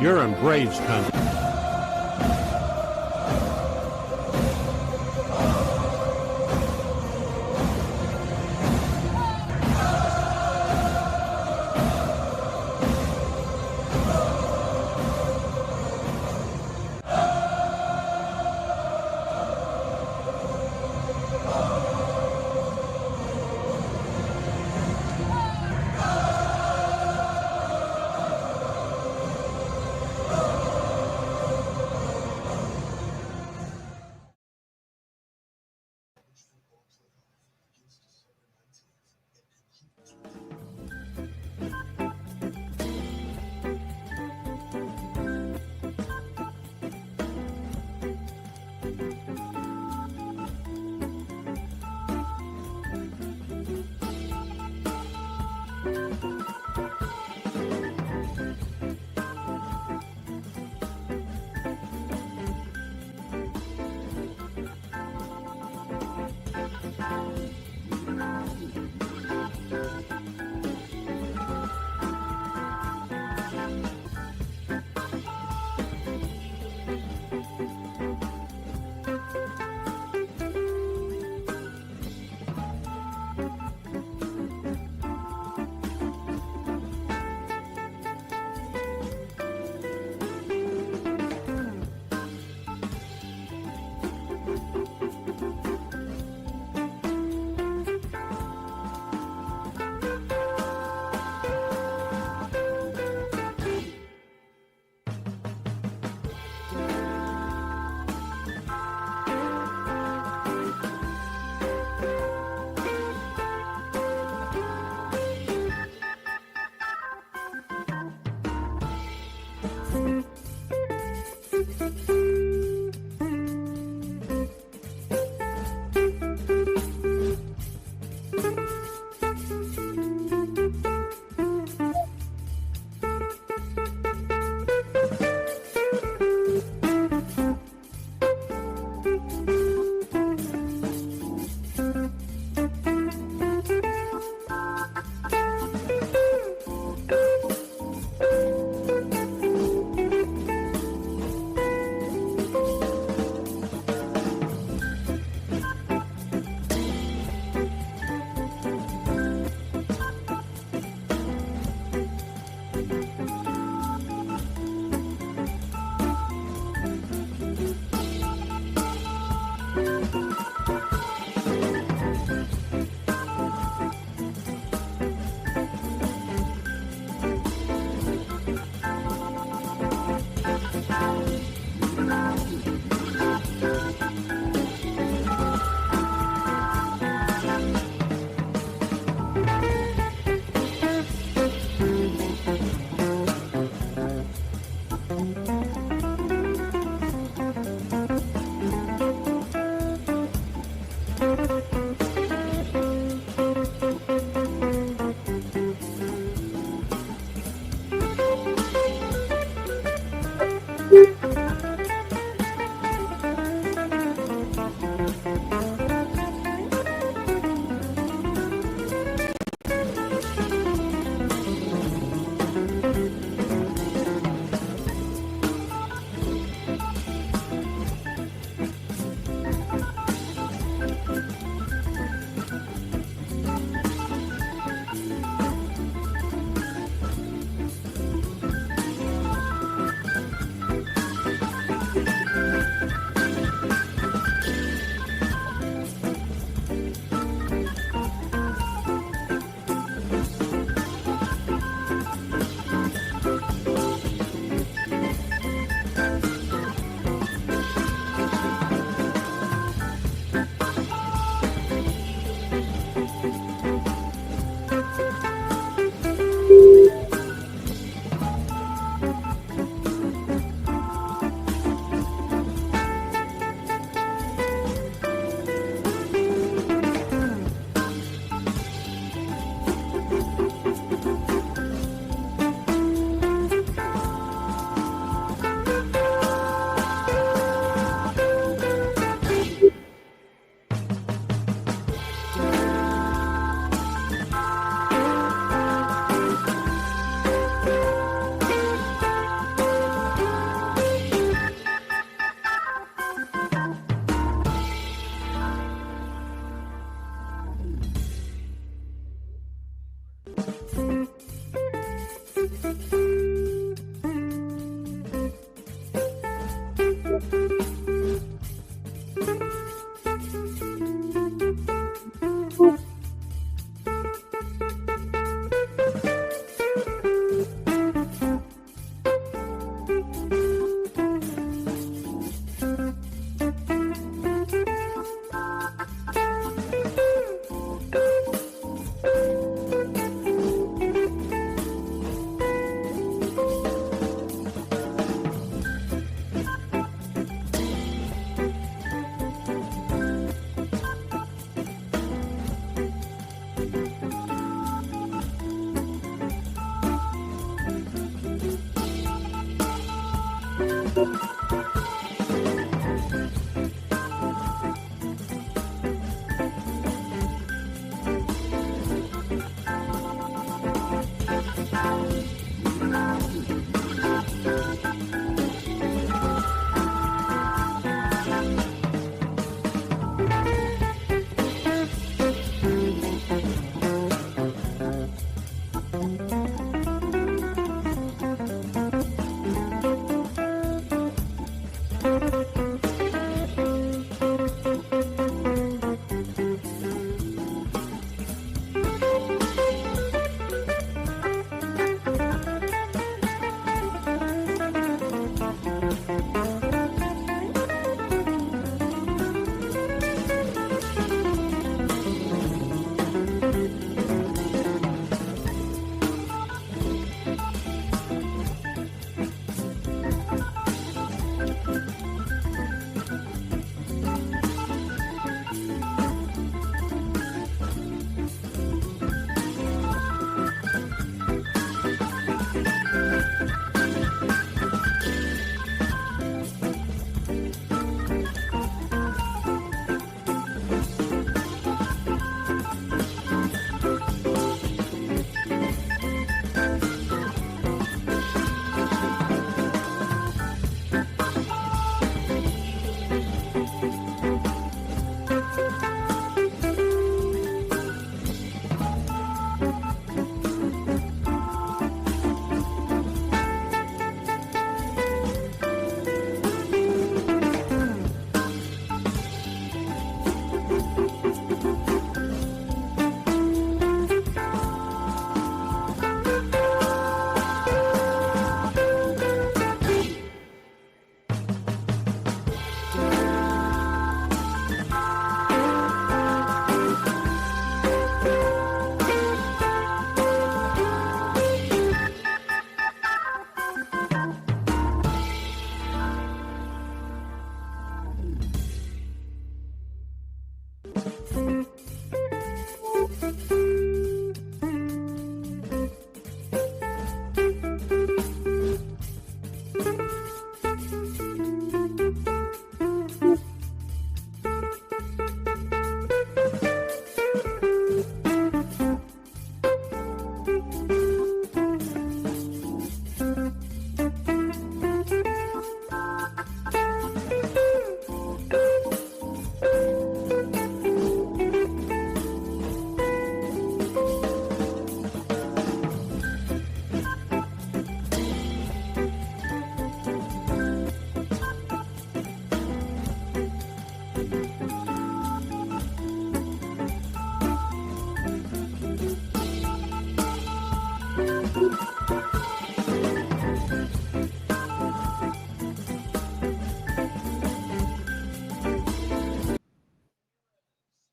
you're in Braves country.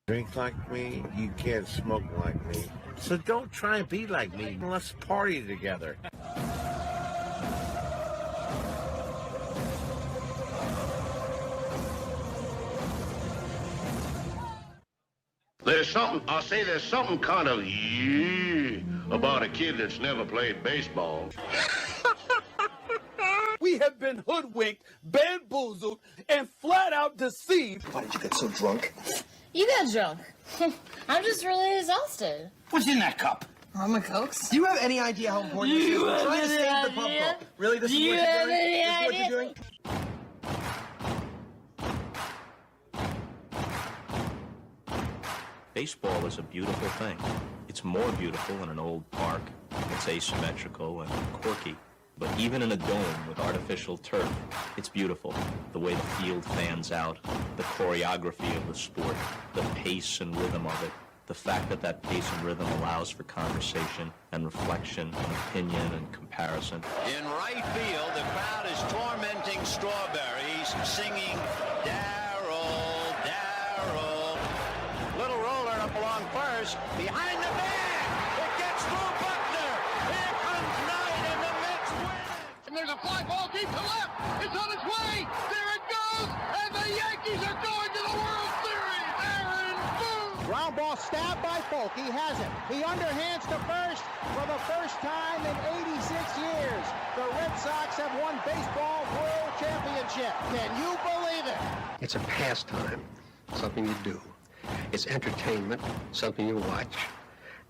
Drink like me, you can't smoke like me. So don't try and be like me. Let's party together. There's something kind of about a kid that's never played baseball. We have been hoodwinked, bamboozled, and flat out deceived. Why did you get so drunk? You got drunk. I'm just really exhausted. What's in that cup? Rum and Cokes. Do you have any idea how important this is? We're trying to save the pub cup. Really? This is what you're doing? This is what you're doing? Baseball is a beautiful thing. It's more beautiful in an old park. It's asymmetrical and quirky. But even in a dome with artificial turf, it's beautiful. The way the field fans out, the choreography of the sport, the pace and rhythm of it, the fact that that pace and rhythm allows for conversation and reflection and opinion and comparison. In right field, the crowd is tormenting Strawberries, singing Darryl, Darryl. Little roller up along first, behind the man. It gets through Buckner. Here comes Knight, and the Mets win. And there's a fly ball deep to left. It's on its way. There it goes. And the Yankees are going to the World Series. Aaron Boone. Ground ball stabbed by Folk. He has it. He underhands to first for the first time in 86 years. The Red Sox have won baseball world championship. championship. Can you believe it? It's a pastime, something you do. It's entertainment, something you watch.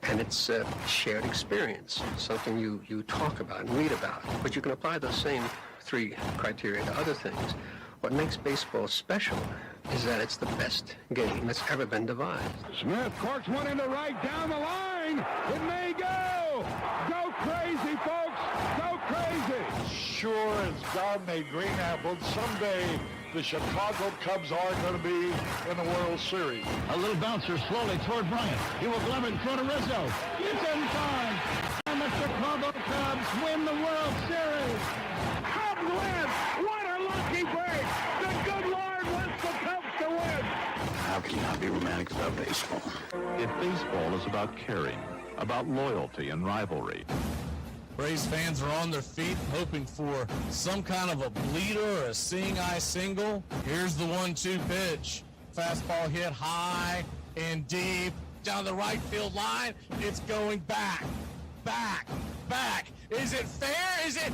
And it's a shared experience, something you talk about and read about. But you can apply those same three criteria to other things. What makes baseball special is that it's the best game that's ever been devised. Smith corks one into right down the line. It may go. Go crazy, folks. Go crazy. Sure as God made green apples, someday the Chicago Cubs are going to be in the World Series. A little bouncer slowly toward Bryant. He will glove it in front of Rizzo. It's in time. And the Chicago Cubs win the World Series. Cubs win. What a lucky break. The good Lord wants the Cubs to win. How can you not be romantic about baseball? If baseball is about caring, about loyalty and rivalry. Braves fans are on their feet hoping for some kind of a bleeder or a seeing-eye single. Here's the 1-2 pitch. Fastball hit high and deep down the right field line. It's going back, back, back. Is it fair? Is it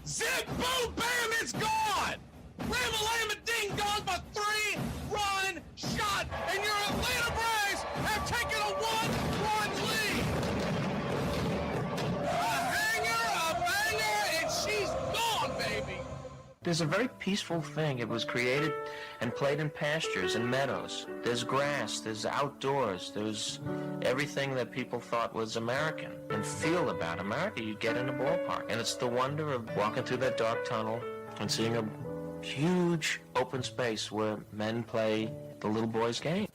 zip, boom, bam, it's gone! Ram-a-lam, ding dong, a 3-run shot, and your Atlanta Braves have taken a 1-run lead. She's gone, baby! There's a very peaceful thing. It was created and played in pastures and meadows. There's grass, there's outdoors, there's everything that people thought was American and feel about America. You get in a ballpark, and it's the wonder of walking through that dark tunnel and seeing a huge open space where men play the little boy's game.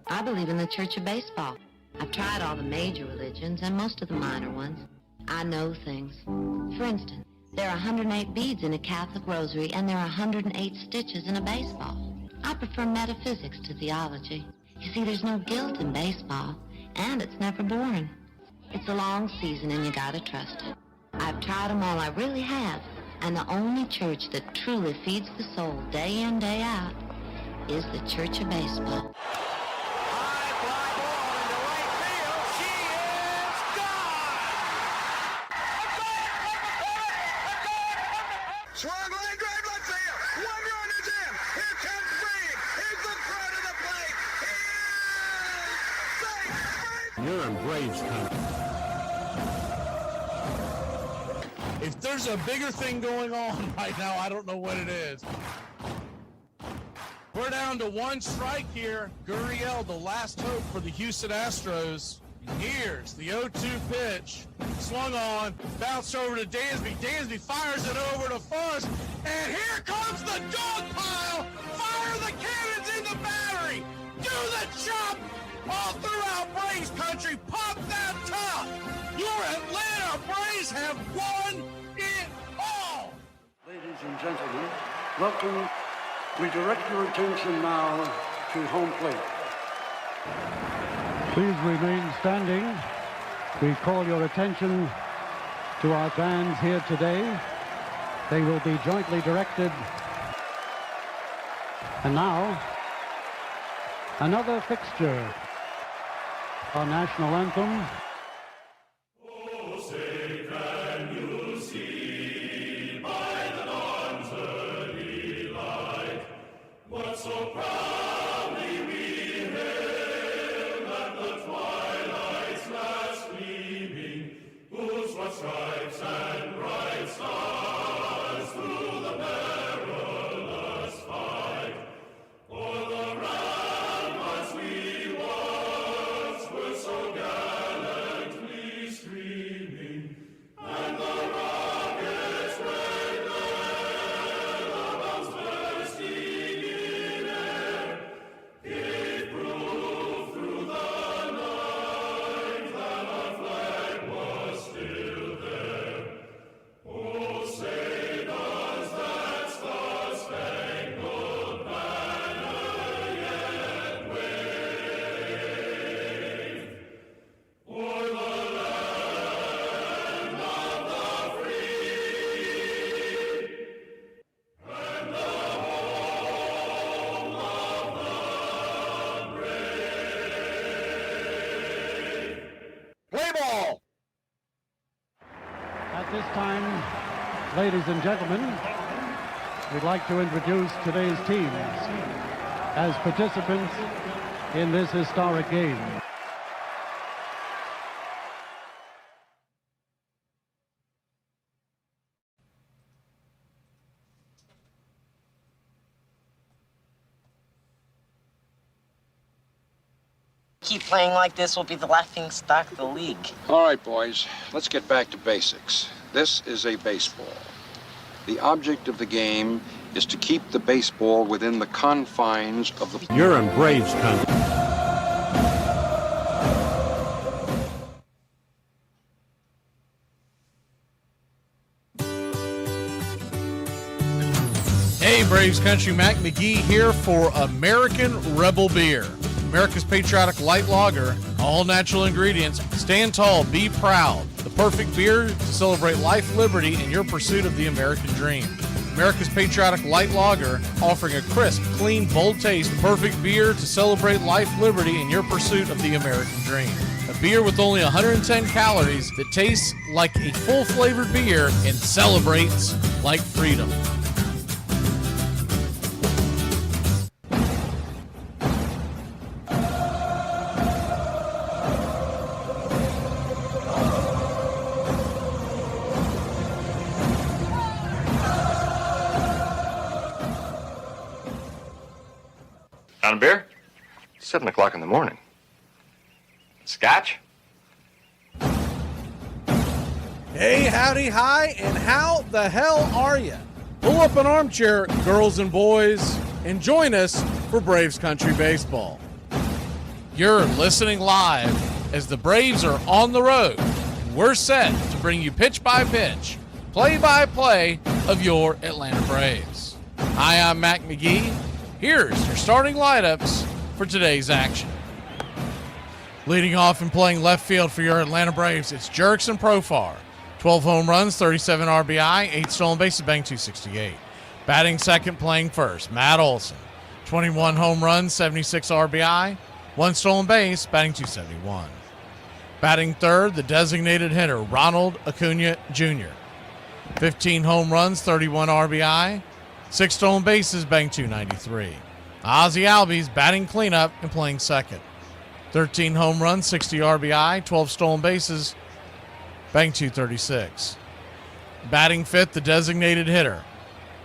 I believe in the Church of Baseball. I've tried all the major religions and most of the minor ones. I know things. For instance, there are 108 beads in a Catholic rosary and there are 108 stitches in a baseball. I prefer metaphysics to theology. You see, there's no guilt in baseball, and it's never boring. It's a long season and you gotta trust it. I've tried them all, I really have. And the only church that truly feeds the soul day in, day out is the Church of Baseball. Swung line drive left field. 1 run is in. Here comes Reed. He's the throw to the plate. He is safe. You're in Braves country. If there's a bigger thing going on right now, I don't know what it is. We're down to 1 strike here. Gurriel, the last hope for the Houston Astros. Here's the 0-2 pitch. Swung on, bounced over to Dansby. Dansby fires it over to first, and here comes the dog pile. Fire the cannons in the battery. Do the chop all throughout Braves country. Pop that top. Your Atlanta Braves have won it all. Ladies and gentlemen, welcome. We direct your attention now to home plate. Please remain standing. We call your attention to our fans here today. They will be jointly directed. And now, another fixture. Our national anthem. Oh, say can you see by the dawn's early light what so proudly we hailed at the twilight's last gleaming, whose broad stripes and bright stars through the perilous fight o'er the ramparts we once were so gallant. Play ball! At this time, ladies and gentlemen, we'd like to introduce today's teams as participants in this historic game. Keep playing like this, we'll be the laughing stock of the league. All right, boys, let's get back to basics. This is a baseball. The object of the game is to keep the baseball within the confines of the... You're in Braves country. Hey, Braves Country, Mac McGee here for American Rebel Beer. America's patriotic light lager, all natural ingredients. Stand tall, be proud. The perfect beer to celebrate life, liberty, and your pursuit of the American dream. America's patriotic light lager, offering a crisp, clean, bold taste. Perfect beer to celebrate life, liberty, and your pursuit of the American dream. A beer with only 110 calories that tastes like a full-flavored beer and celebrates like freedom. On a beer? 7 o'clock in the morning. Scotch? Hey, howdy, hi, and how the hell are you? Pull up an armchair, girls and boys, and join us for Braves Country Baseball. You're listening live as the Braves are on the road. We're set to bring you pitch by pitch, play by play of your Atlanta Braves. Hi, I'm Mac McGee. Here's your starting lineups for today's action. Leading off and playing left field for your Atlanta Braves, it's Jurickson Profar. 12 home runs, 37 RBI, 8 stolen bases, bang 268. Batting second, playing first, Matt Olson. 21 home runs, 76 RBI, 1 stolen base, batting 271. Batting third, the designated hitter, Ronald Acuna Jr. 15 home runs, 31 RBI, 6 stolen bases, bang 293. Ozzie Albies batting cleanup and playing second. 13 home runs, 60 RBI, 12 stolen bases, bang 236. Batting fifth, the designated hitter,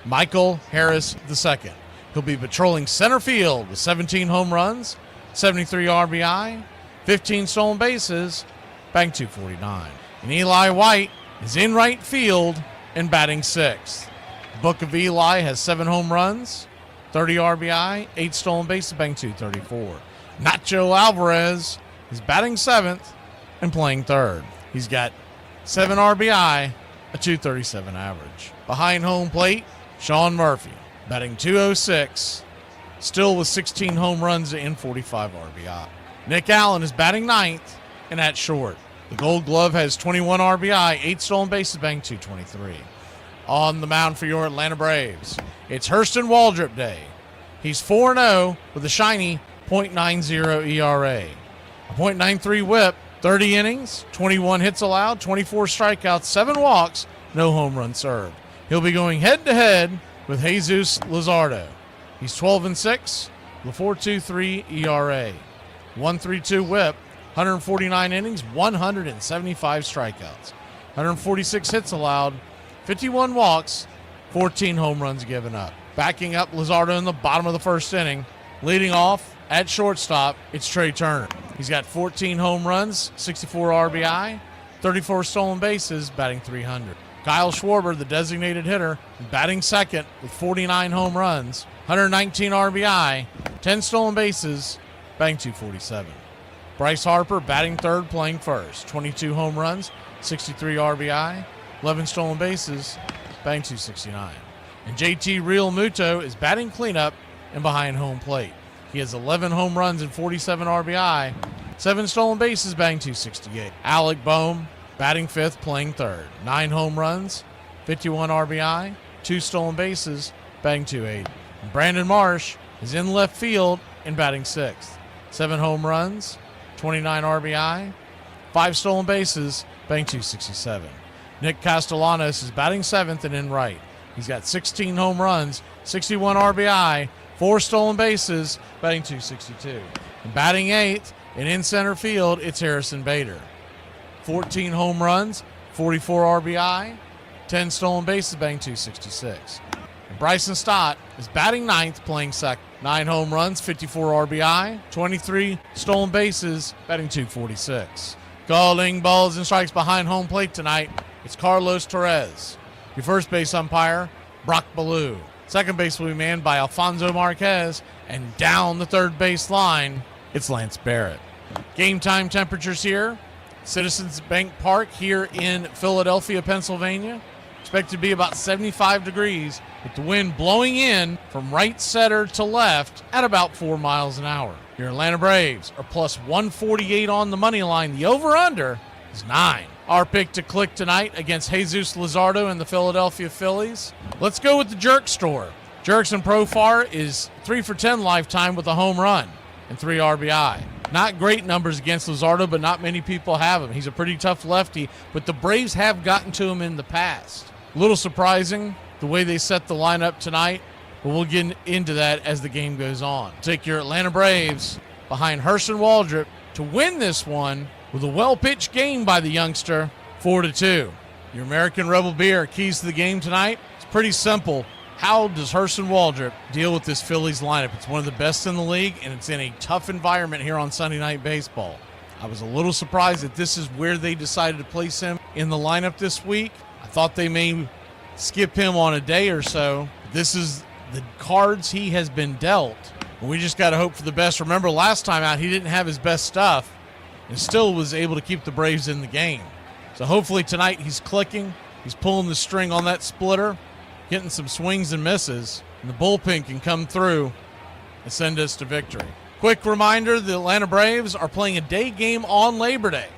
Michael Harris II. He'll be patrolling center field with 17 home runs, 73 RBI, 15 stolen bases, bang 249. And Eli White is in right field and batting sixth. Book of Eli has 7 home runs, 30 RBI, 8 stolen bases, bang 234. Nacho Alvarez is batting seventh and playing third. He's got 7 RBI, a 237 average. Behind home plate, Sean Murphy, batting 206, still with 16 home runs and 45 RBI. Nick Allen is batting ninth and at short. The Gold Glove has 21 RBI, 8 stolen bases, bang 223. On the mound for your Atlanta Braves, it's Hurston Waldrop Day. He's 4-0 with a shiny .90 ERA. A .93 whip, 30 innings, 21 hits allowed, 24 strikeouts, 7 walks, no home run served. He'll be going head-to-head with Jesus Luzardo. He's 12-6 with a 4.23 ERA. 1.32 whip, 149 innings, 175 strikeouts, 146 hits allowed, 51 walks, 14 home runs given up. Backing up Luzardo in the bottom of the first inning. Leading off at shortstop, it's Trey Turner. He's got 14 home runs, 64 RBI, 34 stolen bases, batting 300. Kyle Schwarber, the designated hitter, batting second with 49 home runs, 119 RBI, 10 stolen bases, batting 247. Bryce Harper batting third, playing first, 22 home runs, 63 RBI, 11 stolen bases, batting 269. And JT Real Muto is batting cleanup and behind home plate. He has 11 home runs and 47 RBI, 7 stolen bases, batting 268. Alec Boehm batting fifth, playing third, 9 home runs, 51 RBI, 2 stolen bases, batting 280. And Brandon Marsh is in left field and batting sixth, 7 home runs, 29 RBI, 5 stolen bases, batting .267. Nick Castellanos is batting 7th and in right. He's got 16 home runs, 61 RBI, 4 stolen bases, batting .262. And batting 8th and in center field, it's Harrison Bader. 14 home runs, 44 RBI, 10 stolen bases, batting .266. And Bryson Stott is batting 9th, playing second. 9 home runs, 54 RBI, 23 stolen bases, batting .246. Calling balls and strikes behind home plate tonight, it's Carlos Torres. Your first base umpire, Brock Ballou. Second base will be manned by Alfonso Marquez, and down the third base line, it's Lance Barrett. Game time temperatures here. Citizens Bank Park here in Philadelphia, Pennsylvania. Expected to be about 75 degrees with the wind blowing in from right center to left at about 4 miles an hour. Your Atlanta Braves are plus 148 on the money line. The over-under is 9. Our pick to click tonight against Jesus Luzardo and the Philadelphia Phillies. Let's go with the Jerk Store. Jerkson Profar is 3 for 10 lifetime with a home run and 3 RBI. Not great numbers against Luzardo, but not many people have him. He's a pretty tough lefty, but the Braves have gotten to him in the past. A little surprising the way they set the lineup tonight, but we'll get into that as the game goes on. Take your Atlanta Braves behind Herson Waldrop to win this one with a well-pitched game by the youngster, 4-2. Your American Rebel Beer keys to the game tonight. It's pretty simple. How does Herson Waldrop deal with this Phillies lineup? It's one of the best in the league, and it's in a tough environment here on Sunday Night Baseball. I was a little surprised that this is where they decided to place him in the lineup this week. I thought they may skip him on a day or so. This is the cards he has been dealt. We just got to hope for the best. Remember, last time out, he didn't have his best stuff and still was able to keep the Braves in the game. So hopefully tonight he's clicking. He's pulling the string on that splitter, getting some swings and misses, and the bullpen can come through and send us to victory. Quick reminder, the Atlanta Braves are playing a day game on Labor Day.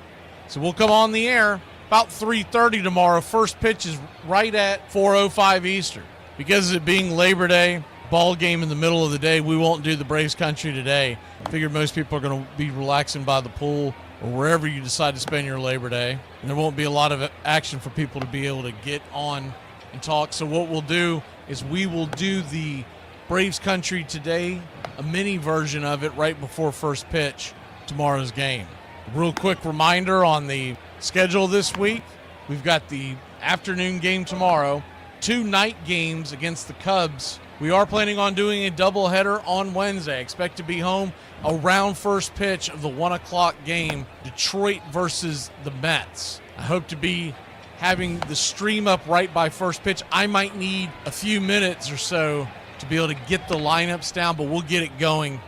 So we'll come on the air about 3:30 tomorrow. First pitch is right at 4:05 Eastern. Because of it being Labor Day, ball game in the middle of the day, we won't do the Braves Country today. I figured most people are going to be relaxing by the pool or wherever you decide to spend your Labor Day. And there won't be a lot of action for people to be able to get on and talk. So what we'll do is we will do the Braves Country today, a mini version of it right before first pitch tomorrow's game. A real quick reminder on the schedule this week. We've got the afternoon game tomorrow, 2 night games against the Cubs. We are planning on doing a doubleheader on Wednesday. Expect to be home around first pitch of the 1 o'clock game, Detroit versus the Mets. I hope to be having the stream up right by first pitch. I might need a few minutes or so to be able to get the lineups down, but we'll get it going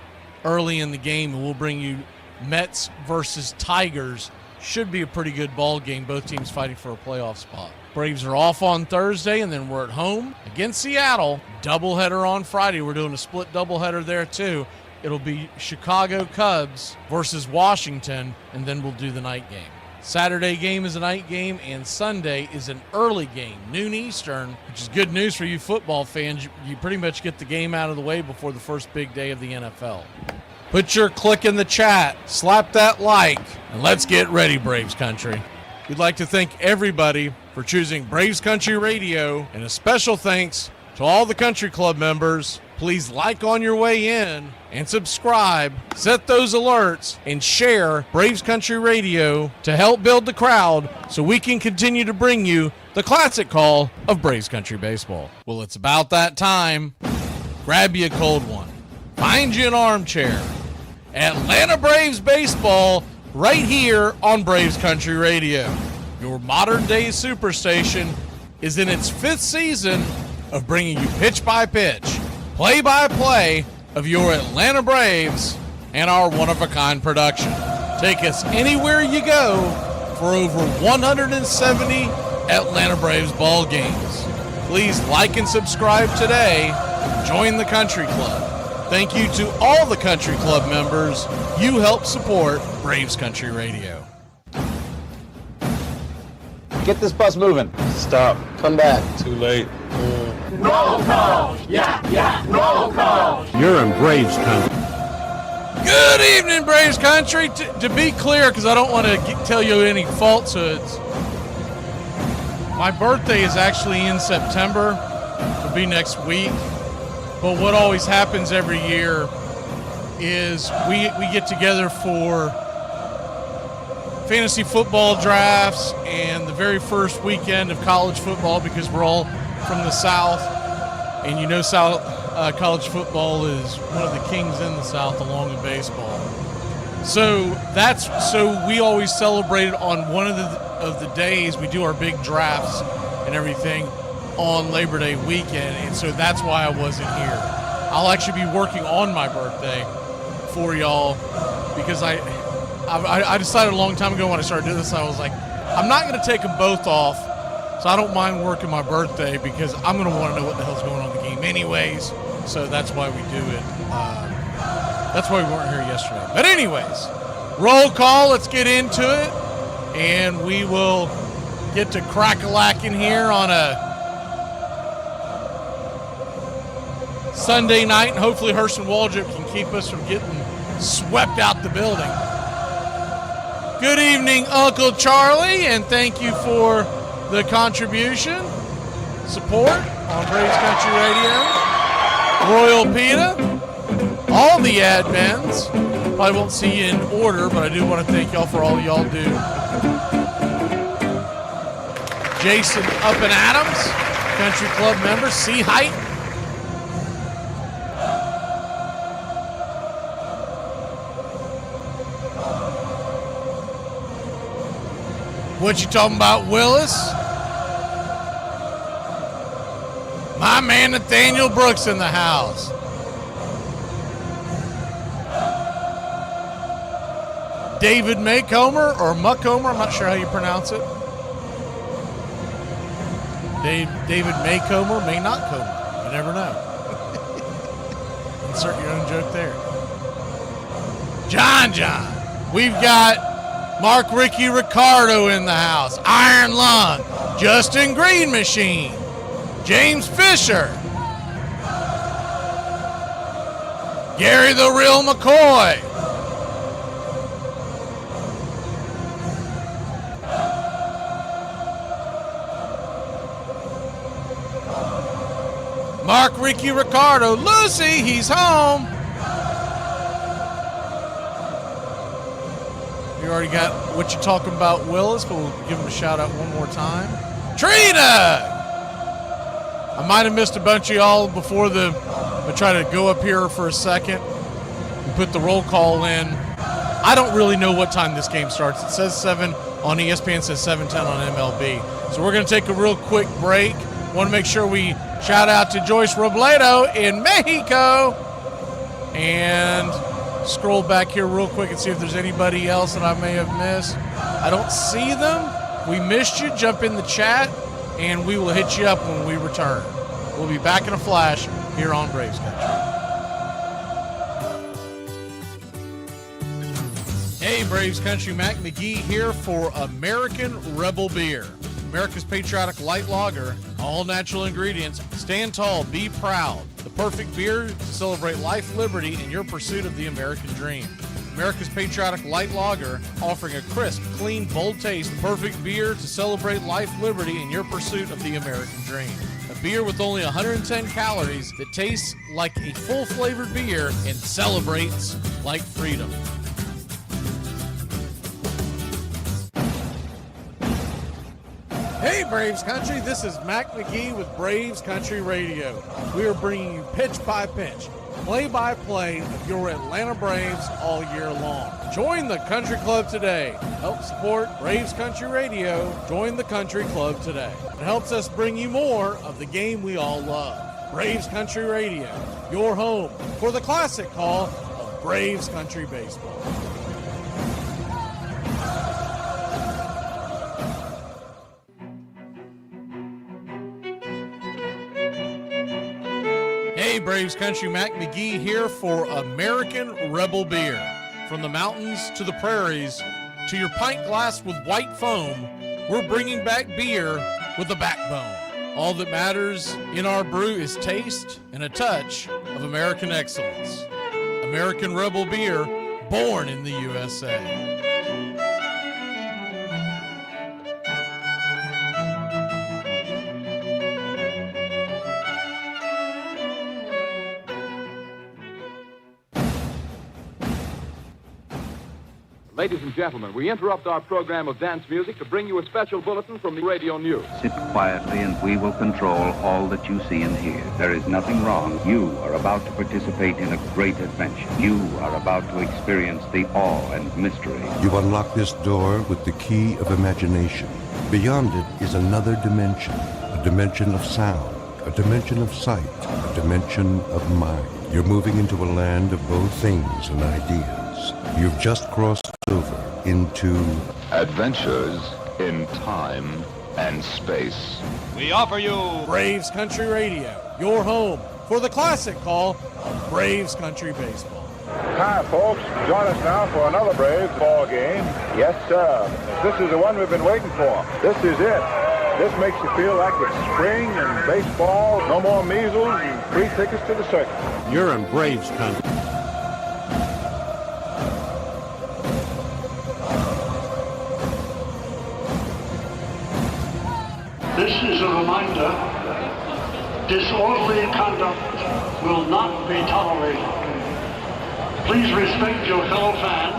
early in the game, and we'll bring you Mets versus Tigers. Should be a pretty good ball game, both teams fighting for a playoff spot. Braves are off on Thursday, and then we're at home against Seattle. Doubleheader on Friday. We're doing a split doubleheader there, too. It'll be Chicago Cubs versus Washington, and then we'll do the night game. Saturday game is a night game, and Sunday is an early game, noon Eastern, which is good news for you football fans. You pretty much get the game out of the way before the first big day of the NFL. Put your click in the chat, slap that like, and let's get ready, Braves Country. We'd like to thank everybody for choosing Braves Country Radio, and a special thanks to all the country club members. Please like on your way in and subscribe, set those alerts, and share Braves Country Radio to help build the crowd so we can continue to bring you the classic call of Braves Country Baseball. Well, it's about that time. Grab you a cold one. Find you an armchair. Atlanta Braves Baseball right here on Braves Country Radio. Your modern-day superstation is in its 5th season of bringing you pitch-by-pitch, play-by-play of your Atlanta Braves and our one-of-a-kind production. Take us anywhere you go for over 170 Atlanta Braves ball games. Please like and subscribe today. Join the Country Club. Thank you to all the Country Club members. You help support Braves Country Radio. Get this bus moving. Stop. Come back. Too late. Roll call! Yeah, roll call! You're in Braves Country. Good evening, Braves country. To be clear, because I don't want to tell you any falsehoods, my birthday is actually in September. It'll be next week. But what always happens every year is we get together for fantasy football drafts and the very first weekend of college football, because we're all from the South. And you know, college football is one of the kings in the South, along with baseball. So we always celebrate it on one of the days. We do our big drafts and everything on Labor Day weekend, and so that's why I wasn't here. I'll actually be working on my birthday for y'all, because I decided a long time ago when I started doing this, I was like, I'm not going to take them both off, so I don't mind working my birthday, because I'm going to want to know what the hell's going on in the game anyways. So that's why we do it. That's why we weren't here yesterday. But anyways, roll call. Let's get into it, and we will get to crack-a-lacking here on a Sunday night, and hopefully Hurston Waldrop can keep us from getting swept out the building. Good evening, Uncle Charlie, and thank you for the contribution, support on Braves Country Radio. Royal Pita, all the admins. Probably won't see you in order, but I do want to thank y'all for all y'all do. Jason Up and Adams, Country Club member, C Height. What you talking about, Willis? My man Nathaniel Brooks in the house. David Maycomer, or Muckomer, I'm not sure how you pronounce it. David Maycomer, may not Comer. You never know. Insert your own joke there. John. We've got Mark Ricky Ricardo in the house. Iron Lung. Justin Green Machine. James Fisher. Gary the Real McCoy. Mark Ricky Ricardo. Lucy, he's home. You already got what you talking about, Willis, but we'll give him a shout out one more time. Trina! I might have missed a bunch of y'all before I try to go up here for a second and put the roll call in. I don't really know what time this game starts. It says 7 on ESPN, it says 7:10 on MLB. So we're going to take a real quick break. Want to make sure we shout out to Joyce Robledo in Mexico. And scroll back here real quick and see if there's anybody else that I may have missed. I don't see them. We missed you. Jump in the chat, and we will hit you up when we return. We'll be back in a flash here on Braves Country. Hey, Braves Country, Mac McGee here for American Rebel Beer. America's patriotic light lager, all natural ingredients. Stand tall, be proud. The perfect beer to celebrate life, liberty, and your pursuit of the American dream. America's patriotic light lager, offering a crisp, clean, bold taste. Perfect beer to celebrate life, liberty, and your pursuit of the American dream. A beer with only 110 calories that tastes like a full-flavored beer and celebrates like freedom. Hey, Braves Country, this is Mac McGee with Braves Country Radio. We are bringing you pitch by pitch, play-by-play of your Atlanta Braves all year long. Join the Country Club today. Help support Braves Country Radio. Join the Country Club today. It helps us bring you more of the game we all love. Braves Country Radio, your home for the classic call of Braves Country Baseball. Hey, Braves Country, Mac McGee here for American Rebel Beer. From the mountains to the prairies to your pint glass with white foam, we're bringing back beer with a backbone. All that matters in our brew is taste and a touch of American excellence. American Rebel beer, born in the USA. Ladies and gentlemen, we interrupt our program of dance music to bring you a special bulletin from the radio news. Sit quietly and we will control all that you see and hear. There is nothing wrong. You are about to participate in a great adventure. You are about to experience the awe and mystery. You unlock this door with the key of imagination. Beyond it is another dimension, a dimension of sound, a dimension of sight, a dimension of mind. You're moving into a land of both things and ideas. You've just crossed over into Adventures in Time and Space. We offer you Braves Country Radio, your home for the classic call of Braves Country Baseball. Hi, folks. Join us now for another Braves ball game. Yes, sir. This is the one we've been waiting for. This is it. This makes you feel like it's spring and baseball. No more measles and free tickets to the circus. You're in Braves country. This is a reminder, disorderly conduct will not be tolerated. Please respect your fellow fan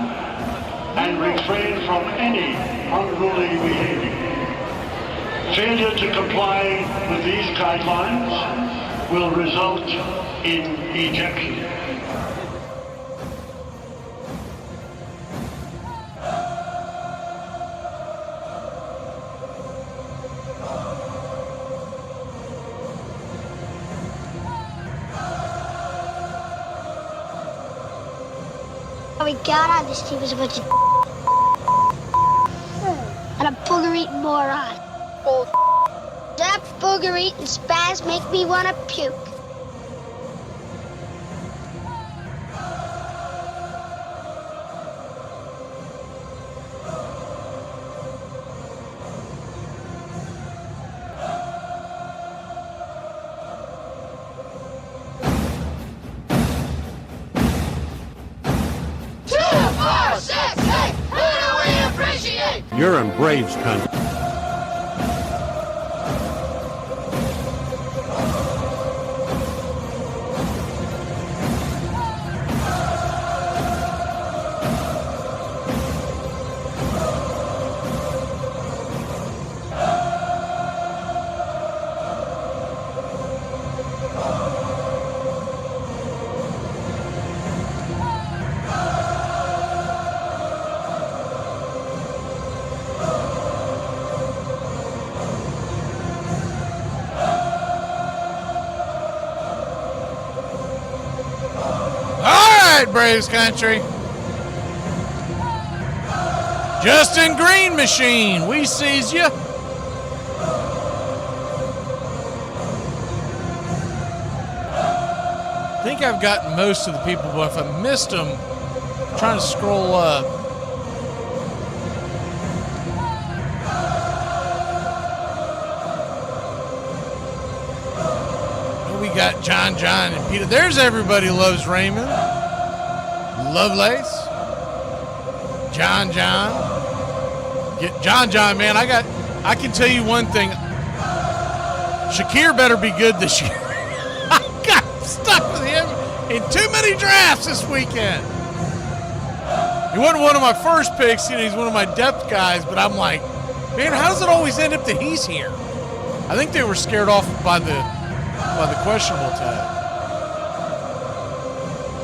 and refrain from any unruly behavior. Failure to comply with these guidelines will result in ejection. We got on this team as a bunch of and a booger-eating moron. That booger-eating spaz make me want to puke. You're in Braves country. Braves country. Justin Green Machine, we sees you. I think I've gotten most of the people, but if I missed them, I'm trying to scroll up. We got John and Peter. There's Everybody Loves Raymond. Lovelace, John. Get John, man. I can tell you one thing. Shakir better be good this year. I got stuck with him in too many drafts this weekend. He wasn't one of my first picks, he's one of my depth guys, but I'm like, man, how does it always end up that he's here? I think they were scared off by the questionable tag.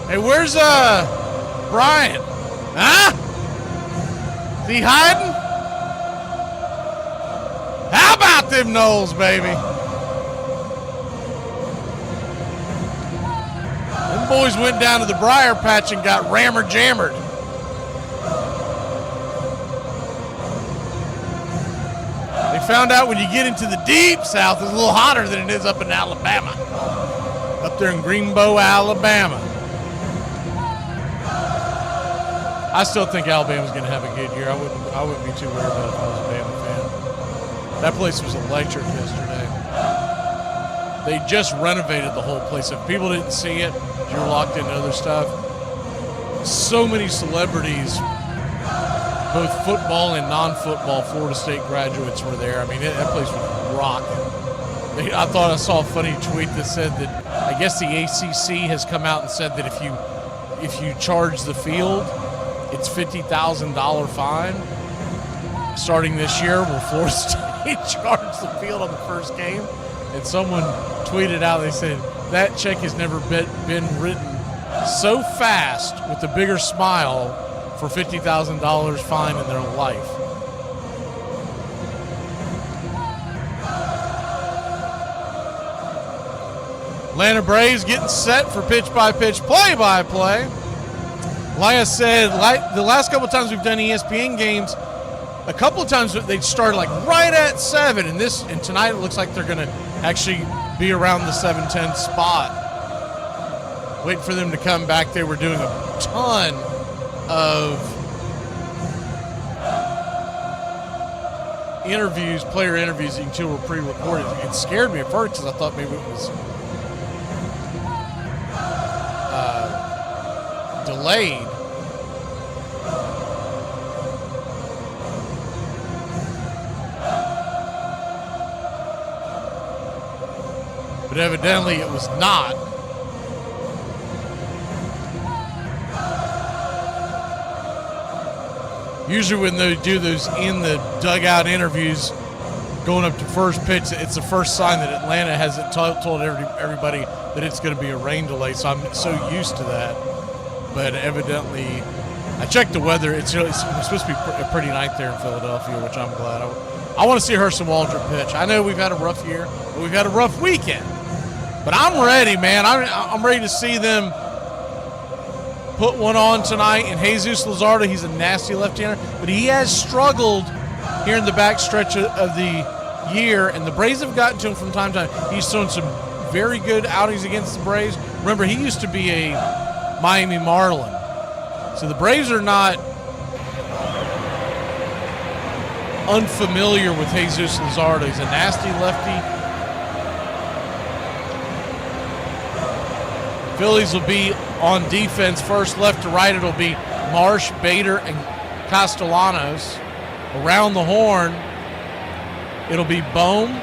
Hey, where's Brian? Huh? Is he hiding? How about them Knowles, baby? Them boys went down to the briar patch and got jammered. They found out when you get into the deep south, it's a little hotter than it is up in Alabama. Up there in Greenbow, Alabama. I still think Alabama's going to have a good year. I wouldn't be too worried about it if I was a Bama fan. That place was electric yesterday. They just renovated the whole place. If people didn't see it, if you're locked into other stuff, so many celebrities, both football and non-football Florida State graduates were there. I mean, that place was rocking. I thought I saw a funny tweet that said that I guess the ACC has come out and said that if you charge the field, it's $50,000 fine. Starting this year, will Florida State charge the field on the first game? And someone tweeted out, they said, that check has never been written so fast with a bigger smile for $50,000 fine in their life. Atlanta Braves getting set for pitch-by-pitch, play-by-play. Like I said, the last couple of times we've done ESPN games, a couple of times they started like right at 7, and tonight it looks like they're going to actually be around the 7:10 spot. Waiting for them to come back. They were doing a ton of interviews, player interviews, you can tell were pre-recorded. It scared me at first because I thought maybe it was delayed. But evidently it was not. Usually when they do those in the dugout interviews going up to first pitch, it's the first sign that Atlanta hasn't told everybody that it's going to be a rain delay. So I'm so used to that. But evidently, I checked the weather. It's supposed to be a pretty night there in Philadelphia, which I'm glad. I want to see Herschel Waldrop pitch. I know we've had a rough year, but we've had a rough weekend. But I'm ready, man. I'm ready to see them put one on tonight. And Jesus Luzardo, he's a nasty left-hander, but he has struggled here in the back stretch of the year, and the Braves have gotten to him from time to time. He's thrown some very good outings against the Braves. Remember, he used to be a Miami Marlin. So the Braves are not unfamiliar with Jesus Luzardo. He's a nasty lefty. Phillies will be on defense first, left to right. It'll be Marsh, Bader, and Castellanos. Around the horn, it'll be Bohm,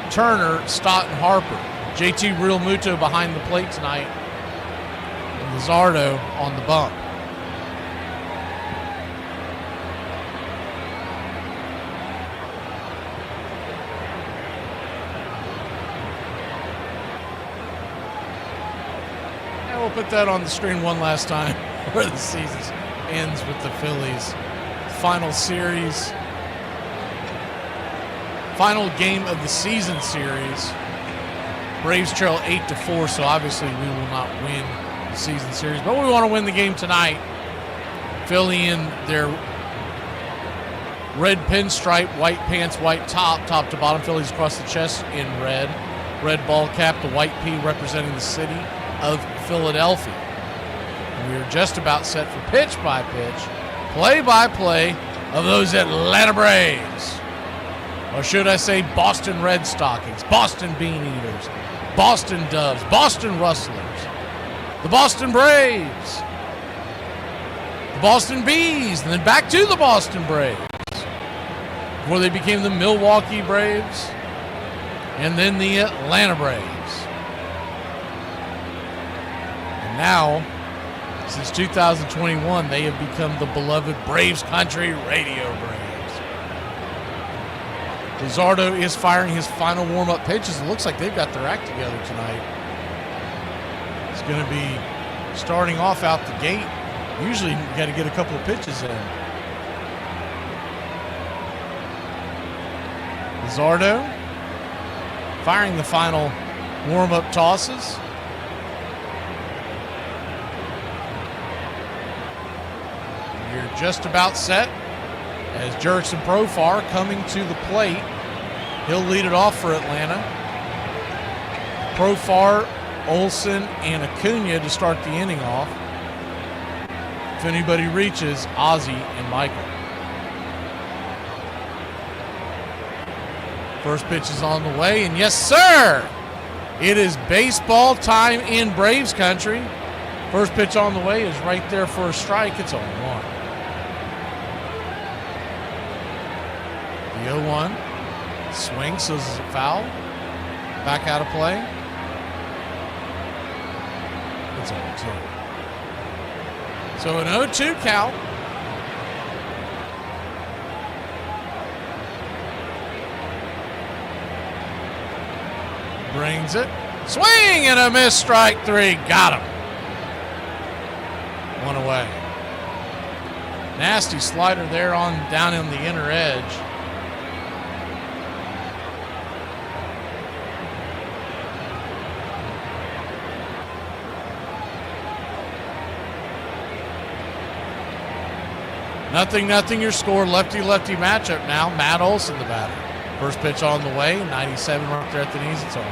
Turner, Stott, and Harper. JT Realmuto behind the plate tonight, and Luzardo on the bump. And we'll put that on the screen one last time where the season ends with the Phillies. Final series. Final game of the season series. Braves trail 8-4, so obviously we will not win the season series, but we want to win the game tonight. Philly in their red pinstripe, white pants, white top to bottom. Phillies across the chest in red. Red ball cap, the white P representing the city of Philadelphia. And we are just about set for pitch-by-pitch, play-by-play of those Atlanta Braves. Or should I say Boston Red Stockings, Boston Bean Eaters, Boston Doves, Boston Rustlers, the Boston Braves, the Boston Bees, and then back to the Boston Braves before they became the Milwaukee Braves and then the Atlanta Braves. And now, since 2021, they have become the beloved Braves Country Radio Braves. Luzardo is firing his final warm-up pitches. It looks like they've got their act together tonight. It's going to be starting off out the gate. Usually you got to get a couple of pitches in. Luzardo firing the final warm-up tosses. You're just about set as Jurickson Profar coming to the plate. He'll lead it off for Atlanta. Profar, Olsen, and Acuna to start the inning off. If anybody reaches, Ozzie and Michael. First pitch is on the way, and yes, sir! It is baseball time in Braves country. First pitch on the way is right there for a strike. It's 0-1. The 0-1. Swing, so this is a foul. Back out of play. It's 0-2. So an 0-2 count. Brings it. Swing and a miss, strike 3. Got him. 1 away. Nasty slider there down on the inner edge. Nothing, your score. Lefty-lefty matchup now. Matt Olson, the batter. First pitch on the way. 97 right there at the knees. It's 0-1.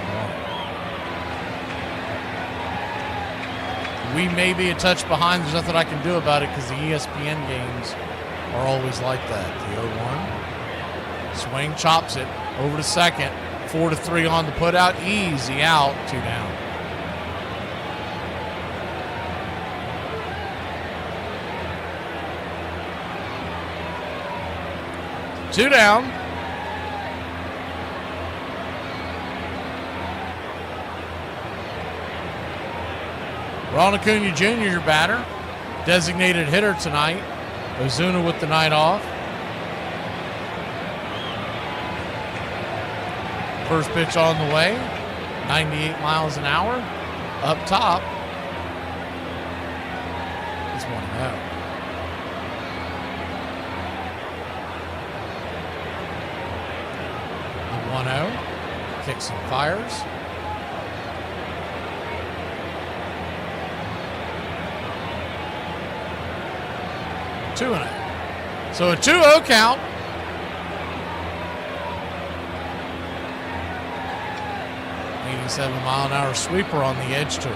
We may be a touch behind. There's nothing I can do about it because the ESPN games are always like that. The 0-1. Swing, chops it. Over to second. 4-3 on the putout. Easy out. 2 down. Two down. Ron Acuna Jr., your batter. Designated hitter tonight. Ozuna with the night off. First pitch on the way. 98 miles an hour. Up top. It's 1-0. The 1-0. Kicks and fires. Two and 0. So a 2-0 count. $87-mile-an-hour sweeper on the edge, 2-1.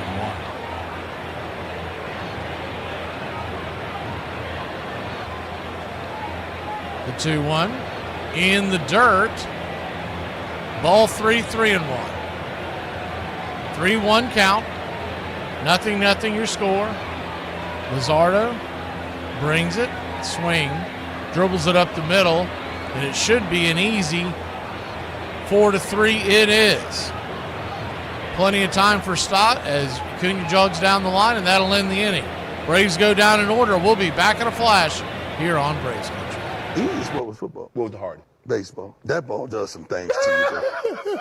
The 2-1 in the dirt. Ball 3, 3-1. 3-1 count. Nothing, your score. Luzardo brings it, swing, dribbles it up the middle, and it should be an easy 4-3. It is. Plenty of time for Stott as Acuna jogs down the line, and that'll end the inning. Braves go down in order. We'll be back in a flash here on Braves Country. Easy sport was football. What was the hard? Baseball. That ball does some things to you,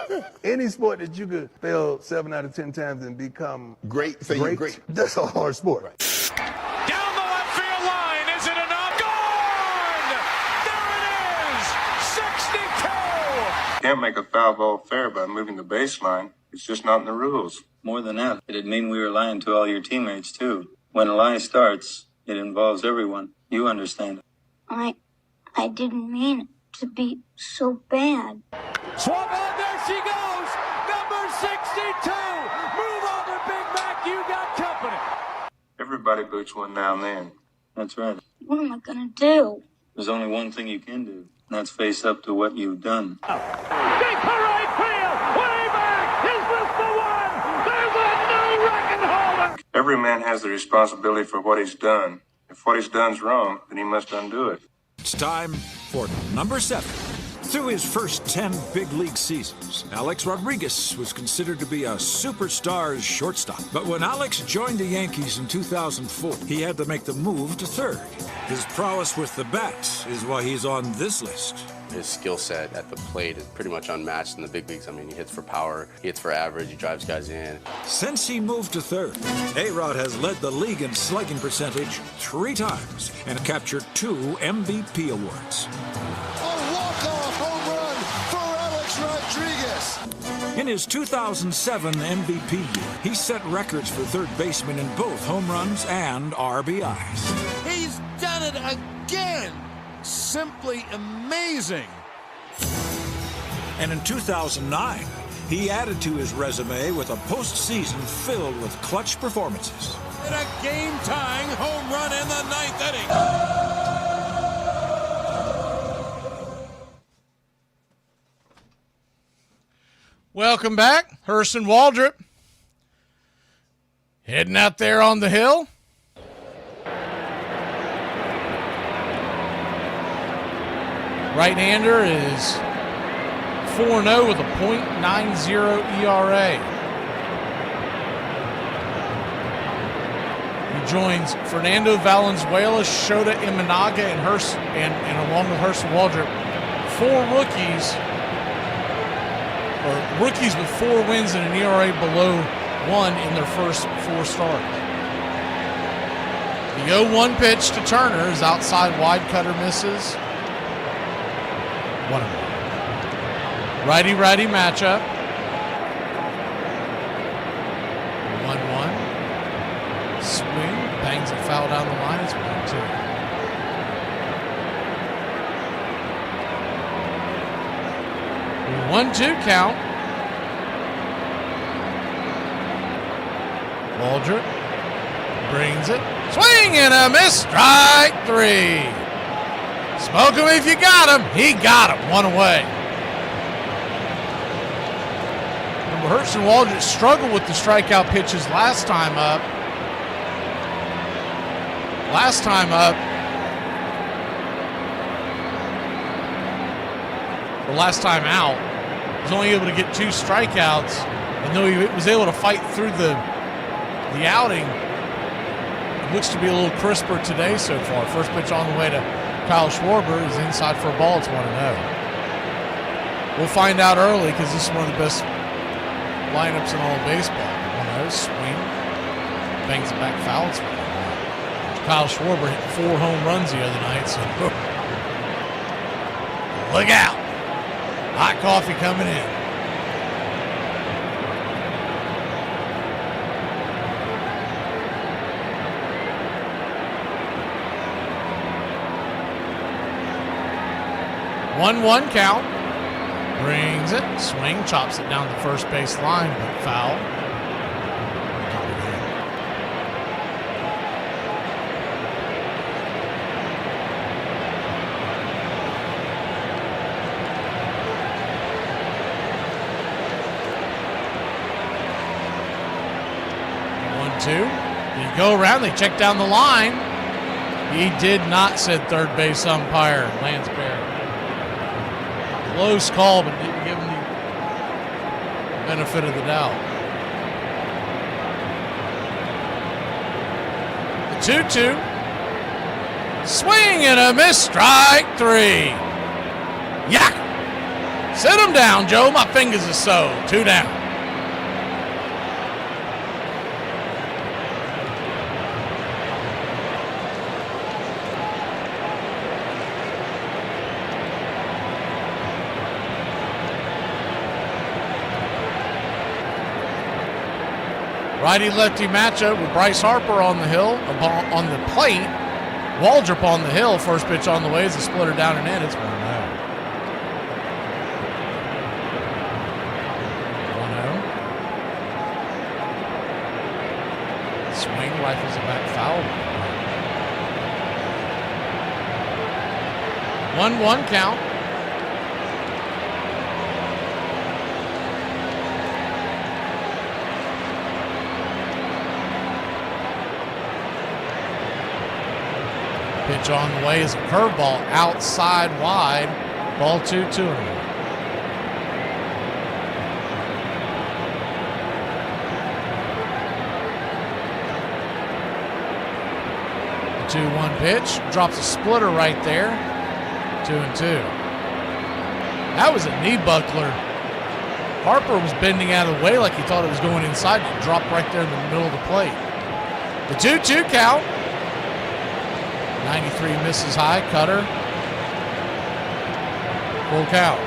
bro. Any sport that you could fail 7 out of 10 times and become great, that's a hard sport. Right. Down the left field line. Is it enough? Gone! There it is! 62! Can't make a foul ball fair by moving the baseline. It's just not in the rules. More than that, it'd mean we were lying to all your teammates, too. When a lie starts, it involves everyone. You understand. I didn't mean it to be so bad. Swung on, there she goes! Number 62! Move over, Big Mac, you got company! Everybody boots one now and then. That's right. What am I gonna do? There's only one thing you can do, and that's face up to what you've done. Deep to right field! Way back! Is this the one? There's a new record holder! Every man has the responsibility for what he's done. If what he's done's wrong, then he must undo it. It's time for number 7. Through his first 10 big league seasons, Alex Rodriguez was considered to be a superstar shortstop. But when Alex joined the Yankees in 2004, he had to make the move to third. His prowess with the bat is why he's on this list. His skill set at the plate is pretty much unmatched in the big leagues. I mean, he hits for power, he hits for average, he drives guys in. Since he moved to third, A-Rod has led the league in slugging percentage 3 times and captured 2 MVP awards. In his 2007 MVP year, he set records for third baseman in both home runs and RBIs. He's done it again! Simply amazing! And in 2009, he added to his resume with a postseason filled with clutch performances. And a game-tying home run in the 9th inning! Welcome back, Hurston Waldrop. Heading out there on the hill. Right-hander is 4-0 with a .90 ERA. He joins Fernando Valenzuela, Shota Imanaga, and along with Herschel Waldrop, rookies with 4 wins and an ERA below 1 in their first 4 starts. The 0-1 pitch to Turner is outside wide, cutter misses. 1-1. Righty-righty matchup. 1-1. Swing, bangs it foul down the line. It's 1-2. 1-2 count. Waldrop brings it. Swing and a miss. Strike 3. Smoke him if you got him. He got him. 1 away. Remember, Herschel Waldrop struggled with the strikeout pitches last time up. The last time out, he was only able to get 2 strikeouts, and though he was able to fight through the outing, it looks to be a little crisper today so far. First pitch on the way to Kyle Schwarber is inside for a ball. It's 1-0. We'll find out early because this is one of the best lineups in all of baseball. 1-0, swing, bangs it back foul. It's 1-0. Kyle Schwarber hit 4 home runs the other night, so look out. Hot coffee coming in. One count. Brings it. Swing. Chops it down the first base line, but foul. 1-2. They go around. They check down the line. He did not, said third base umpire Lance Barrett. Close call, but didn't give him the benefit of the doubt. The 2-2. Swing and a miss. Strike 3. Yak. Sit him down, Joe. My fingers are sore. 2 down. Righty-lefty matchup with Bryce Harper on the hill, on the plate. Waldrop on the hill. First pitch on the way is a splitter down and in. It's 1-0. 1-0. Swing, rifles it back foul. 1-1 count. Pitch on the way is a curveball outside wide. Ball 2-2. The 2-1 pitch. Drops a splitter right there. 2-2. That was a knee buckler. Harper was bending out of the way like he thought it was going inside. And it dropped right there in the middle of the plate. The 2-2 count. 93 misses high, cutter. Full count.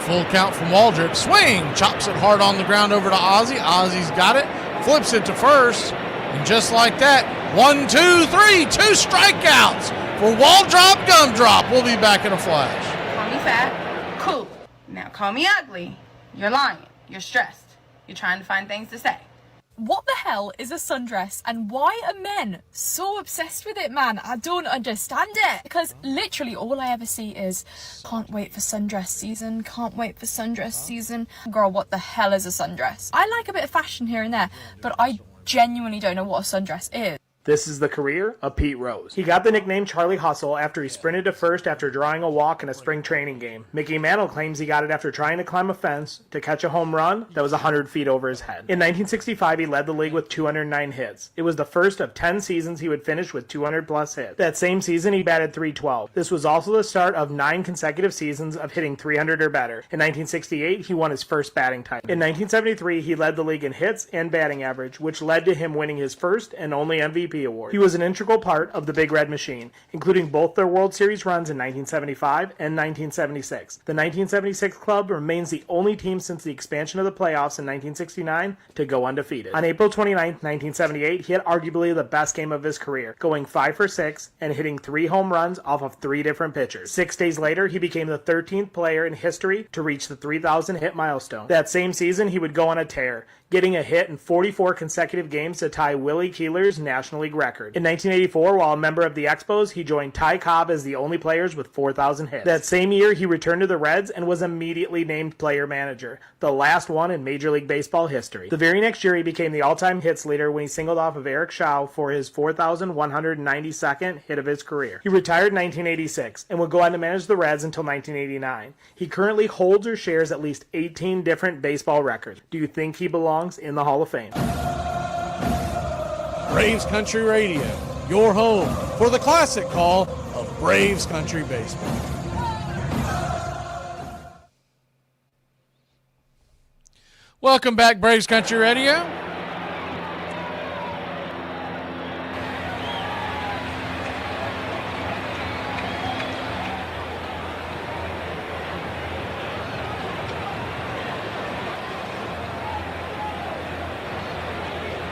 Full count from Waldrop. Swing! Chops it hard on the ground over to Ozzie. Ozzie's got it. Flips it to first. And just like that, 1, 2, 3, 2 strikeouts for Waldrop Gumdrop. We'll be back in a flash. Call me fat. Cool. Now call me ugly. You're lying. You're stressed. You're trying to find things to say. What the hell is a sundress and why are men so obsessed with it, man? I don't understand it. Because literally all I ever see is, can't wait for sundress season, can't wait for sundress season. Girl, what the hell is a sundress? I like a bit of fashion here and there, but I genuinely don't know what a sundress is. This is the career of Pete Rose. He got the nickname Charlie Hustle after he sprinted to first after drawing a walk in a spring training game. Mickey Mantle claims he got it after trying to climb a fence to catch a home run that was 100 feet over his head. In 1965, he led the league with 209 hits. It was the first of 10 seasons he would finish with 200-plus hits. That same season, he batted .312. This was also the start of 9 consecutive seasons of hitting 300 or better. In 1968, he won his first batting title. In 1973, he led the league in hits and batting average, which led to him winning his first and only MVP award. He was an integral part of the Big Red Machine, including both their World Series runs in 1975 and 1976. The 1976 club remains the only team since the expansion of the playoffs in 1969 to go undefeated. On April 29, 1978, he had arguably the best game of his career, going 5 for 6 and hitting 3 home runs off of 3 different pitchers. 6 days later, he became the 13th player in history to reach the 3,000 hit milestone. That same season, he would go on a tear, getting a hit in 44 consecutive games to tie Willie Keeler's National League record. In 1984, while a member of the Expos, he joined Ty Cobb as the only players with 4,000 hits. That same year, he returned to the Reds and was immediately named player manager, the last one in Major League Baseball history. The very next year, he became the all-time hits leader when he singled off of Eric Shaw for his 4,192nd hit of his career. He retired in 1986 and would go on to manage the Reds until 1989. He currently holds or shares at least 18 different baseball records. Do you think he belongs in the Hall of Fame? Braves Country Radio, your home for the classic call of Braves Country Baseball. Welcome back, Braves Country Radio.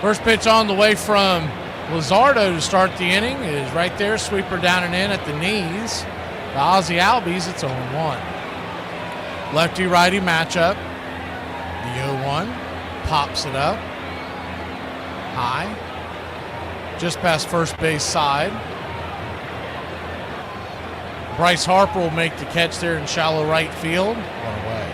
First pitch on the way from Luzardo to start the inning is right there. Sweeper down and in at the knees. The Ozzie Albies, it's 0-1. Lefty-righty matchup. The 0-1 pops it up. High. Just past first base side. Bryce Harper will make the catch there in shallow right field. One away.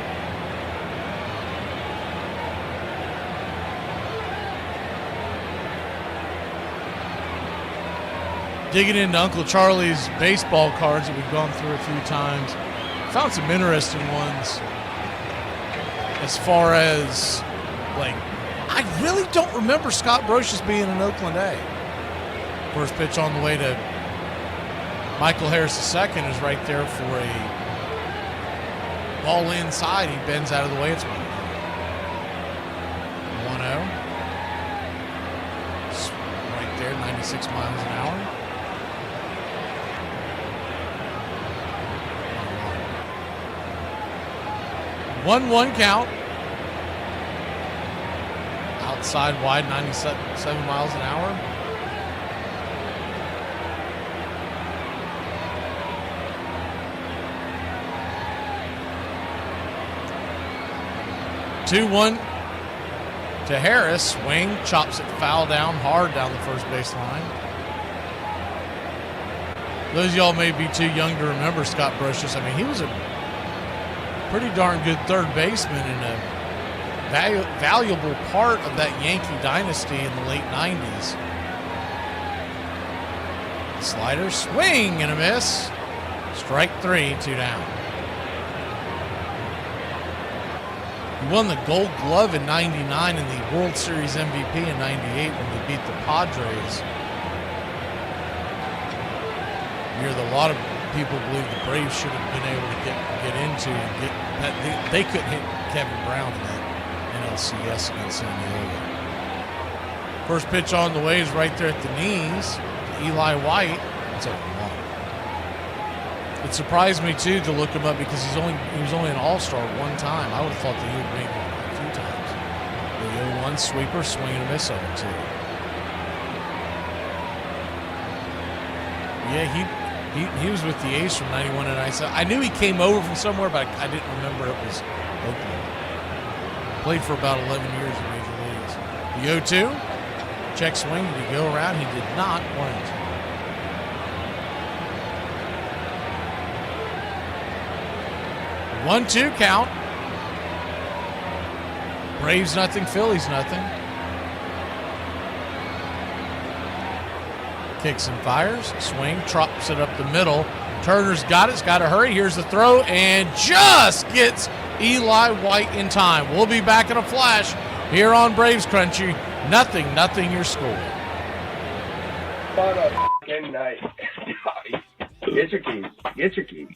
Digging into Uncle Charlie's baseball cards that we've gone through a few times. Found some interesting ones as far as, like, I really don't remember Scott Brocious being in Oakland A. First pitch on the way to Michael Harris II is right there for a ball inside. He bends out of the way. It's 1-0. Right there, 96 miles an hour. 1-1 count. Outside wide, 97 miles an hour. Two-one to Harris. Swing, chops it foul down, hard down the first base line. Those of y'all may be too young to remember Scott Brocious. I mean, he was a pretty darn good third baseman and a valuable part of that Yankee dynasty in the late 90s. Slider, swing and a miss. Strike 3, 2 down. He won the Gold Glove in 99 and the World Series MVP in 98 when they beat the Padres. Near a lot of people believe the Braves should have been able to get into and get that. They couldn't hit Kevin Brown in that NLCS against San Diego. First pitch on the way is right there at the knees. Eli White. It's 0-1. It surprised me too to look him up because he was only an All-Star one time. I would have thought that he would make it a few times. The 0-1 sweeper, swing and a miss on it too. Yeah, he was with the A's from 91 to 97. I knew he came over from somewhere, but I didn't remember it was Oakland. Played for about 11 years in Major Leagues. The 0-2. Check swing. Did he go around? He did not. 1-2 count. Braves nothing, Phillies nothing. Kicks and fires. Swing, drops it up the middle. Turner's got it. It's got to hurry. Here's the throw, and just gets Eli White in time. We'll be back in a flash here on Braves Country. 0-0 your score. What a f***ing night. Get your keys. Get your keys.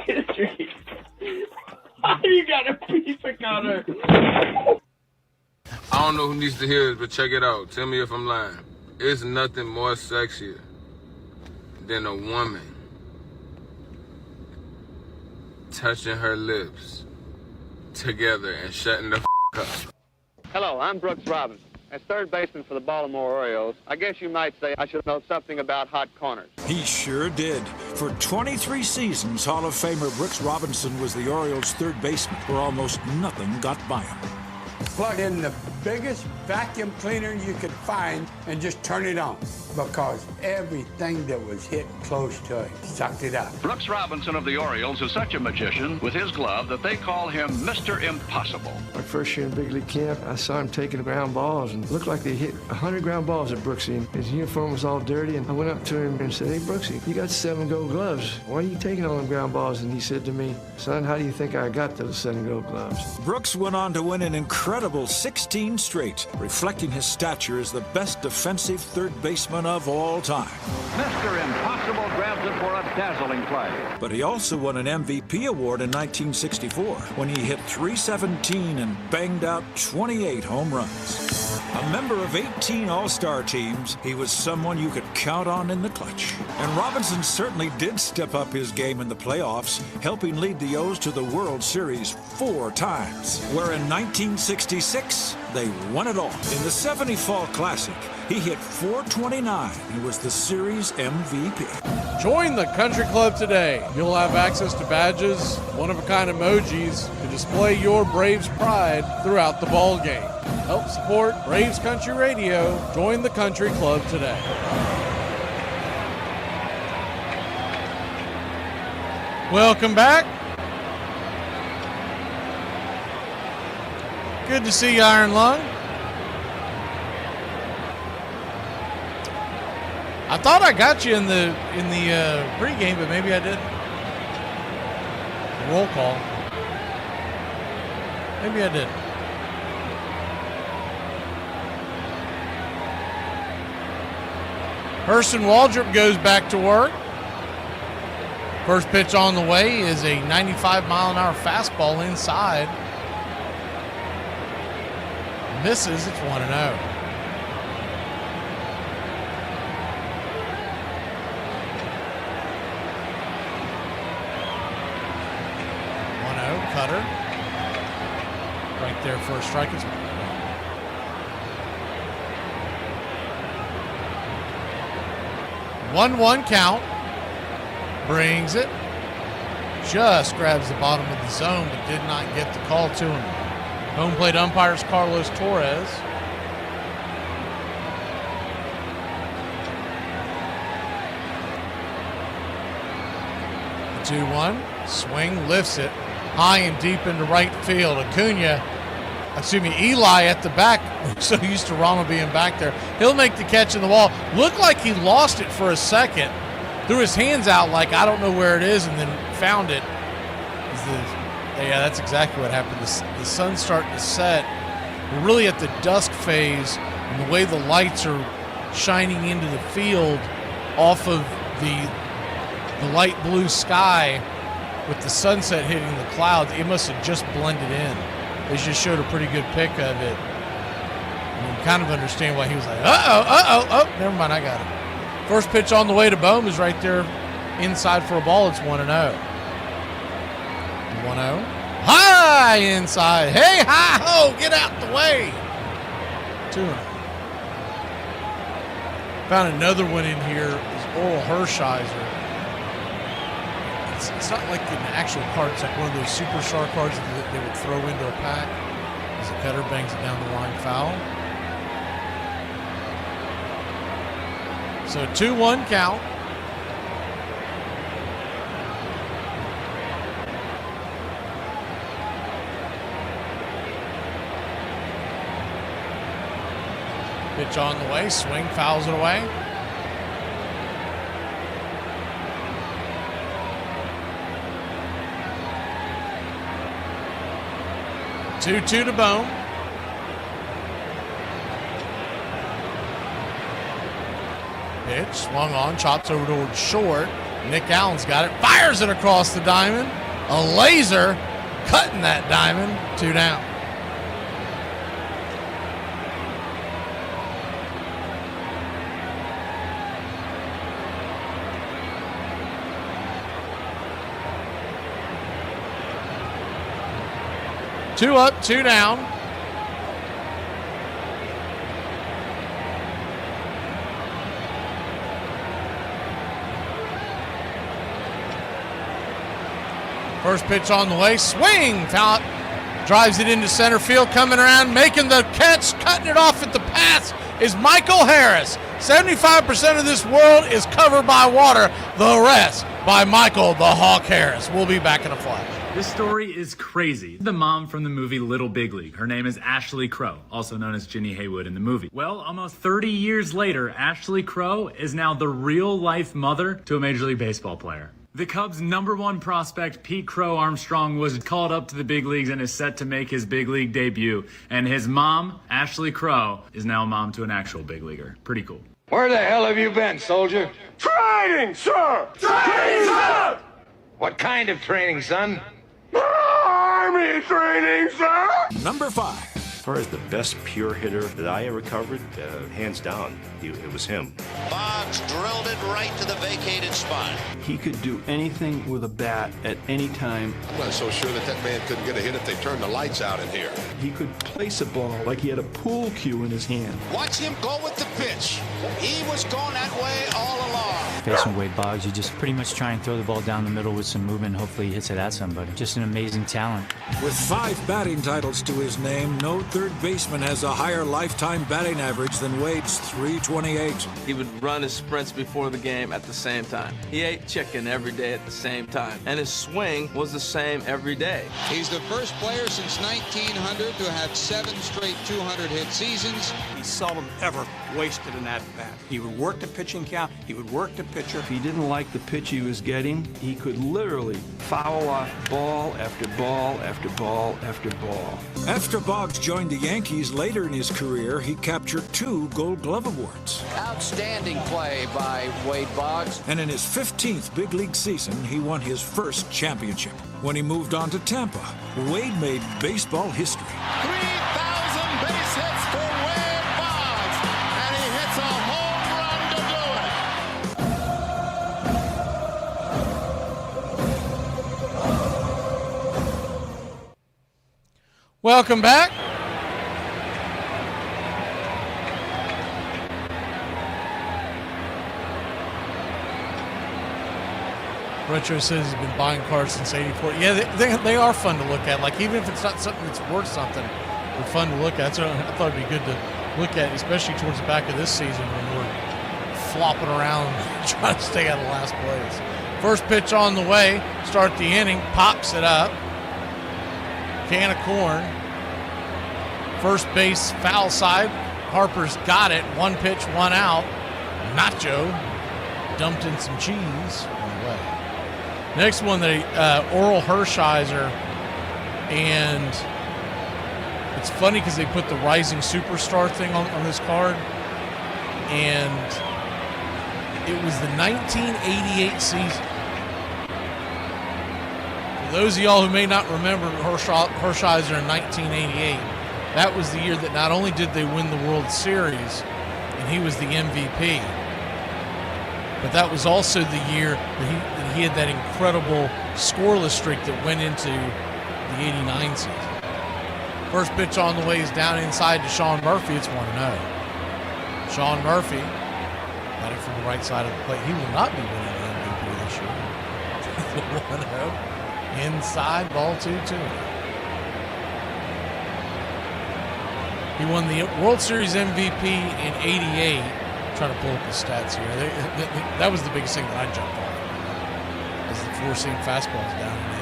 Get your keys. You got a piece of cutter. I don't know who needs to hear this, but check it out. Tell me if I'm lying. It's nothing more sexier than a woman touching her lips together and shutting the up. Hello, I'm Brooks Robinson. As third baseman for the Baltimore Orioles, I guess you might say I should know something about hot corners. He sure did. For 23 seasons, Hall of Famer Brooks Robinson was the Orioles' third baseman, where almost nothing got by him. Plug in the biggest vacuum cleaner you could find and just turn it on, because everything that was hit close to it sucked it up. Brooks Robinson of the Orioles is such a magician with his glove that they call him Mr. Impossible. My first year in big league camp, I saw him taking ground balls, and it looked like they hit 100 ground balls at Brooksy. His uniform was all dirty, and I went up to him and said, "Hey, Brooksy, you got 7 gold gloves. Why are you taking all them ground balls?" And he said to me, "Son, how do you think I got those 7 gold gloves?" Brooks went on to win an incredible 16 straight, reflecting his stature as the best defensive third baseman of all time. Mr. Impossible grabs it for a dazzling play. But he also won an MVP award in 1964 when he hit .317 and banged out 28 home runs. A member of 18 All-Star teams, he was someone you could count on in the clutch. And Robinson certainly did step up his game in the playoffs, helping lead the O's to the World Series 4 times, where in 1966, they won it all. In the 70 Fall Classic, he hit .429 and was the series MVP. Join the country club today. You'll have access to badges, one-of-a-kind emojis to display your Braves pride throughout the ball game. Help support Braves Country Radio. Join the country club today. Welcome back. Good to see you, Iron Lung. I thought I got you in the pregame, but maybe I didn't. Roll call. Maybe I didn't. Hurston Waldrop goes back to work. First pitch on the way is a 95-mile-an-hour fastball inside. Misses. It's 1-0. Cutter. Right there for a strike. It's 1-1 count. Brings it. Just grabs the bottom of the zone, but did not get the call to him. Home plate umpires Carlos Torres. The 2-1. Swing, lifts it. High and deep into right field. Eli at the back, so used to Rama being back there. He'll make the catch in the wall. Looked like he lost it for a second. Threw his hands out like, I don't know where it is, and then found it. Yeah, that's exactly what happened. The sun's starting to set. We're really at the dusk phase, and the way the lights are shining into the field off of the light blue sky, with the sunset hitting the clouds, it must have just blended in. They just showed a pretty good pic of it. And you kind of understand why he was like, oh, never mind, I got it. First pitch on the way to Bohm is right there inside for a ball. It's 1-0. 1-0. High inside. Hey, hi-ho, get out the way. 2-0. Found another one in here is Oral Hershiser. It's not like an actual card. It's like one of those superstar cards that they would throw into a pack. As the cutter bangs it down the line, foul. So 2-1 count. Pitch on the way, swing, fouls it away. Two to Bohm. Pitch swung on, chops over towards short. Nick Allen's got it, fires it across the diamond. A laser cutting that diamond. 2 down. Two up, 2 down. First pitch on the way, swing, foul, drives it into center field, coming around, making the catch, cutting it off at the pass is Michael Harris. 75% of this world is covered by water, the rest by Michael the Hawk Harris. We'll be back in a flash. This story is crazy. The mom from the movie Little Big League. Her name is Ashley Crow, also known as Ginny Haywood in the movie. Well, almost 30 years later, Ashley Crow is now the real-life mother to a Major League Baseball player. The Cubs' #1 prospect, Pete Crow Armstrong, was called up to the big leagues and is set to make his big league debut. And his mom, Ashley Crow, is now a mom to an actual big leaguer. Pretty cool. Where the hell have you been, soldier? Training, sir! Training, sir! What kind of training, son? Army training, sir! Number 5. As far as the best pure hitter that I ever covered, hands down, it was him. Boggs drilled it right to the vacated spot. He could do anything with a bat at any time. I'm not so sure that man couldn't get a hit if they turned the lights out in here. He could place a ball like he had a pool cue in his hand. Watch him go with the pitch. He was going that way all along. Facing Wade Boggs, you just pretty much try and throw the ball down the middle with some movement. Hopefully he hits it at somebody. Just an amazing talent. With 5 batting titles to his name, no third baseman has a higher lifetime batting average than Wade's .328. He would run his sprints before the game at the same time. He ate chicken every day at the same time, and his swing was the same every day. He's the first player since 1900 to have 7 straight 200-hit seasons. He seldom ever wasted an at-bat. He would work the pitching count, he would work the pitcher. If he didn't like the pitch he was getting, he could literally foul off ball after ball after ball after ball. After Boggs joined the Yankees later in his career, he captured 2 Gold Glove awards. Outstanding play by Wade Boggs. And in his 15th big league season, he won his first championship. When he moved on to Tampa, Wade made baseball history. 3,000 base hits for Wade Boggs, and he hits a home run to do it. Welcome back. Retro says he's been buying cars since '84. Yeah, they are fun to look at. Like, even if it's not something that's worth something, they're fun to look at. So I thought it'd be good to look at, especially towards the back of this season when we're flopping around trying to stay out of last place. First pitch on the way, start the inning, pops it up. Can of corn. First base foul side. Harper's got it. 1 pitch, 1 out. Nacho dumped in some cheese on the way. Next one, Oral Hershiser, and it's funny because they put the Rising Superstar thing on this card, and it was the 1988 season. For those of y'all who may not remember Hershiser in 1988, that was the year that not only did they win the World Series, and he was the MVP, but that was also the year that he had that incredible scoreless streak that went into the '89 season. First pitch on the way is down inside to Sean Murphy. It's 1-0. Sean Murphy got it from the right side of the plate. He will not be winning the MVP this year. 1-0. Inside, ball 2-2. He won the World Series MVP in '88. Trying to pull up the stats here. That was the biggest thing that I jumped off of, is the four-seam fastballs down and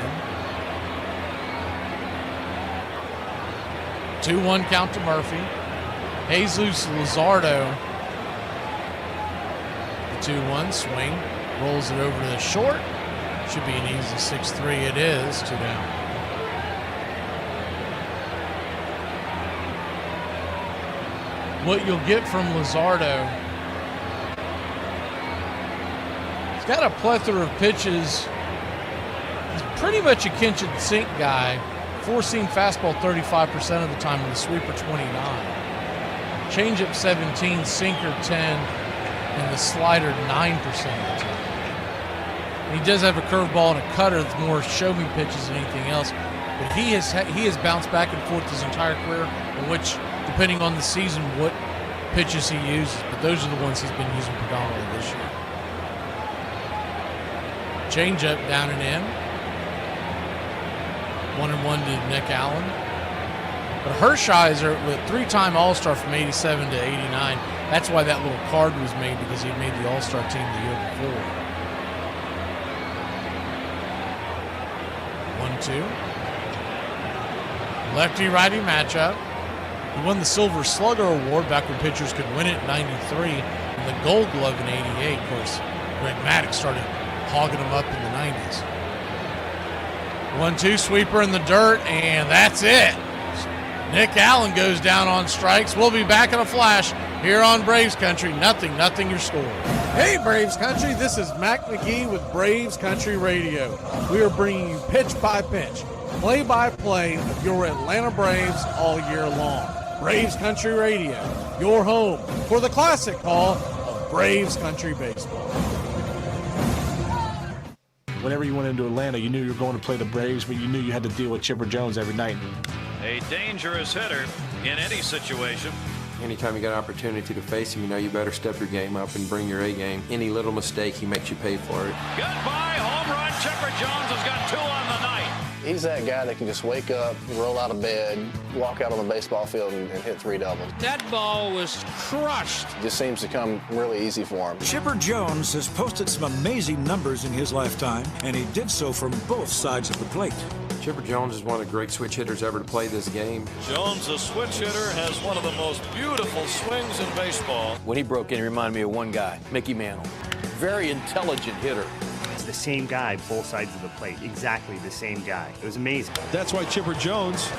in. 2-1 count to Murphy. Jesus Luzardo. The 2-1 swing. Rolls it over to the short. Should be an easy 6-3. It is. 2 down. What you'll get from Luzardo, he's got a plethora of pitches. He's pretty much a kitchen sink guy. Four-seam fastball 35% of the time, and the sweeper 29. Changeup 17, sinker 10, and the slider 9% of the time. And he does have a curveball and a cutter that's more show-me pitches than anything else. But he has bounced back and forth his entire career, in which, depending on the season, what pitches he uses. But those are the ones he's been using predominantly this year. Changeup down and in. 1-1 to Nick Allen. But Hershiser, with three-time All-Star from 87 to 89, that's why that little card was made, because he had made the All-Star team the year before. 1-2. Lefty-righty matchup. He won the Silver Slugger Award back when pitchers could win it in 93, and the Gold Glove in 88. Of course, Greg Maddux started hogging them up in the 90s. 1-2 sweeper in the dirt, and that's it. Nick Allen goes down on strikes. We'll be back in a flash here on Braves Country. 0-0 your score. Hey, Braves Country, this is Mac McGee with Braves Country Radio. We are bringing you pitch by pitch, play-by-play of your Atlanta Braves all year long. Braves Country Radio, your home for the classic call of Braves Country Baseball. Whenever you went into Atlanta, you knew you were going to play the Braves, but you knew you had to deal with Chipper Jones every night. A dangerous hitter in any situation. Anytime you got an opportunity to face him, you know you better step your game up and bring your A game. Any little mistake, he makes you pay for it. Goodbye, home run. Chipper Jones has got 2 on the night. He's that guy that can just wake up, roll out of bed, walk out on the baseball field and hit 3 doubles. That ball was crushed. It just seems to come really easy for him. Chipper Jones has posted some amazing numbers in his lifetime, and he did so from both sides of the plate. Chipper Jones is one of the great switch hitters ever to play this game. Jones, a switch hitter, has one of the most beautiful swings in baseball. When he broke in, he reminded me of one guy, Mickey Mantle. Very intelligent hitter. The same guy, both sides of the plate. Exactly the same guy. It was amazing. That's why Chipper Jones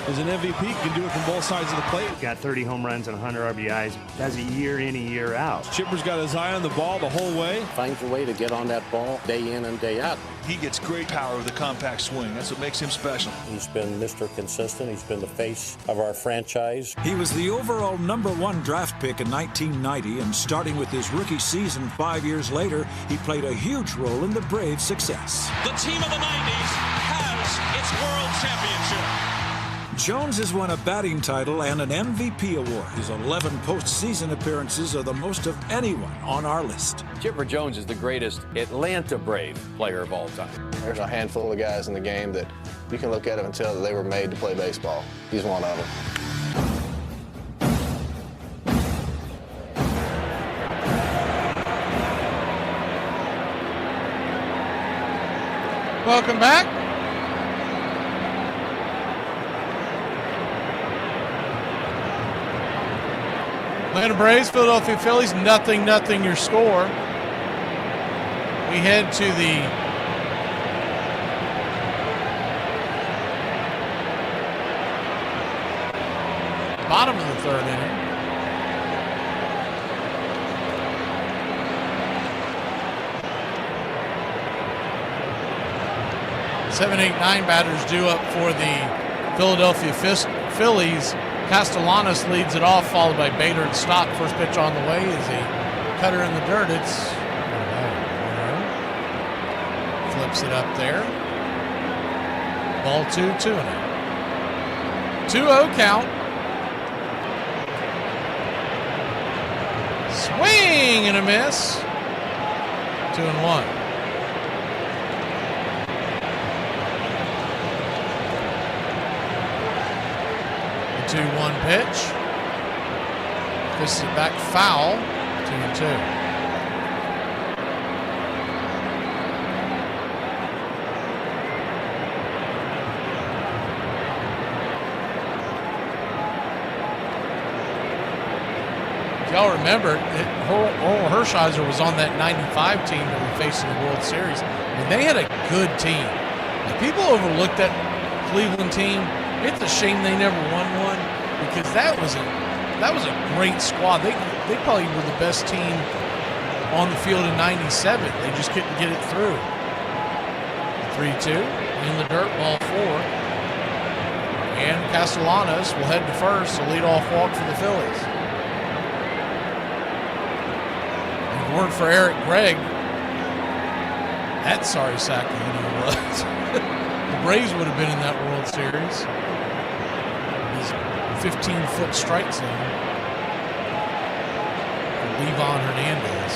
is an MVP. He can do it from both sides of the plate. Got 30 home runs and 100 RBIs. Does it year in and year out. Chipper's got his eye on the ball the whole way. Finds a way to get on that ball day in and day out. He gets great power with a compact swing. That's what makes him special. He's been Mr. Consistent. He's been the face of our franchise. He was the overall #1 draft pick in 1990, and starting with his rookie season 5 years later, he played a huge role in the Braves' success. The team of the 90s has its world championship. Jones has won a batting title and an MVP award. His 11 postseason appearances are the most of anyone on our list. Chipper Jones is the greatest Atlanta Brave player of all time. There's a handful of guys in the game that you can look at them and tell that they were made to play baseball. He's one of them. Welcome back. Atlanta Braves, Philadelphia Phillies, 0-0 your score. We head to the bottom of the 3rd inning. Seven, 8, 9 batters due up for the Philadelphia Phillies. Castellanos leads it off, followed by Bader and Stock. First pitch on the way is a cutter in the dirt. It's flips it up there. Ball 2, 2-0. 2-0 count. Swing and a miss. 2-1. The 2-1 pitch. This is back foul. 2-2. Y'all remember, Oral Hershiser was on that 95 team that we faced in the World Series, and they had a good team. And people overlooked that Cleveland team. It's a shame they never won one, because that was a great squad. They probably were the best team on the field in '97. They just couldn't get it through. 3-2 in the dirt, ball 4, and Castellanos will head to first, a leadoff walk for the Phillies. If it weren't for Eric Gregg, that sorry sack was. The Braves would have been in that World Series. His 15-foot strike zone for Levon Hernandez.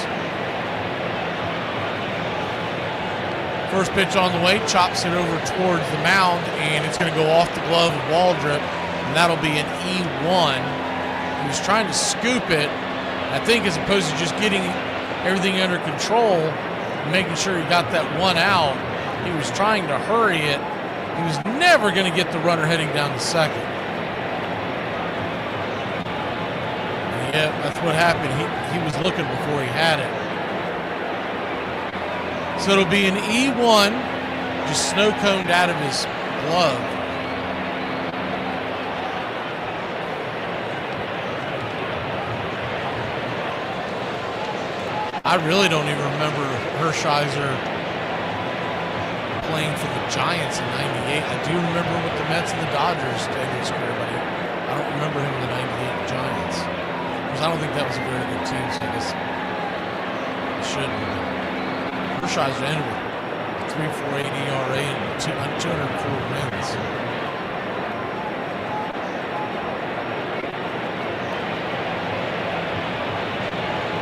First pitch on the way, chops it over towards the mound, and it's going to go off the glove of Waldrop, and that'll be an E1. He was trying to scoop it, I think, as opposed to just getting everything under control, making sure he got that one out. He was trying to hurry it. He was never going to get the runner heading down to second. And yeah, that's what happened. He was looking before he had it. So it'll be an E1, just snow-coned out of his glove. I really don't even remember Hershiser playing for the Giants in '98. I do remember with the Mets and the Dodgers in his career, but I don't remember him in the '98 Giants. Because I don't think that was a very good team, so I guess it shouldn't have. Hershiser ended with 3.48 ERA and 204 wins.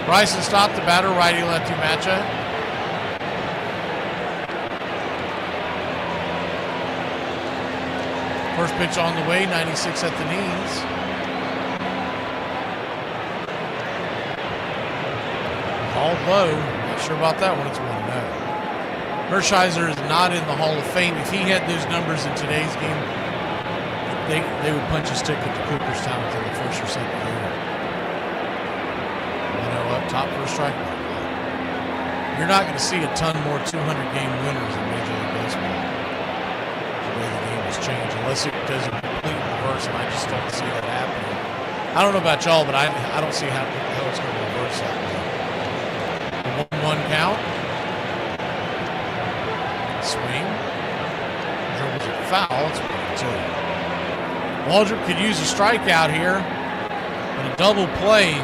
Bryson stopped the batter, righty-lefty matchup. First pitch on the way, 96 at the knees. Called low. Not sure about that one. It's 1-0. Hershiser is not in the Hall of Fame. If he had those numbers in today's game, they would punch his ticket to Cooperstown within the first or second year. Up top for a strike. You're not going to see a ton more 200-game winners in Major League Baseball. The way the game has changed, unless it does a complete reverse, and I just don't see that happening. I don't know about y'all, but I don't see how it's going to reverse that way. The 1-1 count. Swing. Dribbles it foul. It's 1-2. Waldrop could use a strikeout here, but a double play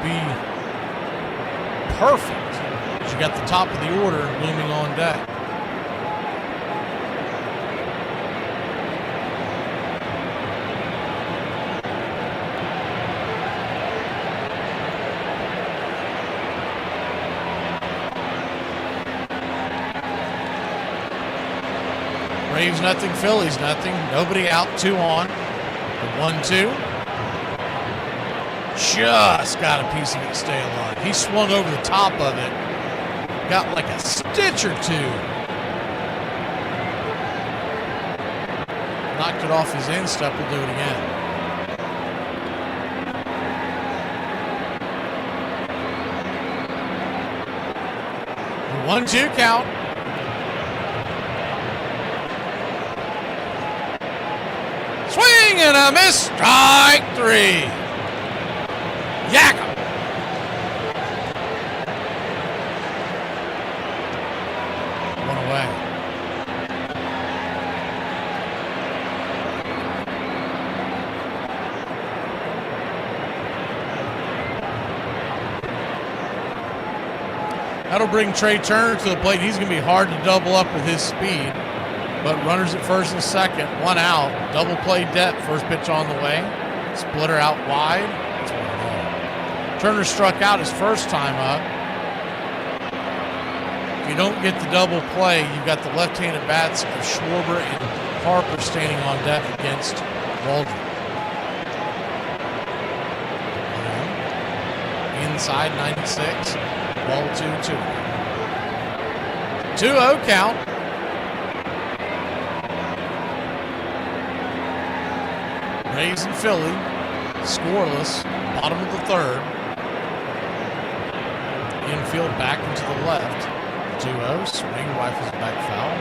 be perfect. You got the top of the order looming on deck. Braves nothing, Phillies nothing. Nobody out, 2 on. The 1-2. Just got a piece of it to stay alive. He swung over the top of it. Got like a stitch or 2. Knocked it off his instep. We'll do it again. The 1-2 count. Swing and a miss. Strike 3. Yak 'em. One away. That'll bring Trey Turner to the plate. He's going to be hard to double up with his speed. But runners at first and second, 1 out. Double play depth. First pitch on the way. Splitter out wide. It's 1-0. Turner struck out his first time up. If you don't get the double play, you've got the left-handed bats of Schwarber and Harper standing on deck against Waldrop. inside 96. Ball 2-2. 2-0 count. Braves and Philly, scoreless, bottom of the third. Infield back into the left. 2-0, swing, rifles back foul.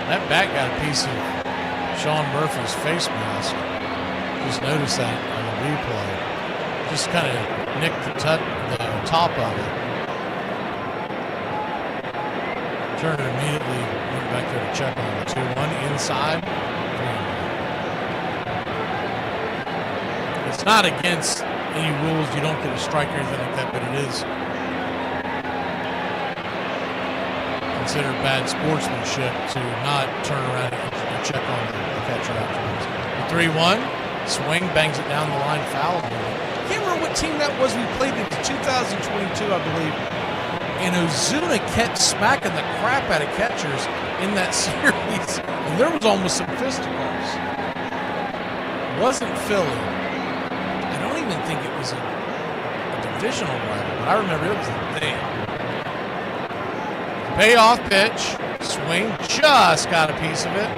That bat got a piece of Sean Murphy's face mask. Just noticed that on the replay. Just kind of nicked the top of it. Turner immediately went back there to check on the 2-1 inside. It's not against any rules. You don't get a strike or anything like that, but it is considered bad sportsmanship to not turn around and check on the catcher afterwards. The 3-1, swing, bangs it down the line, foul. I can't remember what team that was. We played in 2022, I believe. And Ozuna kept smacking the crap out of catchers in that series. And there was almost some fisticuffs. It wasn't Philly. I don't even think it was a divisional rival, but I remember it was a thing. Payoff pitch, swing, just got a piece of it.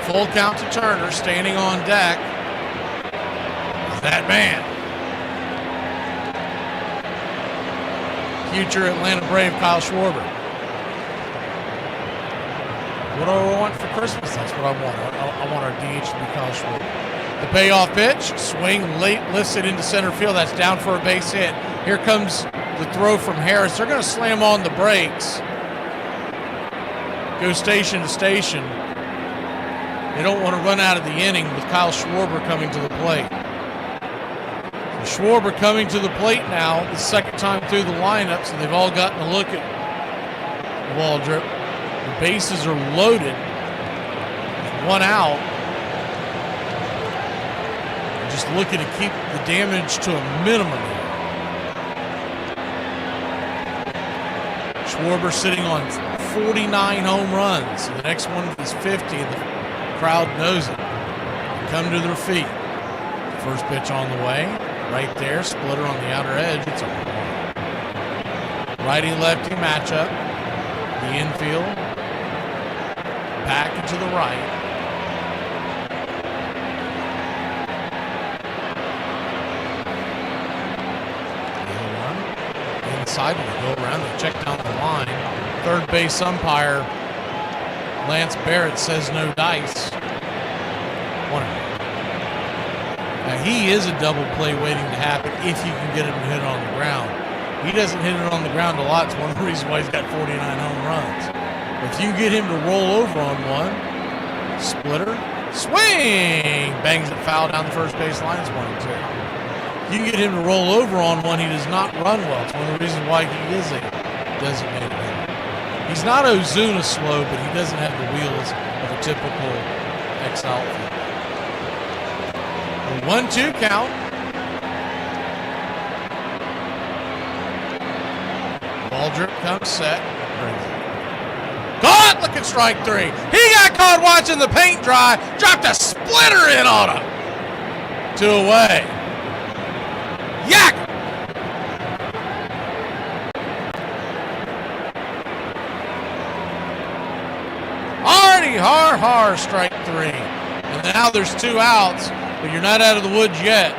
Full count to Turner, standing on deck. Is that man? Future Atlanta Brave Kyle Schwarber. What do I want for Christmas? That's what I want. I want our DH to be Kyle Schwarber. The payoff pitch, swing, late, lifts it into center field. That's down for a base hit. Here comes the throw from Harris. They're going to slam on the brakes. Go station to station. They don't want to run out of the inning with Kyle Schwarber coming to the plate. So Schwarber coming to the plate now, the second time through the lineup, so they've all gotten a look at Waldrop. The bases are loaded. One out. Just looking to keep the damage to a minimum here. Schwarber sitting on 49 home runs. The next one is 50, and the crowd knows it. They come to their feet. First pitch on the way. Right there, splitter on the outer edge. It's a home run. Righty-lefty matchup. The infield. Back and to the right. Inside when they go around, they check down the line. Third base umpire Lance Barrett says no dice. Now he is a double play waiting to happen if you can get him to hit it on the ground. He doesn't hit it on the ground a lot. It's one of the reasons why he's got 49 home runs. If you get him to roll over on one, splitter, swing, bangs it foul down the first base line. It's 1-2. You get him to roll over on one, he does not run well. It's one of the reasons why he is a designated hitter. He's not Ozuna slow, but he doesn't have the wheels of a typical ex-outfielder. 1-2 count. Waldrop comes set. Caught! Look at strike three. He got caught watching the paint dry. Dropped a splitter in on him. 2 away. Yak! Hardy, har, strike three. And now there's 2 outs, but you're not out of the woods yet.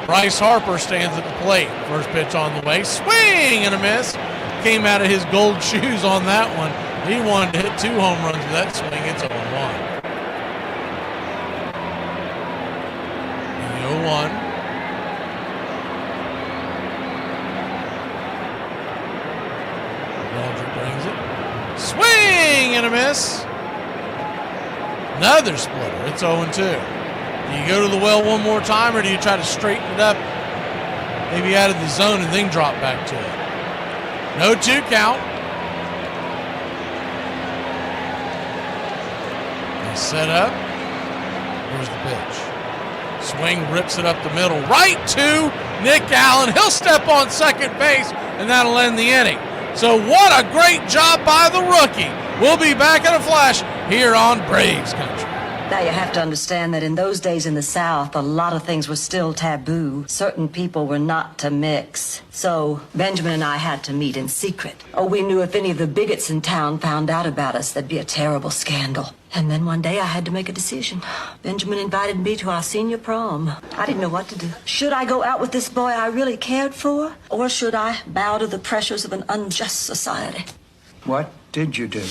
Bryce Harper stands at the plate. First pitch on the way. Swing and a miss. Came out of his gold shoes on that one. He wanted to hit 2 home runs with that swing. It's 0-1. 0-1. Waldrop brings it. Swing and a miss. Another splitter. It's 0-2. Do you go to the well one more time, or do you try to straighten it up, maybe out of the zone, and then drop back to it? No 2 count. They set up. Here's the pitch. Swing, rips it up the middle, right to Nick Allen. He'll step on second base, and that'll end the inning. So what a great job by the rookie. We'll be back in a flash here on Braves Country. Now you have to understand that in those days in the South, a lot of things were still taboo. Certain people were not to mix. So Benjamin and I had to meet in secret. Oh, we knew if any of the bigots in town found out about us, there'd be a terrible scandal. And then one day I had to make a decision. Benjamin invited me to our senior prom. I didn't know what to do. Should I go out with this boy I really cared for? Or should I bow to the pressures of an unjust society? What did you do?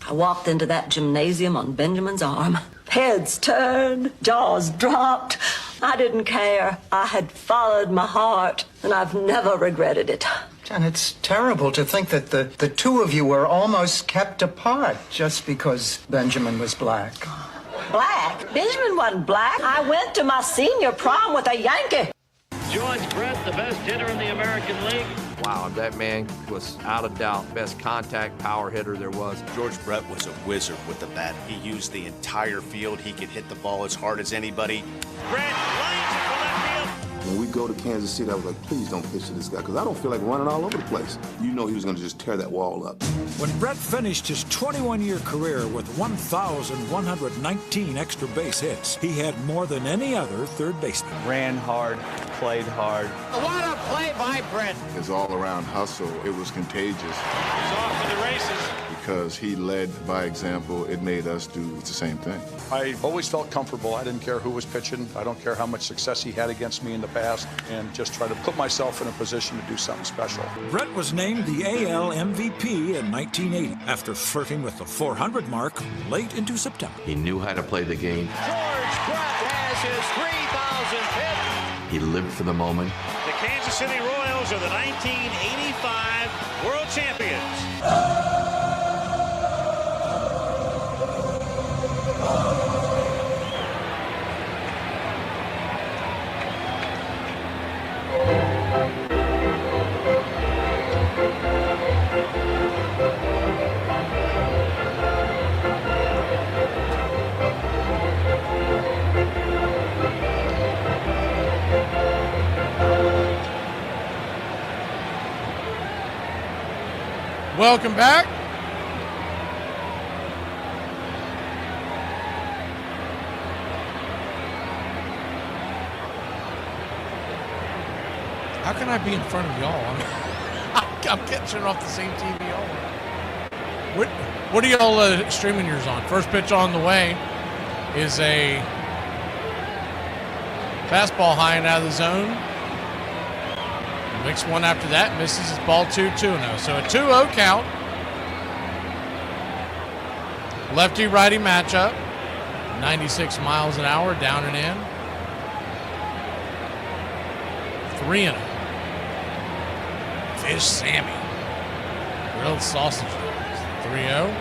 I walked into that gymnasium on Benjamin's arm. Heads turned, jaws dropped. I didn't care. I had followed my heart, and I've never regretted it. And it's terrible to think that the two of you were almost kept apart just because Benjamin was black. Black? Benjamin wasn't black. I went to my senior prom with a Yankee. George Brett, the best hitter in the American League. Wow, that man was out of doubt best contact power hitter there was. George Brett was a wizard with the bat. He used the entire field. He could hit the ball as hard as anybody. Brett lines it for left field. When we go to Kansas City, I was like, please don't pitch to this guy, because I don't feel like running all over the place. You know he was going to just tear that wall up. When Brett finished his 21-year career with 1,119 extra base hits, he had more than any other third baseman. Ran hard, played hard. What a play by Brett. His all-around hustle, it was contagious. He's off for the races. Because he led by example, it made us do the same thing. I always felt comfortable. I didn't care who was pitching. I don't care how much success he had against me in the past, and just try to put myself in a position to do something special. Brett was named the AL MVP in 1980 after flirting with the 400 mark late into September. He knew how to play the game. George Brett has his 3,000th hit. He lived for the moment. The Kansas City Royals are the 1985 World Champions. Welcome back. How can I be in front of y'all? I'm catching off the same TV all the time. What are y'all streaming yours on? First pitch on the way is a fastball high and out of the zone. Makes one after that, misses his ball 2-2-0. So a 2-0 count. Lefty-righty matchup. 96 miles an hour, down and in. 3-0. Fish Sammy. Grilled sausage dogs. 3-0.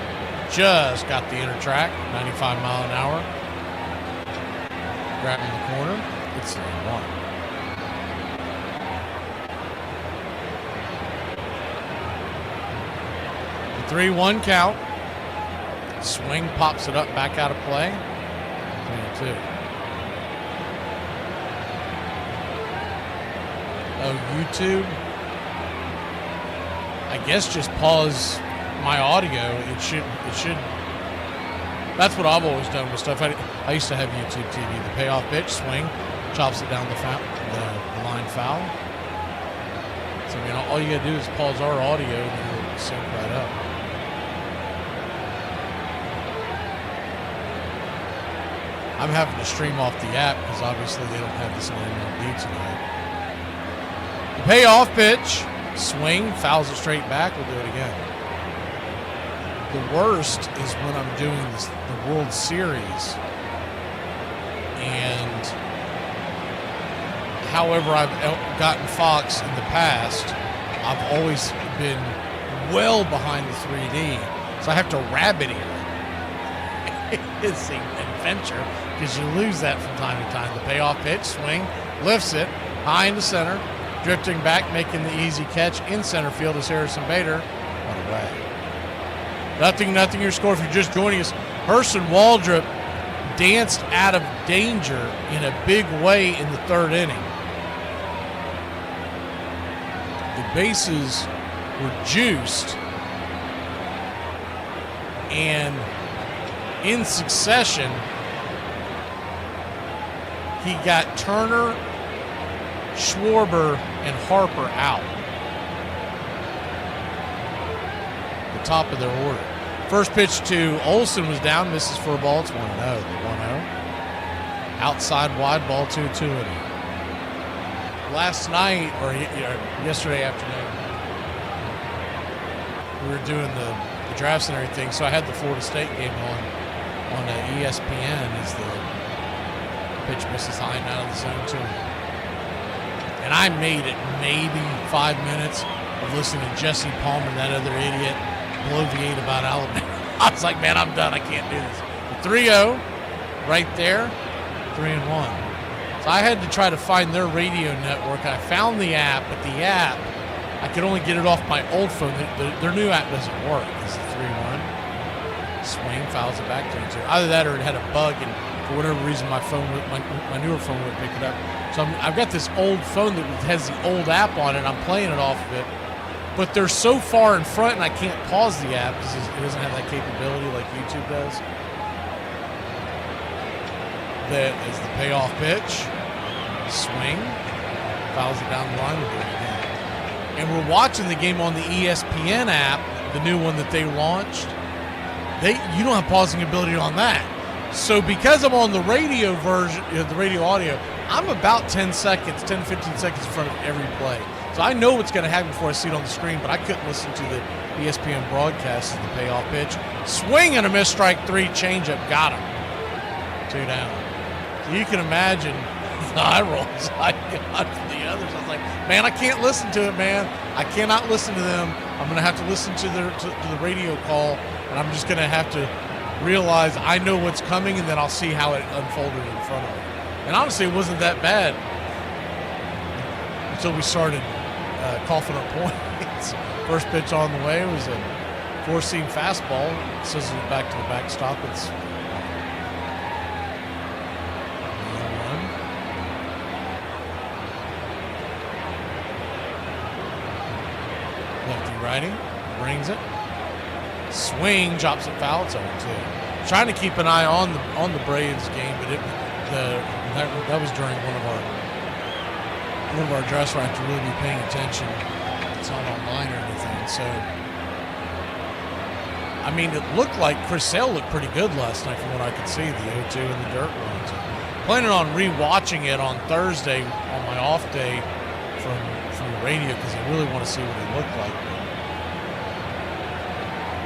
Just got the inner track, 95 mile an hour. Grabbing the corner. It's 1. The 3-1 count. Swing pops it up back out of play. 3-2. Oh, YouTube. I guess just pause my audio. It should. That's what I've always done with stuff. I used to have YouTube TV. The payoff pitch, swing, chops it down the line foul. So, I mean, all you got to do is pause our audio and it'll sync right up. I'm having to stream off the app because obviously they don't have this on MLB tonight. The payoff pitch, swing, fouls it straight back. We'll do it again. The worst is when I'm doing the World Series, and however I've gotten Fox in the past, I've always been well behind the 3D, so I have to rabbit ear. It's an adventure because you lose that from time to time. The payoff pitch, swing, lifts it high into center, drifting back, making the easy catch in center field is Harrison Bader. What away. 0-0 your score if you're just joining us. Herson Waldrop danced out of danger in a big way in the third inning. The bases were juiced, and in succession, he got Turner, Schwarber, and Harper out. The top of their order. First pitch to Olsen was down, misses for a ball. It's 1-0, the 1-0. Outside wide ball, 2-2 inning. Last night, or yesterday afternoon, we were doing the drafts and everything, so I had the Florida State game on ESPN as the pitch misses high and out of the zone to him. And I made it maybe 5 minutes of listening to Jesse Palmer, that other idiot, bloviate about Alabama. I was like, man, I'm done. I can't do this. 3-0 right there, 3-1. So I had to try to find their radio network. I found the app, but the app, I could only get it off my old phone. Their new app doesn't work. It's 3-1. Swing, fouls it back 3-2. Either that or it had a bug, and for whatever reason, my newer phone would pick it up. So I've got this old phone that has the old app on it. I'm playing it off of it. But they're so far in front, and I can't pause the app because it doesn't have that capability like YouTube does. That is the payoff pitch. Swing. Fouls it down the line. We'll do it again. And we're watching the game on the ESPN app, the new one that they launched. You don't have pausing ability on that. So because I'm on the radio version, the radio audio, I'm about 10 to 15 seconds in front of every play. So I know what's going to happen before I see it on the screen, but I couldn't listen to the ESPN broadcast of the payoff pitch. Swing and a miss, strike 3, changeup, got him. 2 down. So you can imagine the eye rolls I got for the others. I was like, man, I can't listen to it, man. I cannot listen to them. I'm going to have to listen to the radio call, and I'm just going to have to realize I know what's coming, and then I'll see how it unfolded in front of me. And honestly, it wasn't that bad until we started coughing up points. First pitch on the way was a 4-seam fastball. Sizzled it back to the backstop. It's 1-1. Lefty righty brings it. Swing, drops it foul. It's 0-2. Trying to keep an eye on the Braves game, but that was during one of our dress where I have to really be paying attention. It's not online or anything. So, I mean, it looked like Chris Sale looked pretty good last night from what I could see, the 0-2 and the dirt runs. Planning on rewatching it on Thursday on my off day from the radio because I really want to see what it looked like.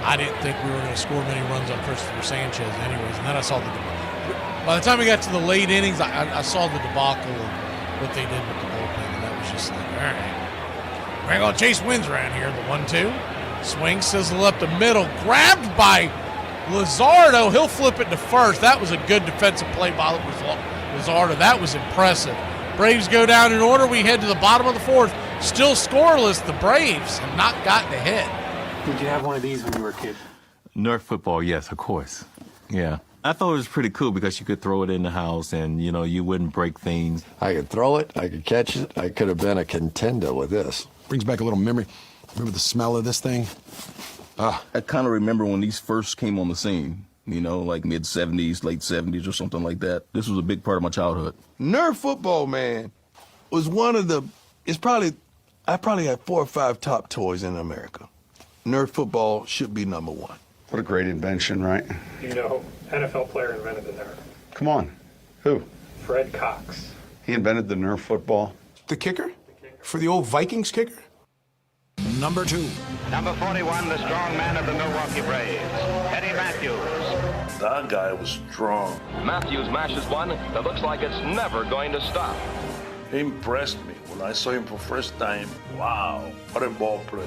I didn't think we were going to score many runs on Christopher Sanchez anyways. And then I saw by the time we got to the late innings, I saw the debacle of what they did with the bullpen. And that was just like, all right, we're going to chase wins around here. The 1-2. Swing, sizzle up the middle. Grabbed by Luzardo. He'll flip it to first. That was a good defensive play by Luzardo. That was impressive. Braves go down in order. We head to the bottom of the fourth. Still scoreless. The Braves have not gotten a hit. Did you have one of these when you were a kid? Nerf football, yes, of course. Yeah. I thought it was pretty cool because you could throw it in the house and, you wouldn't break things. I could throw it. I could catch it. I could have been a contender with this. Brings back a little memory. Remember the smell of this thing? I kind of remember when these first came on the scene, like mid-'70s, late 70s or something like that. This was a big part of my childhood. Nerf football, man, was one of the, I probably had 4 or 5 top toys in America. Nerf football should be number 1. What a great invention, right? NFL player invented the Nerf. Come on. Who? Fred Cox. He invented the Nerf football? The kicker? For the old Vikings kicker? Number 2. Number 41, the strong man of the Milwaukee Braves, Eddie Matthews. That guy was strong. Matthews mashes one that looks like it's never going to stop. He impressed me. When When I saw him for first time, wow, what a ball play.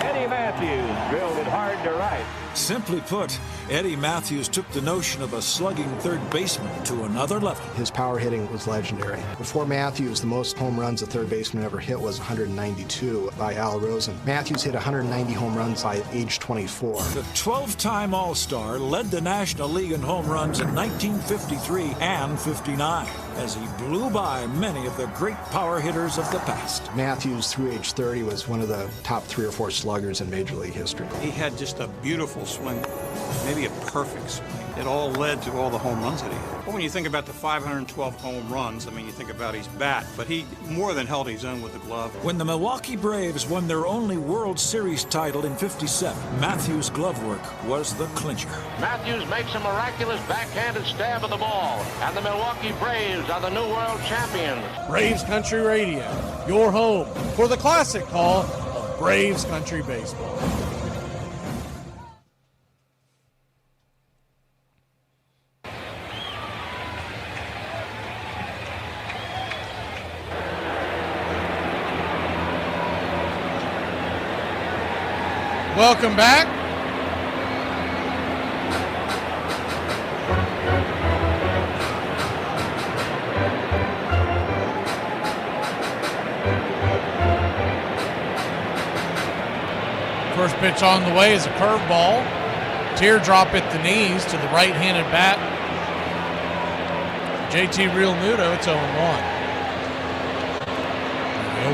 Eddie Matthews drilled it hard to right. Simply put, Eddie Matthews took the notion of a slugging third baseman to another level. His power hitting was legendary. Before Matthews, the most home runs a third baseman ever hit was 192 by Al Rosen. Matthews hit 190 home runs by age 24. The 12-time All-Star led the National League in home runs in 1953 and 59 as he blew by many of the great power hitters of the past. Matthews, through age 30, was one of the top 3 or 4 sluggers in Major League history. He had just a beautiful swing, maybe a perfect swing. It all led to all the home runs that he had. But when you think about the 512 home runs, I mean, you think about his bat, but he more than held his own with the glove. When the Milwaukee Braves won their only World Series title in '57, Matthews' glove work was the clincher. Matthews makes a miraculous backhanded stab of the ball, and the Milwaukee Braves are the new world champions. Braves Country Radio, your home for the classic call of Braves Country Baseball. Welcome back. First pitch on the way is a curveball. Teardrop at the knees to the right-handed bat. JT Realmuto, it's 0-1.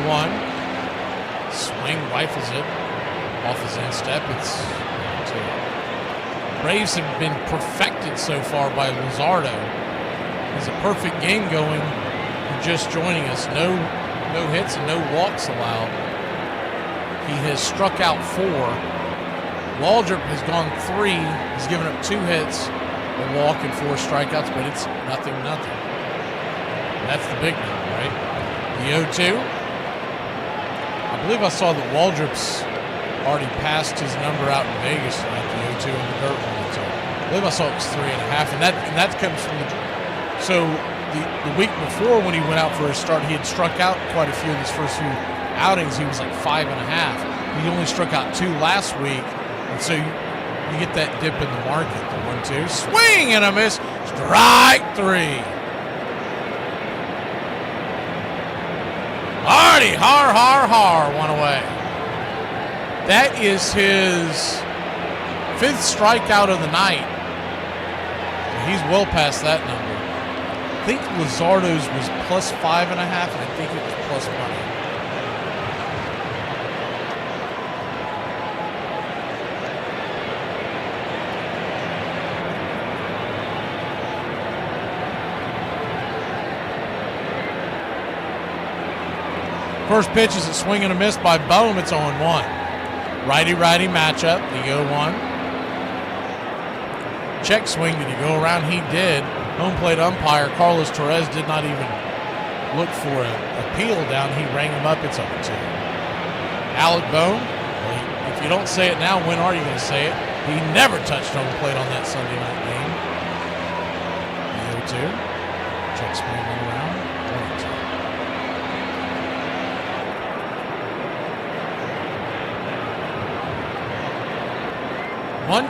0-1. Swing, rifles it. Off his instep, it's 2. Braves have been perfected so far by Luzardo. He's a perfect game going. You're just joining us. No hits and no walks allowed. He has struck out 4. Waldrop has gone 3. He's given up 2 hits, a walk, and 4 strikeouts, but it's 0-0. That's the big number, right? The 0-2. I believe I saw that Waldrop's already passed his number out in Vegas tonight, the 0-2 in the dirt one. So I believe I saw it was 3.5, and that comes from the week before when he went out for his start, he had struck out quite a few of his first few outings. He was like 5.5. He only struck out 2 last week, and so you get that dip in the market. The 1-2 swing and a miss, strike 3. Hardy, har, one away. That is his 5th strikeout of the night. He's well past that number. I think Luzardo's was plus 5.5, and I think it was plus money. First pitch is a swing and a miss by Bohm. It's 0-1. Righty-righty matchup, the 0-1. Check swing, did he go around? He did. Home plate umpire Carlos Torres did not even look for a peel down. He rang him up. It's 0-2. Alec Bohm, well, if you don't say it now, when are you going to say it? He never touched home plate on that Sunday night game. The 0-2. Check swing went around.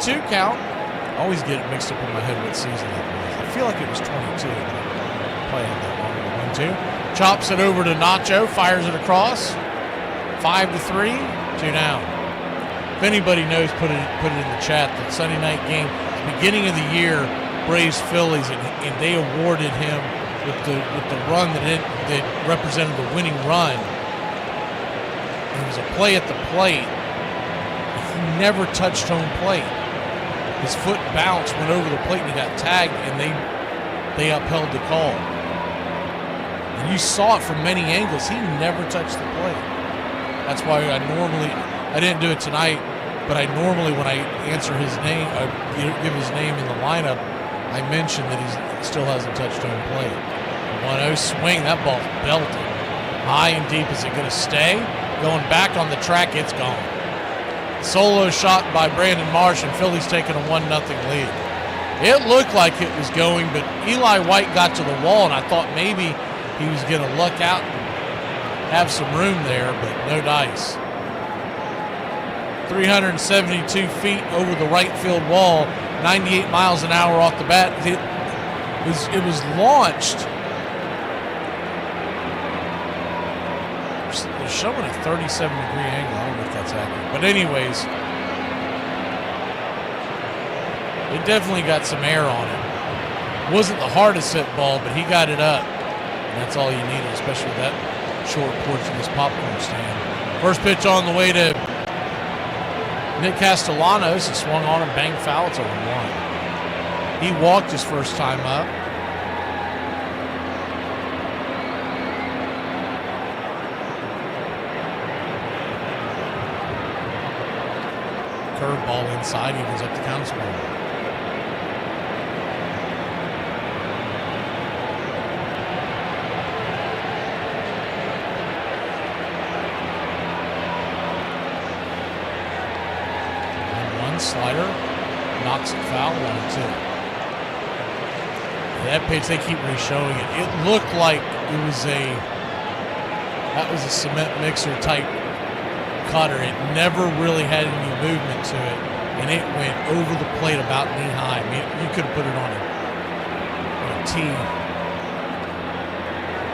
1-2. 1-2 count. Always get it mixed up in my head what season that was. I feel like it was 22. Playing that long. 1-2. Chops it over to Nacho. Fires it across. 5-3. 2 down. If anybody knows, put it in the chat. That Sunday night game, beginning of the year, Braves Phillies, and they awarded him with the run that represented the winning run. It was a play at the plate. He never touched home plate. His foot bounced, went over the plate, and he got tagged, and they upheld the call. And you saw it from many angles. He never touched the plate. That's why I didn't do it tonight, but I normally, when I answer his name, give his name in the lineup, I mention that he still hasn't touched home plate. 1-0 swing, that ball's belted. High and deep, is it going to stay? Going back on the track, it's gone. Solo shot by Brandon Marsh, and Phillies taking a 1-0 lead. It looked like it was going, but Eli White got to the wall, and I thought maybe he was going to luck out and have some room there, but no dice. 372 feet over the right field wall, 98 miles an hour off the bat. It was launched. They're showing a 37-degree angle. I don't know if that's accurate. But anyways, it definitely got some air on it. Wasn't the hardest hit ball, but he got it up. And that's all you needed, especially with that short porch of this popcorn stand. First pitch on the way to Nick Castellanos. He swung on and banged foul. It's 0-1. He walked his first time up. Curveball inside, evens up the count score. Slider knocks it foul, 1-2. That pitch, they keep re-showing it. It looked like that was a cement mixer type cutter. It never really had any movement to it, and it went over the plate about knee high. I mean, you could have put it on a tee,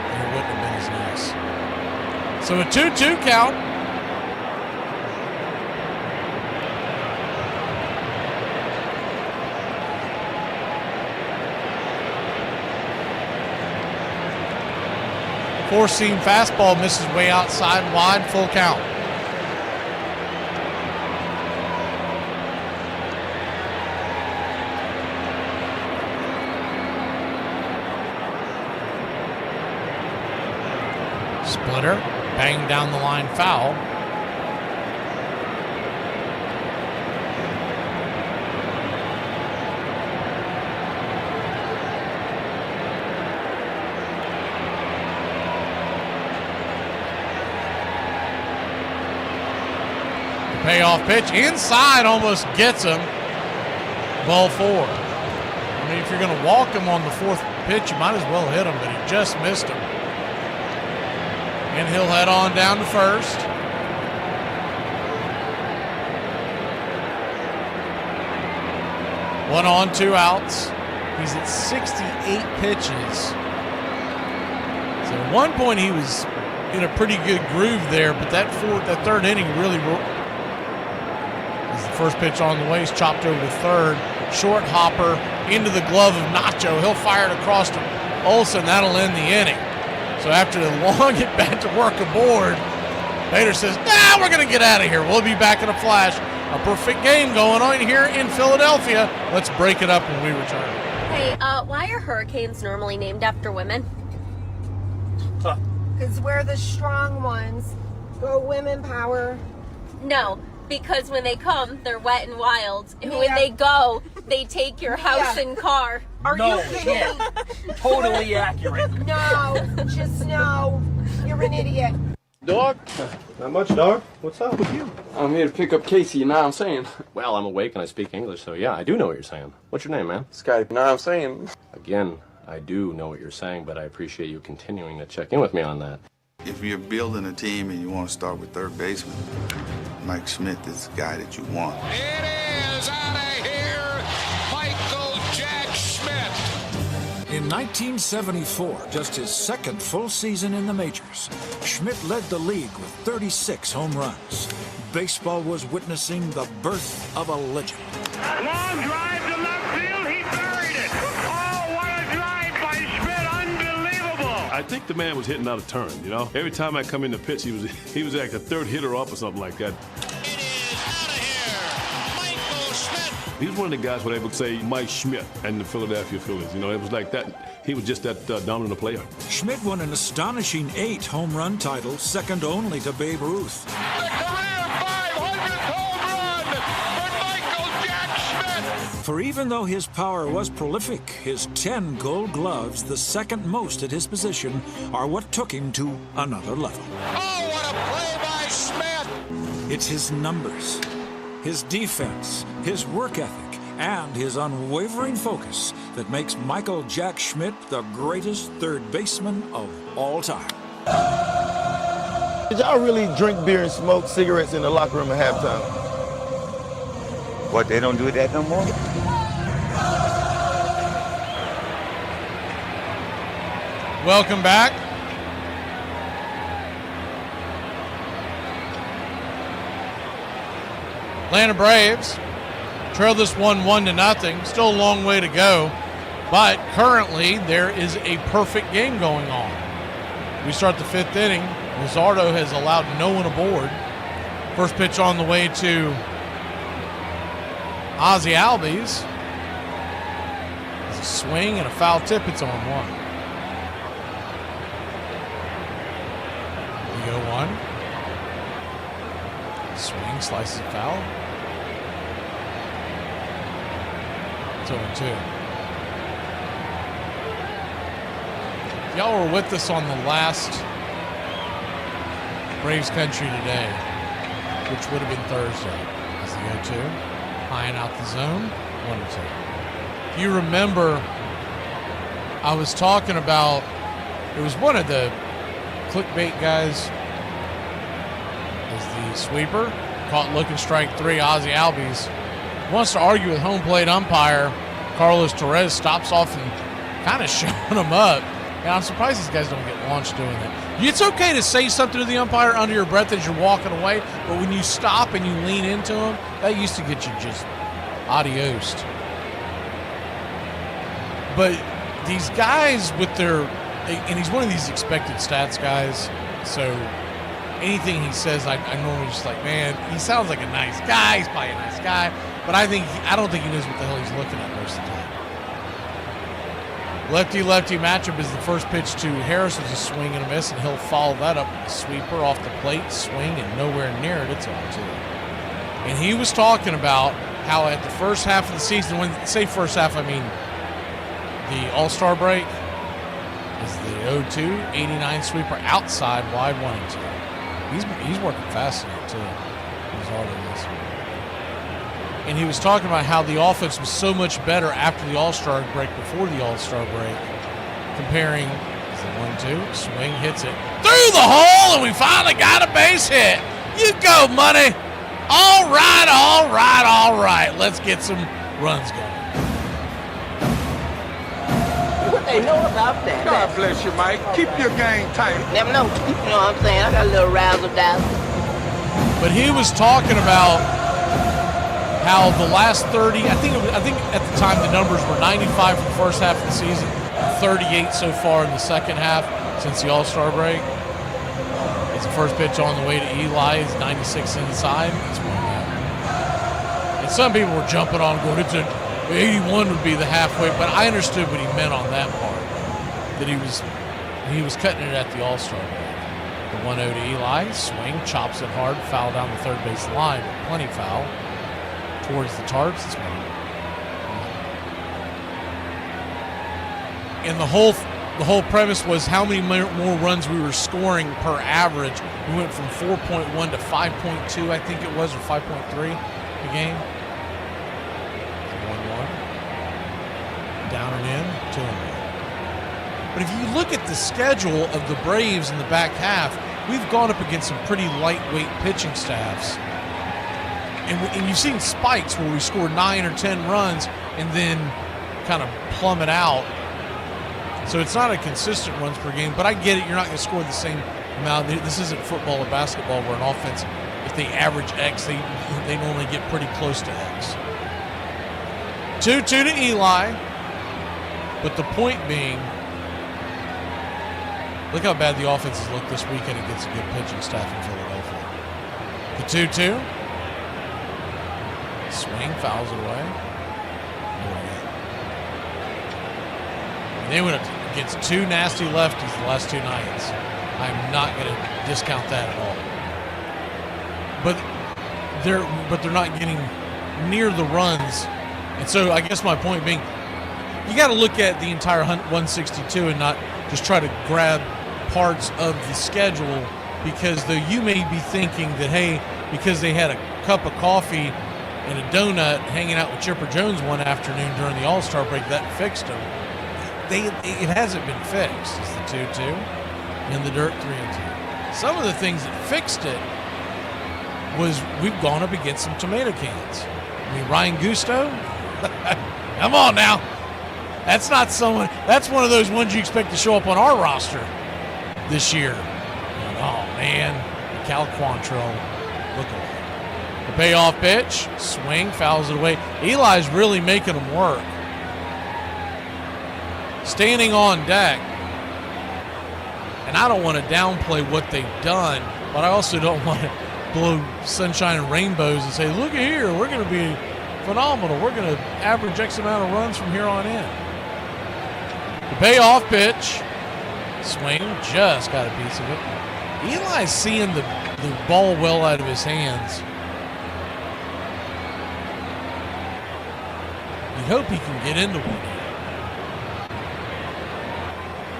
and it wouldn't have been as nice. So a 2-2 count. Four-seam fastball misses way outside, wide, full count. Splitter, bang down the line, foul. Payoff pitch inside, almost gets him. Ball 4. I mean, if you're going to walk him on the fourth pitch, you might as well hit him, but he just missed him. And he'll head on down to first. One on, 2 outs. He's at 68 pitches. So at one point he was in a pretty good groove there, but that third inning really. First pitch on the way is chopped over to third. Short hopper into the glove of Nacho. He'll fire it across to Olsen. That'll end the inning. So after the long at bat to work aboard, Bader says, "Nah, we're going to get out of here. We'll be back in a flash." A perfect game going on here in Philadelphia. Let's break it up when we return. Hey, why are hurricanes normally named after women? Because we're the strong ones. Go women power. No. Because when they come, they're wet and wild. And when they go, they take your house and car. Are you kidding? Totally accurate. No, just no. You're an idiot. Dog? Not much, dog. What's up with you? I'm here to pick up Casey, you know what I'm saying? Well, I'm awake and I speak English, so yeah, I do know what you're saying. What's your name, man? Scotty, you know what I'm saying? Again, I do know what you're saying, but I appreciate you continuing to check in with me on that. If you're building a team and you want to start with third baseman, Mike Schmidt is the guy that you want. It is out of here, Michael Jack Schmidt. In 1974, just his second full season in the majors, Schmidt led the league with 36 home runs. Baseball was witnessing the birth of a legend. Long drive to left field, he buried it. Oh, what a drive by Schmidt, unbelievable. I think the man was hitting out of turn, you know? Every time I come in the pitch, he was like a third hitter up or something like that. He was one of the guys where they would say Mike Schmidt and the Philadelphia Phillies. You know, it was like that. He was just that dominant a player. Schmidt won an astonishing 8 home run titles, second only to Babe Ruth. The career 500th home run for Michael Jack Schmidt. For even though his power was prolific, his 10 Gold Gloves, the second most at his position, are what took him to another level. Oh, what a play by Schmidt. It's his numbers, his defense, his work ethic, and his unwavering focus that makes Michael Jack Schmidt the greatest third baseman of all time. Did y'all really drink beer and smoke cigarettes in the locker room at halftime? What, they don't do that no more? Welcome back. Atlanta Braves trail this one 1-0. Still a long way to go, but currently there is a perfect game going on. We start the 5th inning. Luzardo has allowed no one aboard. First pitch on the way to Ozzie Albies. It's a swing and a foul tip. It's on 1. We go 1. Swing, slices a foul. It's 0-2. Y'all were with us on the last Braves Country Today, which would have been Thursday. As the 0-2, high and out the zone, 1-2. If you remember, I was talking about, it was one of the clickbait guys as the sweeper, caught looking strike 3, Ozzie Albies. Wants to argue with home plate umpire Carlos Torres, stops off and kind of showing him up. And I'm surprised these guys don't get launched doing that. It's okay to say something to the umpire under your breath as you're walking away, but when you stop and you lean into him, that used to get you just adiosed. But these guys with their, and he's one of these expected stats guys, so anything he says, I normally just like, man, he sounds like a nice guy. He's probably a nice guy, but I don't think he knows what the hell he's looking at most of the time. Lefty-lefty matchup is the first pitch to Harris is a swing and a miss, and he'll follow that up with a sweeper off the plate, swing, and nowhere near it. It's 0-2. And he was talking about how at the first half of the season, when say first half, I mean the All-Star break, is the 0-2, 89 sweeper outside, wide 1-2. He's working fast in it, too. He's already this. And he was talking about how the offense was so much better after the All-Star break, before the All-Star break, comparing the 1-2, swing, hits it through the hole, and we finally got a base hit. You go, money. All right, all right, all right. Let's get some runs going. What they know about that? God bless you, Mike. Keep your game tight. Never know. You know what I'm saying? I got a little razzle dazzle. But he was talking about how the last 30, I think at the time the numbers were 95 for the first half of the season, 38 so far in the second half since the All-Star break. It's the first pitch on the way to Eli. It's 96 inside. It's 1-0. And some people were jumping on going, 81 would be the halfway, but I understood what he meant on that part, that he was cutting it at the All-Star break. The 1-0 to Eli, swing, chops it hard, foul down the third base line, but plenty foul towards the tarps. It's 1-0. And the whole premise was how many more runs we were scoring per average. We went from 4.1 to 5.2, I think it was, or 5.3 a game. 1-1. Down and in, 2-1. But if you look at the schedule of the Braves in the back half, we've gone up against some pretty lightweight pitching staffs. And you've seen spikes where we score 9 or 10 runs and then kind of plummet out. So it's not a consistent runs per game, but I get it. You're not going to score the same amount. This isn't football or basketball where an offense, if they average X, they normally get pretty close to X. 2-2 to Eli. But the point being, look how bad the offense has looked this weekend against a good pitching staff in Philadelphia. The 2-2. Swing, fouls it away. And they went against 2 nasty lefties the last 2 nights. I'm not going to discount that at all. But they're not getting near the runs. And so I guess my point being, you got to look at the entire 162 and not just try to grab parts of the schedule, because though you may be thinking that, hey, because they had a cup of coffee and a donut hanging out with Chipper Jones one afternoon during the All-Star break, that fixed them. It hasn't been fixed. It's the 2-2 in the dirt, 3-2. Some of the things that fixed it was we've gone up against some tomato cans. I mean, Ryan Gusto, come on now. That's not someone, that's one of those ones you expect to show up on our roster this year. And, oh, man, Cal Quantrill, look at that. The payoff pitch, swing, fouls it away. Eli's really making them work. Standing on deck. And I don't want to downplay what they've done, but I also don't want to blow sunshine and rainbows and say, look at here, we're going to be phenomenal. We're going to average X amount of runs from here on in. The payoff pitch, swing, just got a piece of it. Eli's seeing the ball well out of his hands. You hope he can get into one here.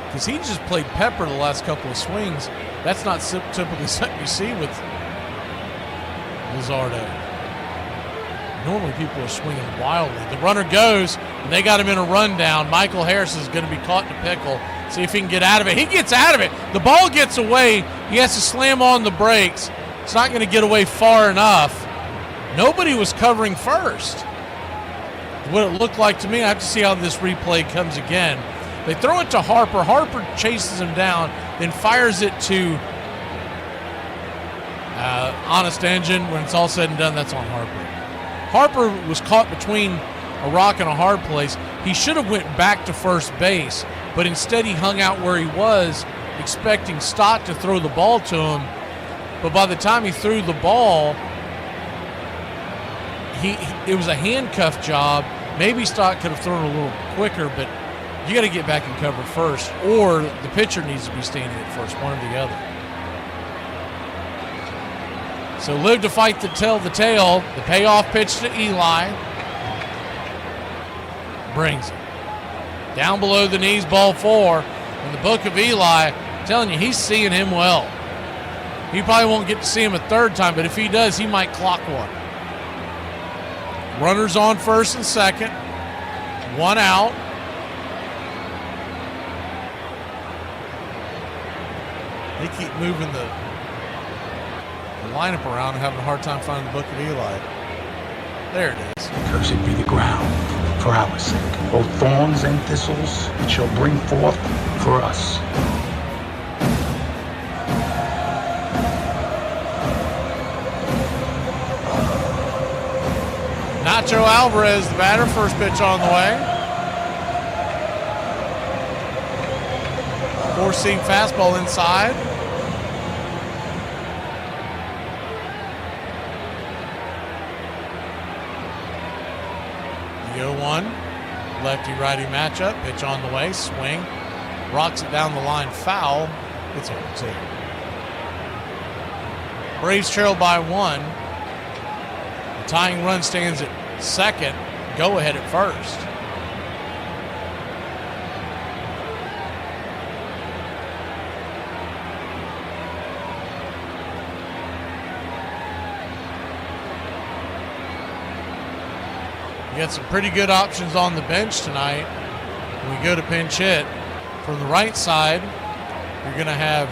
Because he just played pepper the last couple of swings. That's not typically something you see with Luzardo. Normally people are swinging wildly. The runner goes, and they got him in a rundown. Michael Harris is going to be caught in a pickle. See if he can get out of it. He gets out of it. The ball gets away. He has to slam on the brakes. It's not going to get away far enough. Nobody was covering first. What it looked like to me, I have to see how this replay comes again. They throw it to Harper. Harper chases him down, then fires it to Honest Engine. When it's all said and done, that's on Harper. Harper was caught between a rock and a hard place. He should have went back to first base, but instead he hung out where he was, expecting Stott to throw the ball to him. But by the time he threw the ball, it was a handcuff job. Maybe Stott could have thrown a little quicker, but you got to get back and cover first, or the pitcher needs to be standing at first, one or the other. So live to fight to tell the tale. The payoff pitch to Eli. Brings it. Down below the knees, ball 4. In the book of Eli, I'm telling you, he's seeing him well. He probably won't get to see him a third time, but if he does, he might clock one. Runners on first and second. One out. They keep moving the lineup around and having a hard time finding the book of Eli. There it is. Cursed be the ground for our sake. Both thorns and thistles it shall bring forth for us. Nacho Alvarez, the batter, first pitch on the way. Four-seam fastball inside. The 0-1, lefty-righty matchup. Pitch on the way, swing. Rocks it down the line, foul. It's 0-2. Braves trail by 1. The tying run stands at second. Go ahead at first. You got some pretty good options on the bench tonight. When we go to pinch hit, from the right side, you're going to have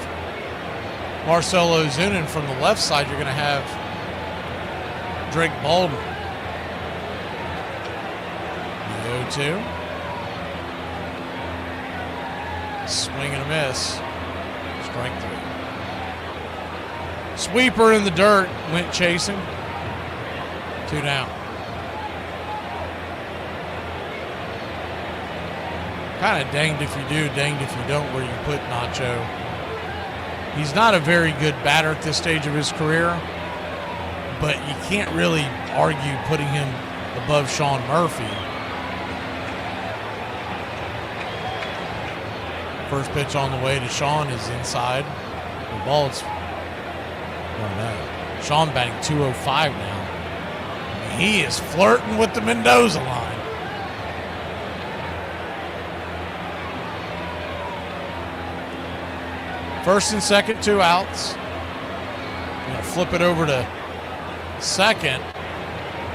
Marcelo Ozuna. From the left side, you're going to have Drake Baldwin. The 0-2. Swing and a miss. Strike 3. Sweeper in the dirt, went chasing. 2 down. Kind of danged if you do, danged if you don't, where you put Nacho. He's not a very good batter at this stage of his career, but you can't really argue putting him above Sean Murphy. First pitch on the way to Sean is inside. The ball's, oh no. Sean batting 205 now. He is flirting with the Mendoza line. First and second, 2 outs. I'm going to flip it over to second.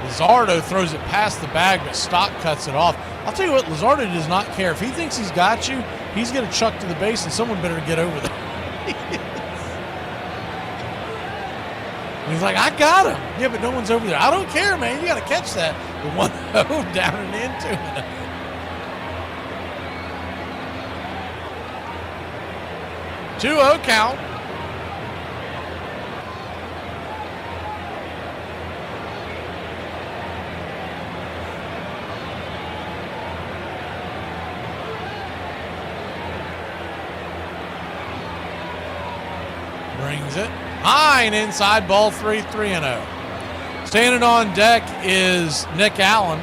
Luzardo throws it past the bag, but Stock cuts it off. I'll tell you what, Luzardo does not care. If he thinks he's got you, he's going to chuck to the base, and someone better get over there. And he's like, I got him. Yeah, but no one's over there. I don't care, man. You got to catch that. The 1-0 down and into it. Two-0 count. Brings it high and inside, ball 3-0. Standing on deck is Nick Allen.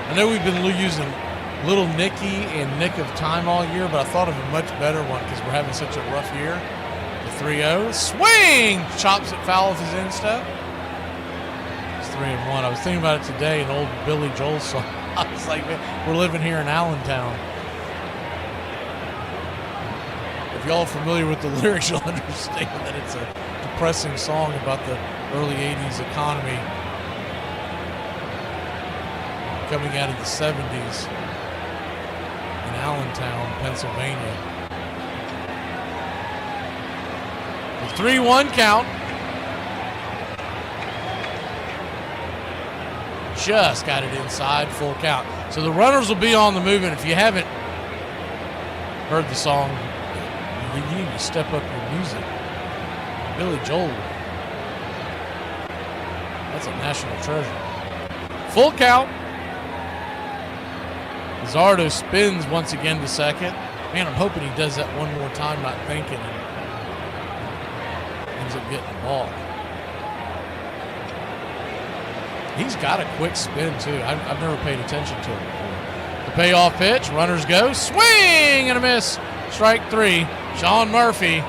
I know we've been using Little Nicky and Nick of Time all year, but I thought of a much better one because we're having such a rough year. The 3-0. Swing! Chops it foul with his instep. It's 3-1. I was thinking about it today, an old Billy Joel song. I was like, man, we're living here in Allentown. If y'all are familiar with the lyrics, you'll understand that it's a depressing song about the early 80s economy coming out of the 70s in Allentown, Pennsylvania. The 3-1 count. Just got it inside, full count. So the runners will be on the move, and if you haven't heard the song, you need to step up your music. Billy Joel. That's a national treasure. Full count. Zardo spins once again to second. Man, I'm hoping he does that one more time, not thinking, and ends up getting the ball. He's got a quick spin, too. I've never paid attention to it before. The payoff pitch, runners go, swing and a miss. Strike 3. Sean Murphy,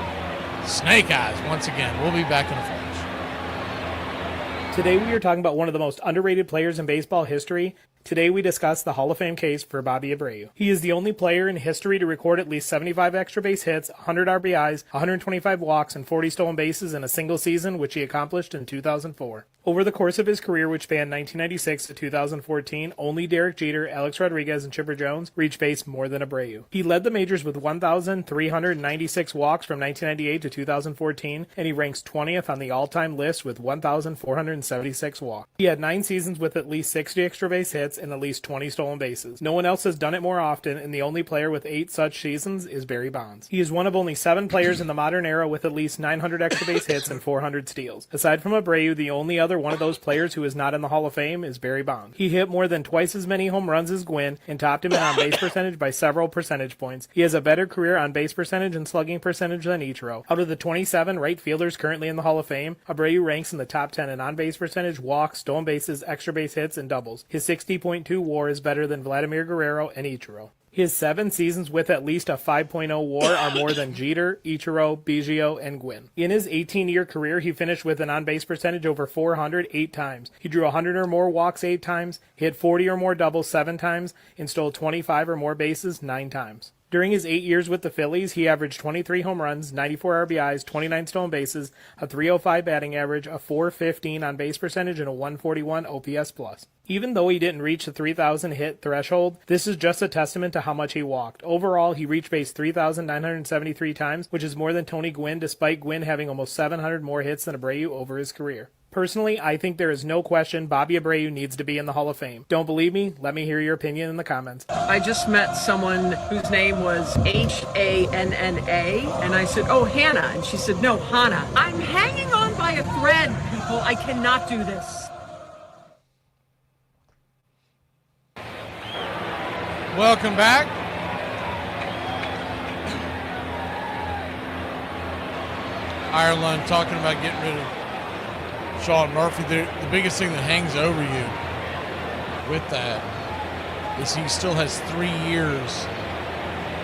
snake eyes once again. We'll be back in a flash. Today we are talking about one of the most underrated players in baseball history. Today we discuss the Hall of Fame case for Bobby Abreu. He is the only player in history to record at least 75 extra base hits, 100 RBIs, 125 walks, and 40 stolen bases in a single season, which he accomplished in 2004. Over the course of his career, which spanned 1996 to 2014, only Derek Jeter, Alex Rodriguez, and Chipper Jones reached base more than Abreu. He led the majors with 1,396 walks from 1998 to 2014, and he ranks 20th on the all-time list with 1,476 walks. He had 9 seasons with at least 60 extra base hits and at least 20 stolen bases. No one else has done it more often, and the only player with 8 such seasons is Barry Bonds. He is one of only 7 players in the modern era with at least 900 extra base hits and 400 steals. Aside from Abreu, the only other one of those players who is not in the Hall of Fame is Barry Bonds. He hit more than twice as many home runs as Gwynn and topped him in on-base percentage by several percentage points. He has a better career on-base percentage and slugging percentage than Ichiro. Out of the 27 right fielders currently in the Hall of Fame, Abreu ranks in the top 10 in on-base percentage, walks, stolen bases, extra base hits, and doubles. His 60.2 WAR is better than Vladimir Guerrero and Ichiro. His 7 seasons with at least a 5.0 WAR are more than Jeter, Ichiro, Biggio, and Gwynn. In his 18-year career, he finished with an on-base percentage over 400 8 times. He drew 100 or more walks 8 times, hit 40 or more doubles 7 times, and stole 25 or more bases 9 times. During his 8 years with the Phillies, he averaged 23 home runs, 94 RBIs, 29 stolen bases, a .305 batting average, a .415 on-base percentage, and a .141 OPS+. Even though he didn't reach the 3,000 hit threshold, this is just a testament to how much he walked. Overall, he reached base 3,973 times, which is more than Tony Gwynn, despite Gwynn having almost 700 more hits than Abreu over his career. Personally, I think there is no question Bobby Abreu needs to be in the Hall of Fame. Don't believe me? Let me hear your opinion in the comments. I just met someone whose name was Hanna, and I said, oh, Hannah. And she said, no, Hannah. I'm hanging on by a thread, people. I cannot do this. Welcome back. Ireland talking about getting rid of Sean Murphy. The biggest thing that hangs over you with that is he still has 3 years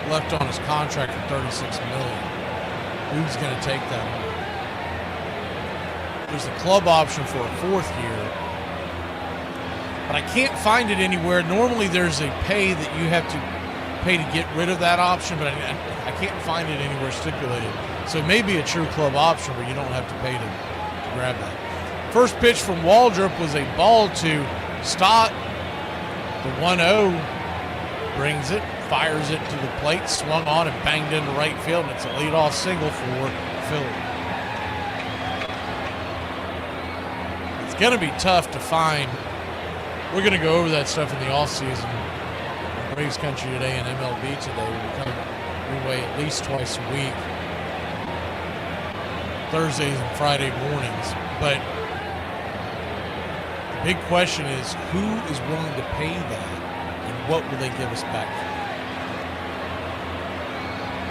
left on his contract for $36 million. Who's going to take that on? There's a club option for a 4th year, but I can't find it anywhere. Normally there's a pay that you have to pay to get rid of that option, but I can't find it anywhere stipulated. So it may be a true club option where you don't have to pay to grab that. First pitch from Waldrop was a ball to Stott. The 1-0 brings it. fires it to the plate, swung on and banged into right field, and it's a leadoff single for Philly. It's going to be tough to find. We're going to go over that stuff in the offseason. Braves Country today and MLB today. We come your way at least twice a week, Thursdays and Friday mornings. But the big question is, who is willing to pay that, and what will they give us back for?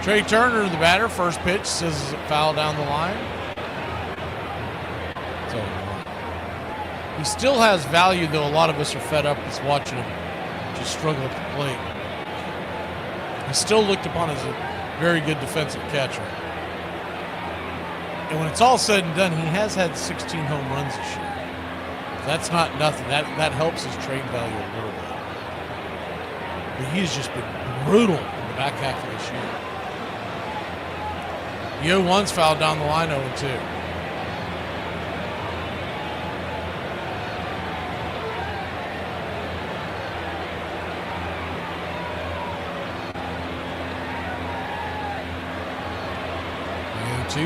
Trey Turner, the batter, first pitch, says it foul down the line. So he still has value, though a lot of us are fed up with watching him just struggle at the plate. He's still looked upon as a very good defensive catcher. And when it's all said and done, he has had 16 home runs this year. That's not nothing. That helps his trade value a little bit. But he's just been brutal in the back half of this year. The 0-1's fouled down the line, 0-2.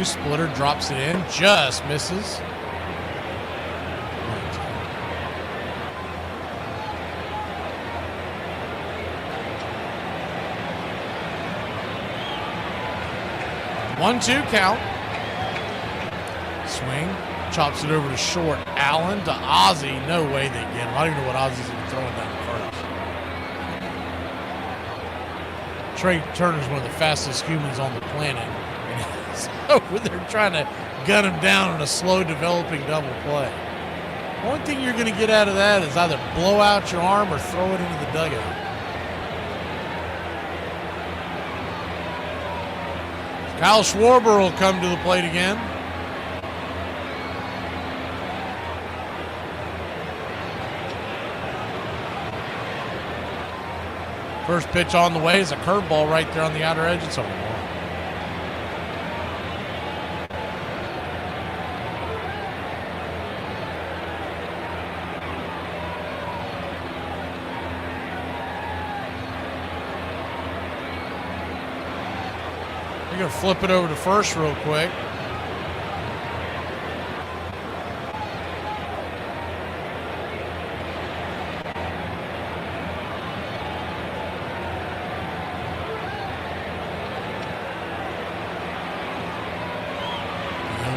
Splitter drops it in, just misses. 1-2 count. Swing, chops it over to short. Allen to Ozzie. No way they get him. I don't even know what Ozzie's even throwing down first. Trey Turner's one of the fastest humans on the planet. Over there trying to gun him down in a slow developing double play. One thing you're going to get out of that is either blow out your arm or throw it into the dugout. Kyle Schwarber will come to the plate again. First pitch on the way is a curveball right there on the outer edge. It's 0-1. We're going to flip it over to first real quick.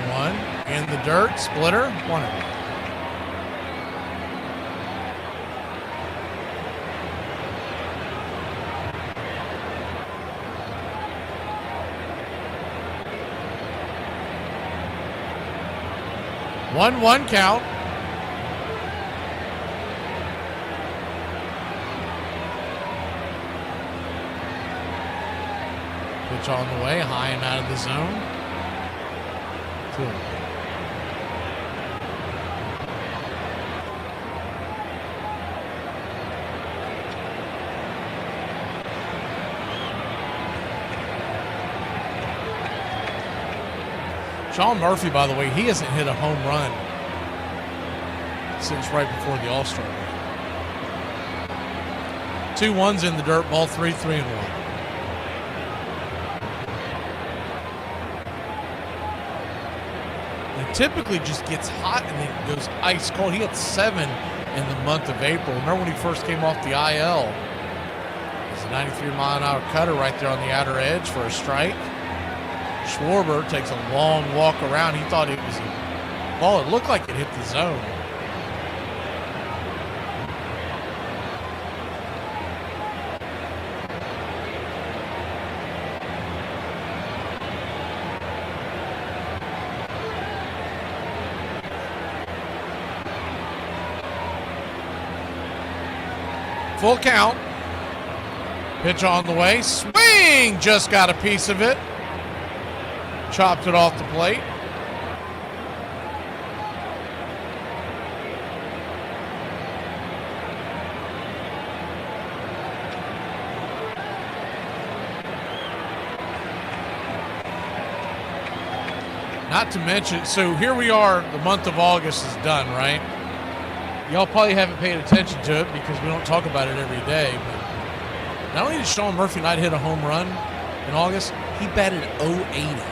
One in the dirt, splitter, 1-1. One count. Pitch on the way, high and out of the zone. 2. Sean Murphy, by the way, he hasn't hit a home run since right before the All-Star break. 2-1's in the dirt, ball 3, 3-1. It typically just gets hot and then goes ice cold. He had 7 in the month of April. Remember when he first came off the IL? It was a 93-mile-an-hour cutter right there on the outer edge for a strike. Schwarber takes a long walk around. He thought it was a ball. It looked like it hit the zone. Full count. Pitch on the way. Swing! Just got a piece of it. Chopped it off the plate. Not to mention, so here we are, the month of August is done, right? Y'all probably haven't paid attention to it because we don't talk about it every day. But Not only did Sean Murphy not hit a home run in August, he batted .080.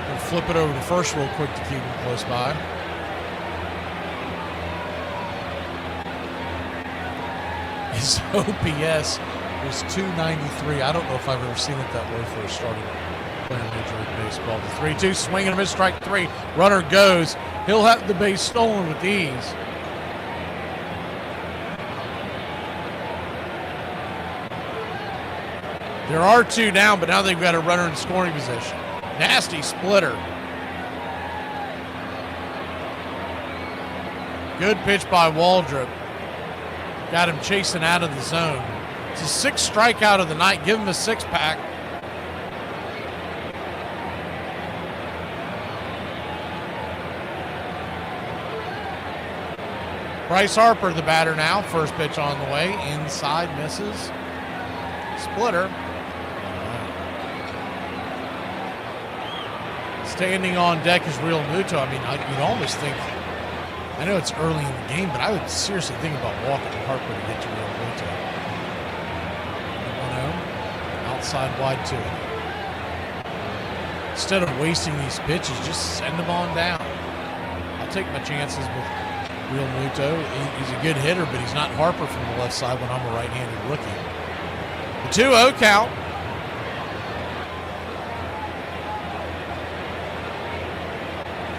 We'll flip it over to first real quick to keep him close by. His OPS was .293. I don't know if I've ever seen it that low for a starting player in Major League Baseball. The 3-2, swing and a miss, strike three. Runner goes. He'll have the base stolen with ease. There are two down, but now they've got a runner in scoring position. Nasty splitter. Good pitch by Waldrop. Got him chasing out of the zone. It's his sixth strikeout of the night. Give him a six-pack. Bryce Harper, the batter now. First pitch on the way. Inside, misses. Splitter. Standing on deck is Real Muto. I mean, you'd almost think, I know it's early in the game, but I would seriously think about walking Harper to get to Real Muto. 1-0. Outside wide to it. Instead of wasting these pitches, just send them on down. I'll take my chances with Real Muto. He's a good hitter, but he's not Harper from the left side when I'm a right-handed rookie. The 2-0 count.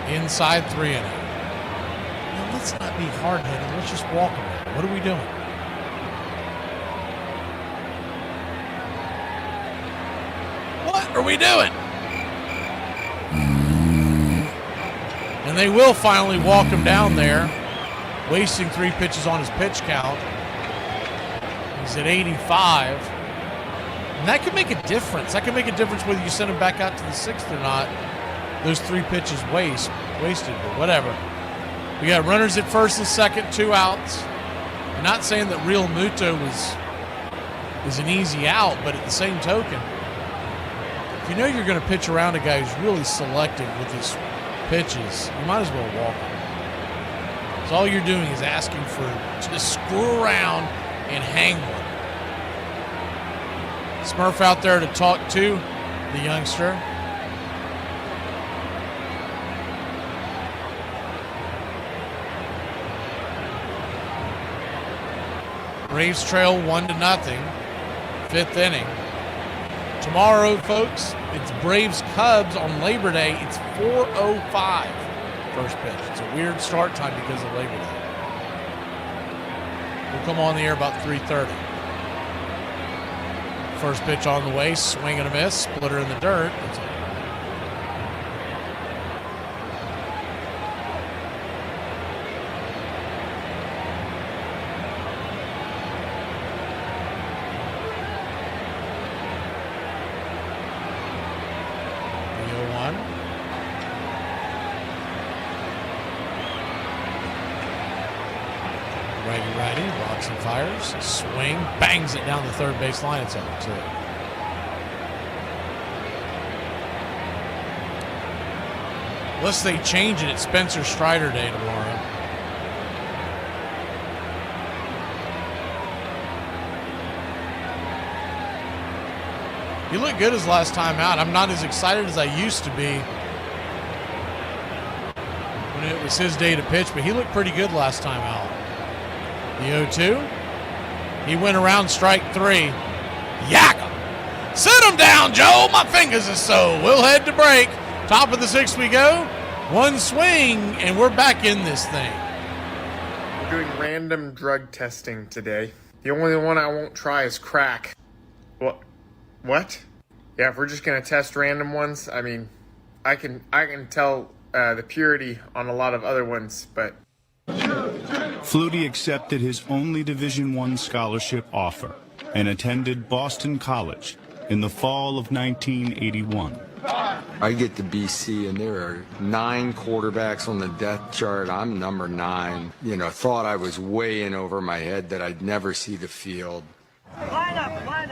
Inside 3-0. Now, let's not be hard-headed. Let's just walk them. What are we doing? What are we doing? And they will finally walk him down there, wasting 3 pitches on his pitch count. He's at 85. And that could make a difference. That could make a difference whether you send him back out to the 6th or not. Those 3 pitches wasted, but whatever. We got runners at first and second, 2 outs. I'm not saying that Real Muto is an easy out, but at the same token, if you know you're going to pitch around a guy who's really selective with his pitches, you might as well walk him. So all you're doing is asking to screw around and hang one. Smurf out there to talk to the youngster. Braves trail 1-0. 5th inning. Tomorrow, folks, it's Braves-Cubs on Labor Day. It's 4:05 first pitch. It's a weird start time because of Labor Day. We'll come on the air about 3:30. First pitch on the way, swing and a miss, splitter in the dirt. That's it. Righty, rocks and fires. Swing, bangs it down the third base line. It's 0-2. Unless they change it, it's Spencer Strider Day tomorrow. He looked good his last time out. I'm not as excited as I used to be when it was his day to pitch, but he looked pretty good last time out. The 0-2. He went around strike 3. Yak him. Sit him down, Joe. My fingers are sore. We'll head to break. Top of the 6th we go. One swing, and we're back in this thing. We're doing random drug testing today. The only one I won't try is crack. What? Yeah, if we're just going to test random ones, I mean, I can tell the purity on a lot of other ones, but... Flutie accepted his only Division I scholarship offer and attended Boston College in the fall of 1981. I get to BC and there are 9 quarterbacks on the depth chart. I'm number 9. Thought I was way in over my head that I'd never see the field.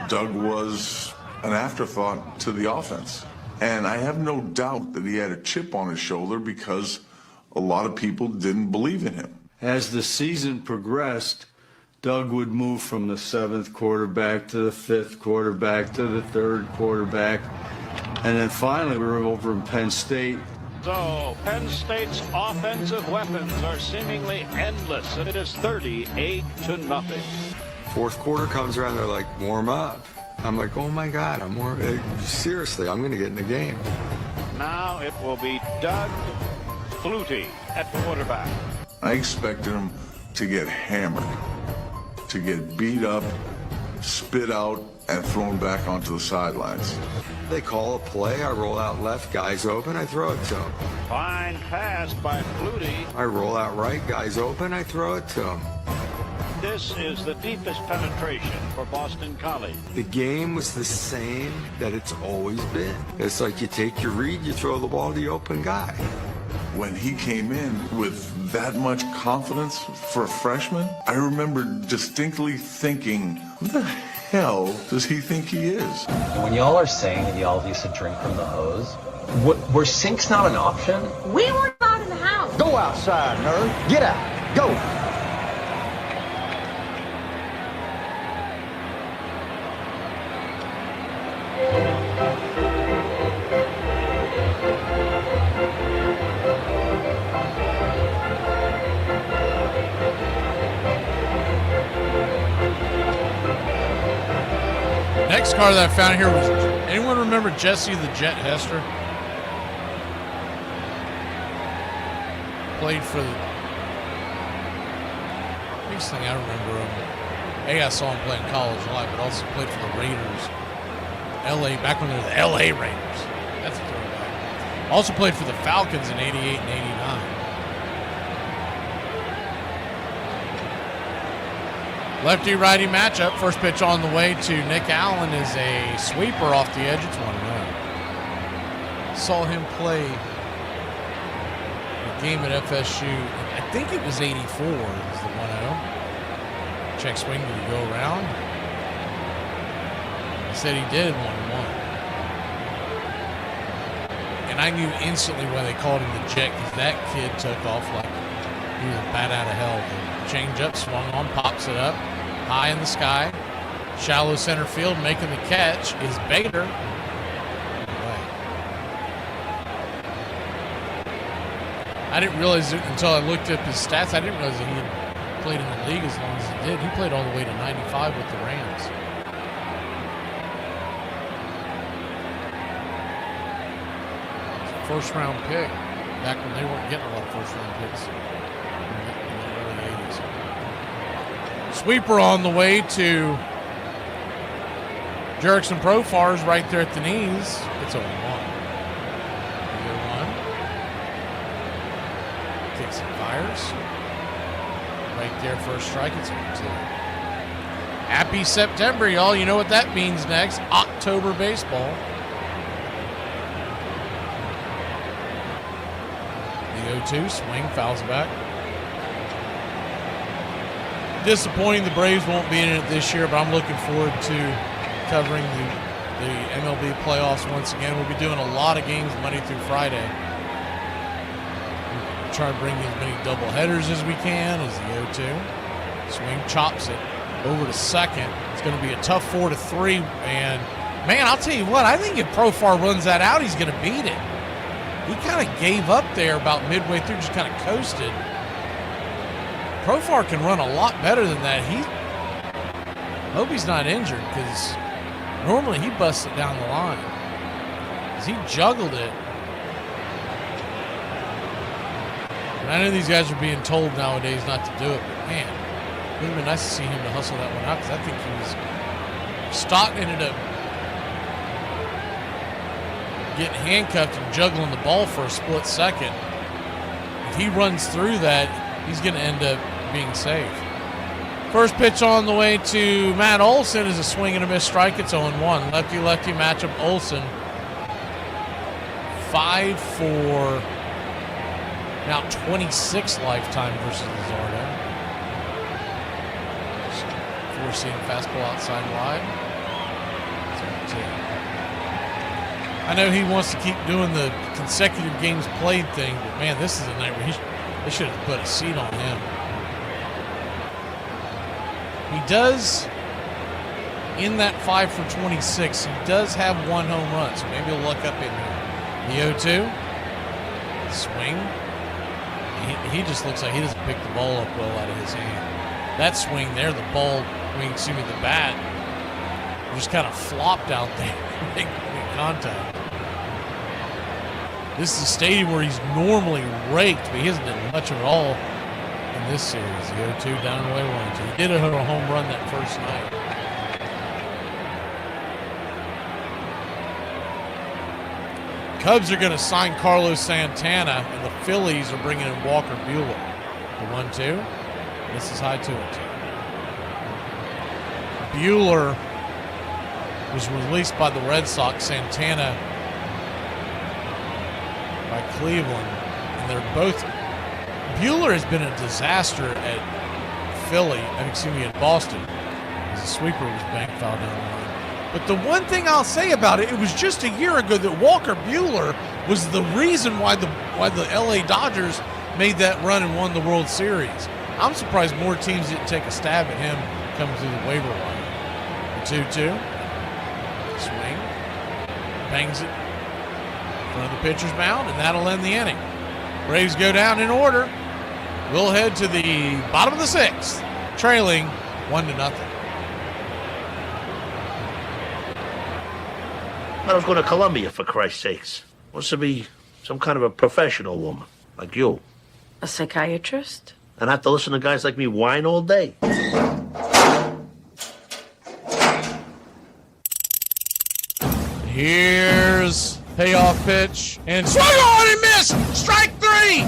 Doug was an afterthought to the offense. And I have no doubt that he had a chip on his shoulder because a lot of people didn't believe in him. As the season progressed, Doug would move from the 7th quarterback to the 5th quarterback to the 3rd quarterback. And then finally, we were over in Penn State. So, Penn State's offensive weapons are seemingly endless, and it is 38-0. Fourth quarter comes around, they're like, warm up. I'm like, oh my God, seriously, I'm going to get in the game. Now it will be Doug Flutie at quarterback. I expected him to get hammered, to get beat up, spit out, and thrown back onto the sidelines. They call a play, I roll out left, guys open, I throw it to him. Fine pass by Flutie. I roll out right, guys open, I throw it to him. This is the deepest penetration for Boston College. The game was the same that it's always been. It's like you take your read, you throw the ball to the open guy. When he came in with that much confidence for a freshman, I remember distinctly thinking, who the hell does he think he is? When y'all are saying that y'all used to drink from the hose, were sinks not an option? We weren't allowed in the house. Go outside, nerd. Get out. Go. Next car that I found here was, anyone remember Jesse the Jet Hester? Played for the, biggest thing I remember him, I saw him play in college a lot, but also played for the Raiders. LA, back when they were the LA Raiders. That's a throwback. Also played for the Falcons in 88 and 89. Lefty-righty matchup. First pitch on the way to Nick Allen is a sweeper off the edge. It's 1-0. Saw him play a game at FSU. I think it was 84 is the 1-0. Check swing, did he go around? He said he did 1-1. And I knew instantly why they called him the Jet, because that kid took off like he was a bat out of hell. The change up, swung on, pops it up. High in the sky, shallow center field, making the catch is Bader. I didn't realize it until I looked up his stats. I didn't realize that he had played in the league as long as he did. He played all the way to 95 with the Rams. First round pick back when they weren't getting a lot of first round picks. Sweeper on the way to Jerickson Profar's right there at the knees. It's a 1-1. Kicks and fires. Right there for a strike. It's 1-2. Happy September, y'all. You know what that means next. October baseball. The 0-2 swing, fouls back. Disappointing the Braves won't be in it this year, but I'm looking forward to covering the MLB playoffs once again. We'll be doing a lot of games Monday through Friday. We'll try to bring as many double headers as we can as the 0-2. Swing, chops it over to second. It's going to be a tough 4-3. And, man, I'll tell you what, I think if Profar runs that out, he's going to beat it. He kind of gave up there about midway through, just kind of coasted. Profar can run a lot better than that. Hope he's not injured, because normally he busts it down the line. He juggled it. And I know these guys are being told nowadays not to do it, but man, it would have been nice to see him to hustle that one out, because I think he was. Stott ended up getting handcuffed and juggling the ball for a split second. If he runs through that, he's going to end up being safe. First pitch on the way to Matt Olson is a swing and a miss strike. It's 0-1. Lefty-lefty matchup. Olson 5 for now 26 lifetime versus Luzardo. Four-seam fastball outside wide. I know he wants to keep doing the consecutive games played thing, but man, this is a night where they should have put a seat on him. He does, in that 5 for 26, he does have one home run, so maybe he'll look up in here. The 0-2. Swing. He just looks like he doesn't pick the ball up well out of his hand. That swing there, the bat, just kind of flopped out there, making contact. This is a stadium where he's normally raked, but he hasn't done much of it all in this series. The 0-2 down away 1-2. He did hit a home run that first night. Cubs are going to sign Carlos Santana, and the Phillies are bringing in Walker Buehler. The 1-2. This is high 2-2. Buehler was released by the Red Sox. Santana by Cleveland, and they're both. Buehler has been a disaster at Boston. As a sweeper was bank foul down the line. But the one thing I'll say about it, it was just a year ago that Walker Buehler was the reason why the LA Dodgers made that run and won the World Series. I'm surprised more teams didn't take a stab at him coming through the waiver wire. The 2-2. Swing. Bangs it in front of the pitcher's mound, and that'll end the inning. Braves go down in order. We'll head to the bottom of the 6th, trailing 1-0. I was going to Colombia, for Christ's sakes. Wants to be some kind of a professional woman, like you. A psychiatrist? And have to listen to guys like me whine all day. Here's payoff pitch, and swung on and missed! Strike 3!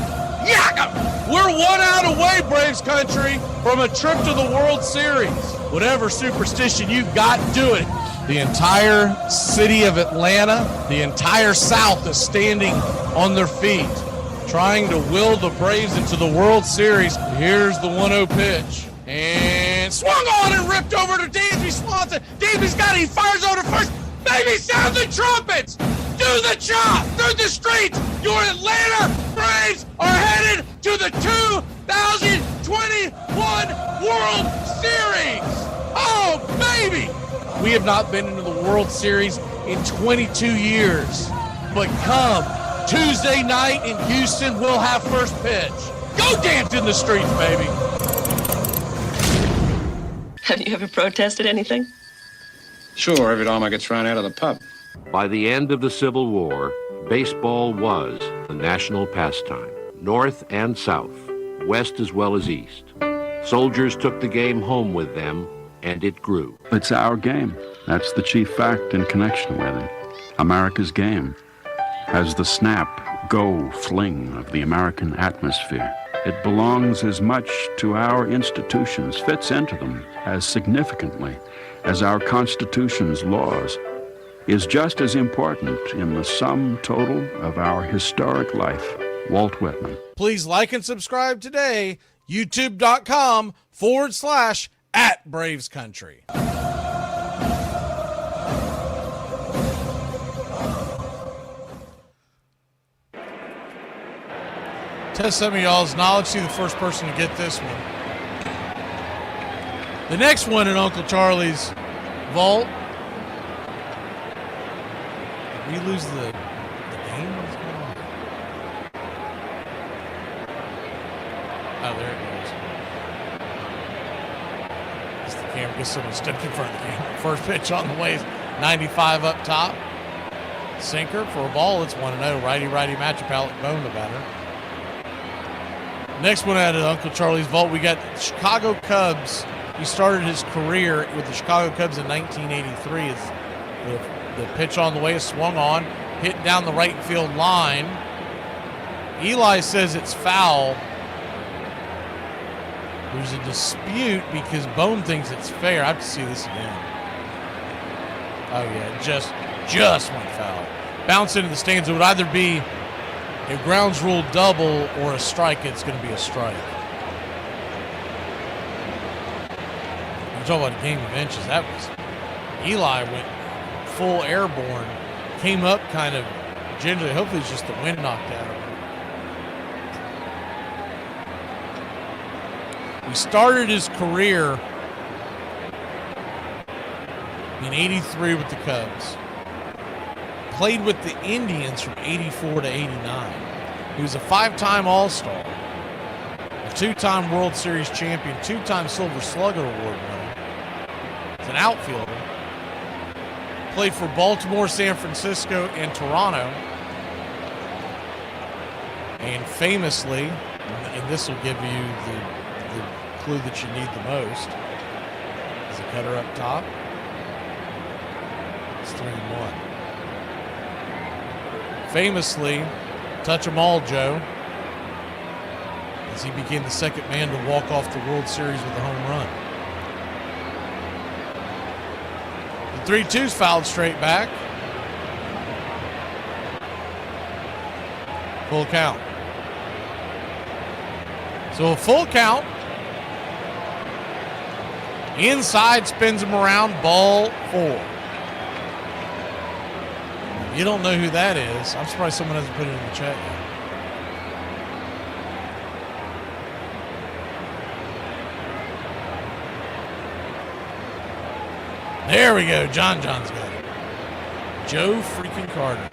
Yaga! We're 1 out away, Braves country, from a trip to the World Series. Whatever superstition you got, do it. The entire city of Atlanta, the entire South is standing on their feet, trying to will the Braves into the World Series. Here's the 1-0 pitch. And swung on and ripped over to Dansby Swanson. Dansby's got it. He fires over to first. Baby, sound the trumpets. Do the chop through the streets. Your Atlanta Braves are headed to the 2021 World Series. Oh, baby. We have not been into the World Series in 22 years. But come Tuesday night in Houston, we'll have first pitch. Go dance in the streets, baby. Have you ever protested anything? Sure, every time I get thrown out of the pub. By the end of the Civil War, baseball was the national pastime, North and South, West as well as East. Soldiers took the game home with them, and it grew. It's our game. That's the chief fact in connection with it. America's game has the snap, go, fling of the American atmosphere. It belongs as much to our institutions, fits into them as significantly as our Constitution's laws, is just as important in the sum total of our historic life. Walt Whitman. Please like and subscribe today, youtube.com/@BravesCountry. Test some of y'all's knowledge. See the first person to get this one. The next one in Uncle Charlie's vault. Did we lose the game? What's going on? Oh, there it goes. It's the camera. Guess someone stepped in front of the camera. First pitch on the way. 95 up top. Sinker for a ball. It's 1-0. Righty-righty matchup. Alec Bone the batter. Next one out of Uncle Charlie's vault, we got the Chicago Cubs. He started his career with the Chicago Cubs in 1983. The pitch on the way is swung on, hit down the right field line. Eli says it's foul. There's a dispute because Bone thinks it's fair. I have to see this again. Oh yeah, just went foul. Bounce into the stands. It would either be a grounds rule double or a strike. It's going to be a strike. You're talking about a game of inches. That was Eli went full airborne, came up kind of gingerly. Hopefully it's just the wind knocked out of him. He started his career in 83 with the Cubs. Played with the Indians from 84 to 89. He was a 5-time All-Star, a 2-time World Series champion, 2-time Silver Slugger Award winner. He's an outfielder. Played for Baltimore, San Francisco, and Toronto. And famously, and this will give you the clue that you need the most, is a cutter up top. It's 3-1. Famously, touch 'em all, Joe, as he became the second man to walk off the World Series with a home run. The 3-2's fouled straight back. Full count. So a full count. Inside, spins him around, ball 4. You don't know who that is. I'm surprised someone hasn't put it in the chat yet. There we go. John's got it. Joe freaking Carter.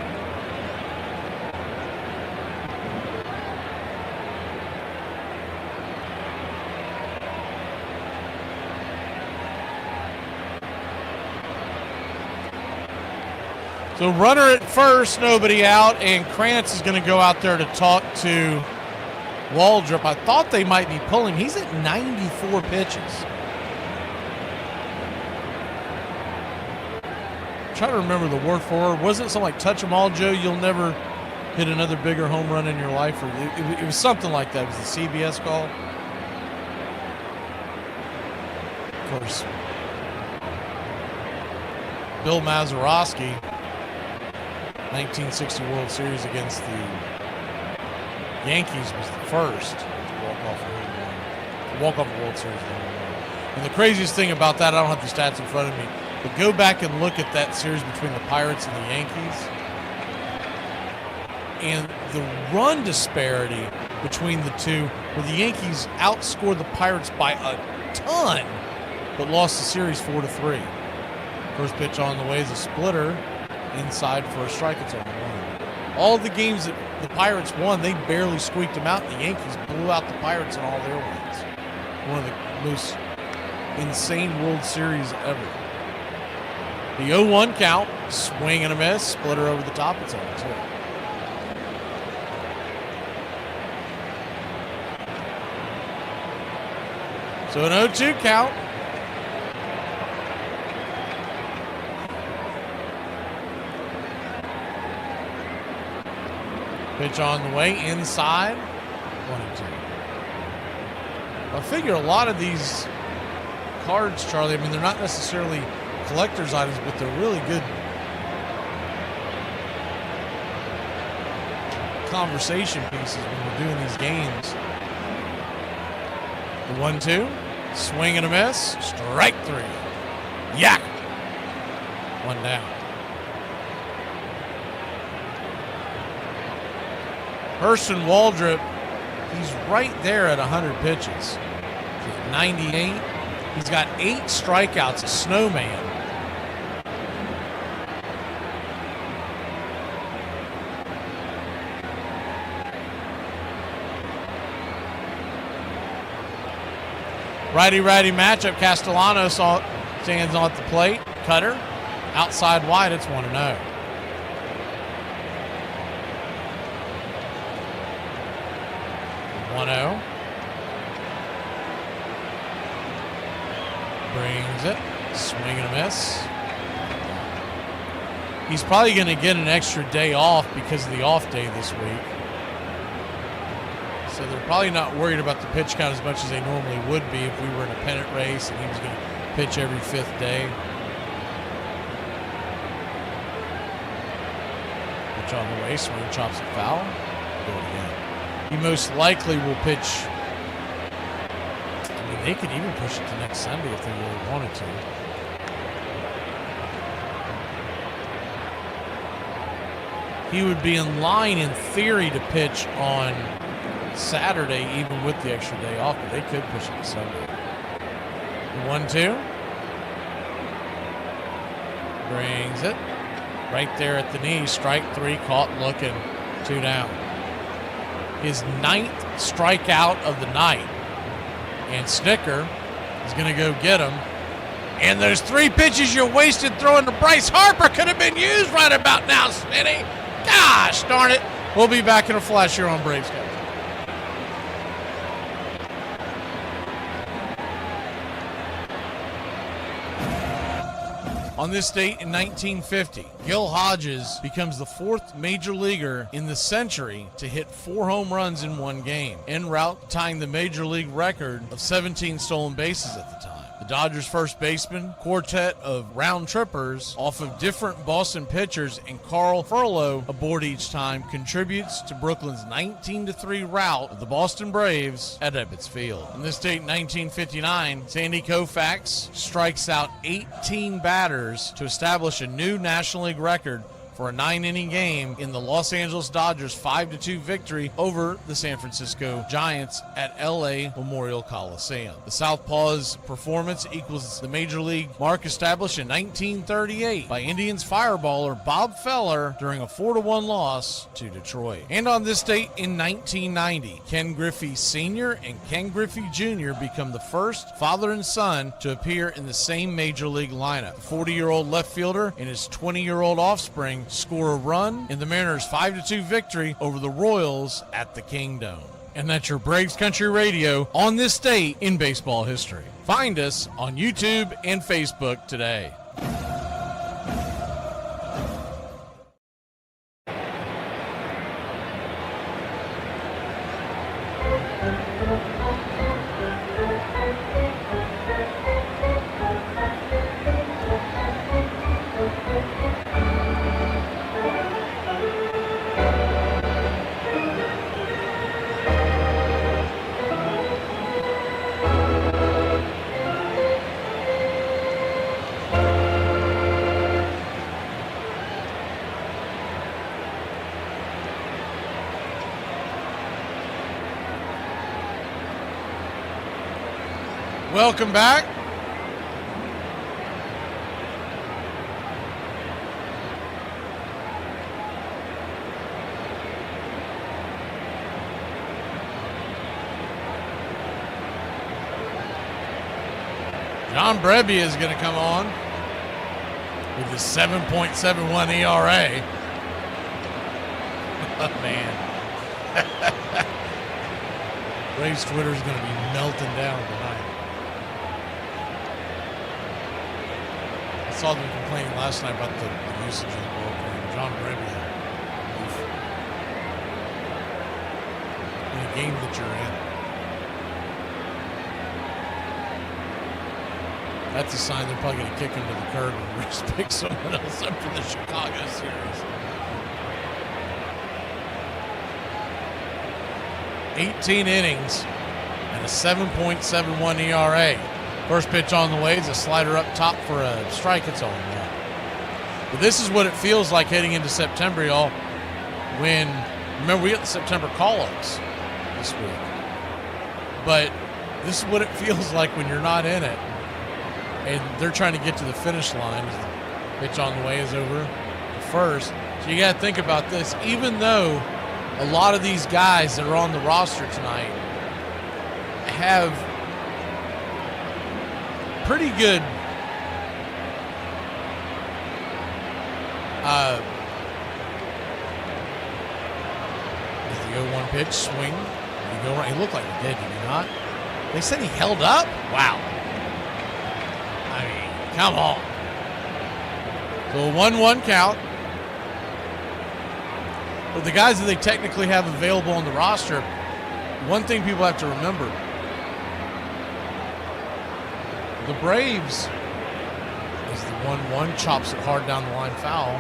So runner at first, nobody out, and Krantz is going to go out there to talk to Waldrop. I thought they might be pulling. He's at 94 pitches. I'm trying to remember the word for it. Wasn't it something like touch 'em all, Joe? You'll never hit another bigger home run in your life. Or it was something like that. It was the CBS call. Of course, Bill Mazeroski, 1960 World Series against the Yankees, was the first to walk off a World Series. And the craziest thing about that, I don't have the stats in front of me, but go back and look at that series between the Pirates and the Yankees, and the run disparity between the two, where the Yankees outscored the Pirates by a ton, but lost the series 4-3. First pitch on the way is a splitter. Inside for a strike, it's on the 1. All the games that the Pirates won, they barely squeaked them out. The Yankees blew out the Pirates in all their wins. One of the most insane World Series ever. The 0-1 count, swing and a miss, splitter over the top, it's on 2. So an 0-2 count. Pitch on the way, inside, 1-2. I figure a lot of these cards, Charlie, I mean, they're not necessarily collector's items, but they're really good conversation pieces when we're doing these games. The 1-2, swing and a miss, strike 3. Yak! 1 down. Hurston Waldrop, he's right there at 100 pitches. He's at 98. He's got 8 strikeouts, a snowman. Righty-righty matchup. Castellanos stands on at the plate. Cutter, outside wide, it's 1-0. Brings it. Swing and a miss. He's probably going to get an extra day off because of the off day this week. So they're probably not worried about the pitch count as much as they normally would be if we were in a pennant race and he was going to pitch every 5th day. Pitch on the way. Swing, chops it foul. Do it again. He most likely will pitch. I mean, they could even push it to next Sunday if they really wanted to. He would be in line, in theory, to pitch on Saturday, even with the extra day off, but they could push it to Sunday. 1-2. Brings it right there at the knee. Strike 3, caught looking, 2 down. His 9th strikeout of the night. And Snicker is going to go get him. And those 3 pitches you wasted throwing to Bryce Harper could have been used right about now, Smitty. Gosh darn it. We'll be back in a flash here on Braves Country. On this date in 1950, Gil Hodges becomes the 4th major leaguer in the century to hit 4 home runs in one game, en route tying the major league record of 17 stolen bases at the time. The Dodgers' first baseman, quartet of round trippers off of different Boston pitchers and Carl Furlow aboard each time contributes to Brooklyn's 19-3 rout of the Boston Braves at Ebbets Field. On this date in 1959, Sandy Koufax strikes out 18 batters to establish a new National League record for a 9-inning game in the Los Angeles Dodgers' 5-2 victory over the San Francisco Giants at LA Memorial Coliseum. The Southpaw's performance equals the major league mark established in 1938 by Indians fireballer Bob Feller during a 4-1 loss to Detroit. And on this date in 1990, Ken Griffey Sr. and Ken Griffey Jr. become the first father and son to appear in the same major league lineup. The 40-year-old left fielder and his 20-year-old offspring score a run in the Mariners' 5-2 victory over the Royals at the Kingdome. And that's your Braves Country Radio on this date in baseball history. Find us on YouTube and Facebook today. Welcome back. John Brebbia is going to come on with his 7.71 ERA. Oh, man. Braves Twitter is going to be melting down tonight. I saw them complaining last night about the usage of the bullpen. John Brebbia. In a game that you're in. That's a sign they're probably going to kick him to the curb and just pick someone else up for the Chicago series. 18 innings and a 7.71 ERA. First pitch on the way is a slider up top for a strike. It's on there. But this is what it feels like heading into September, y'all. When, remember, we got the September call-ups this week. But this is what it feels like when you're not in it. And they're trying to get to the finish line. The pitch on the way is over the first. So you got to think about this. Even though a lot of these guys that are on the roster tonight have pretty good the 0-1 pitch, swing. Did he go right? He looked like he did he not? They said he held up? Wow. I mean, come on. So a 1-1 count. But the guys that they technically have available on the roster, one thing people have to remember, the Braves is the 1-1, chops it hard down the line, foul.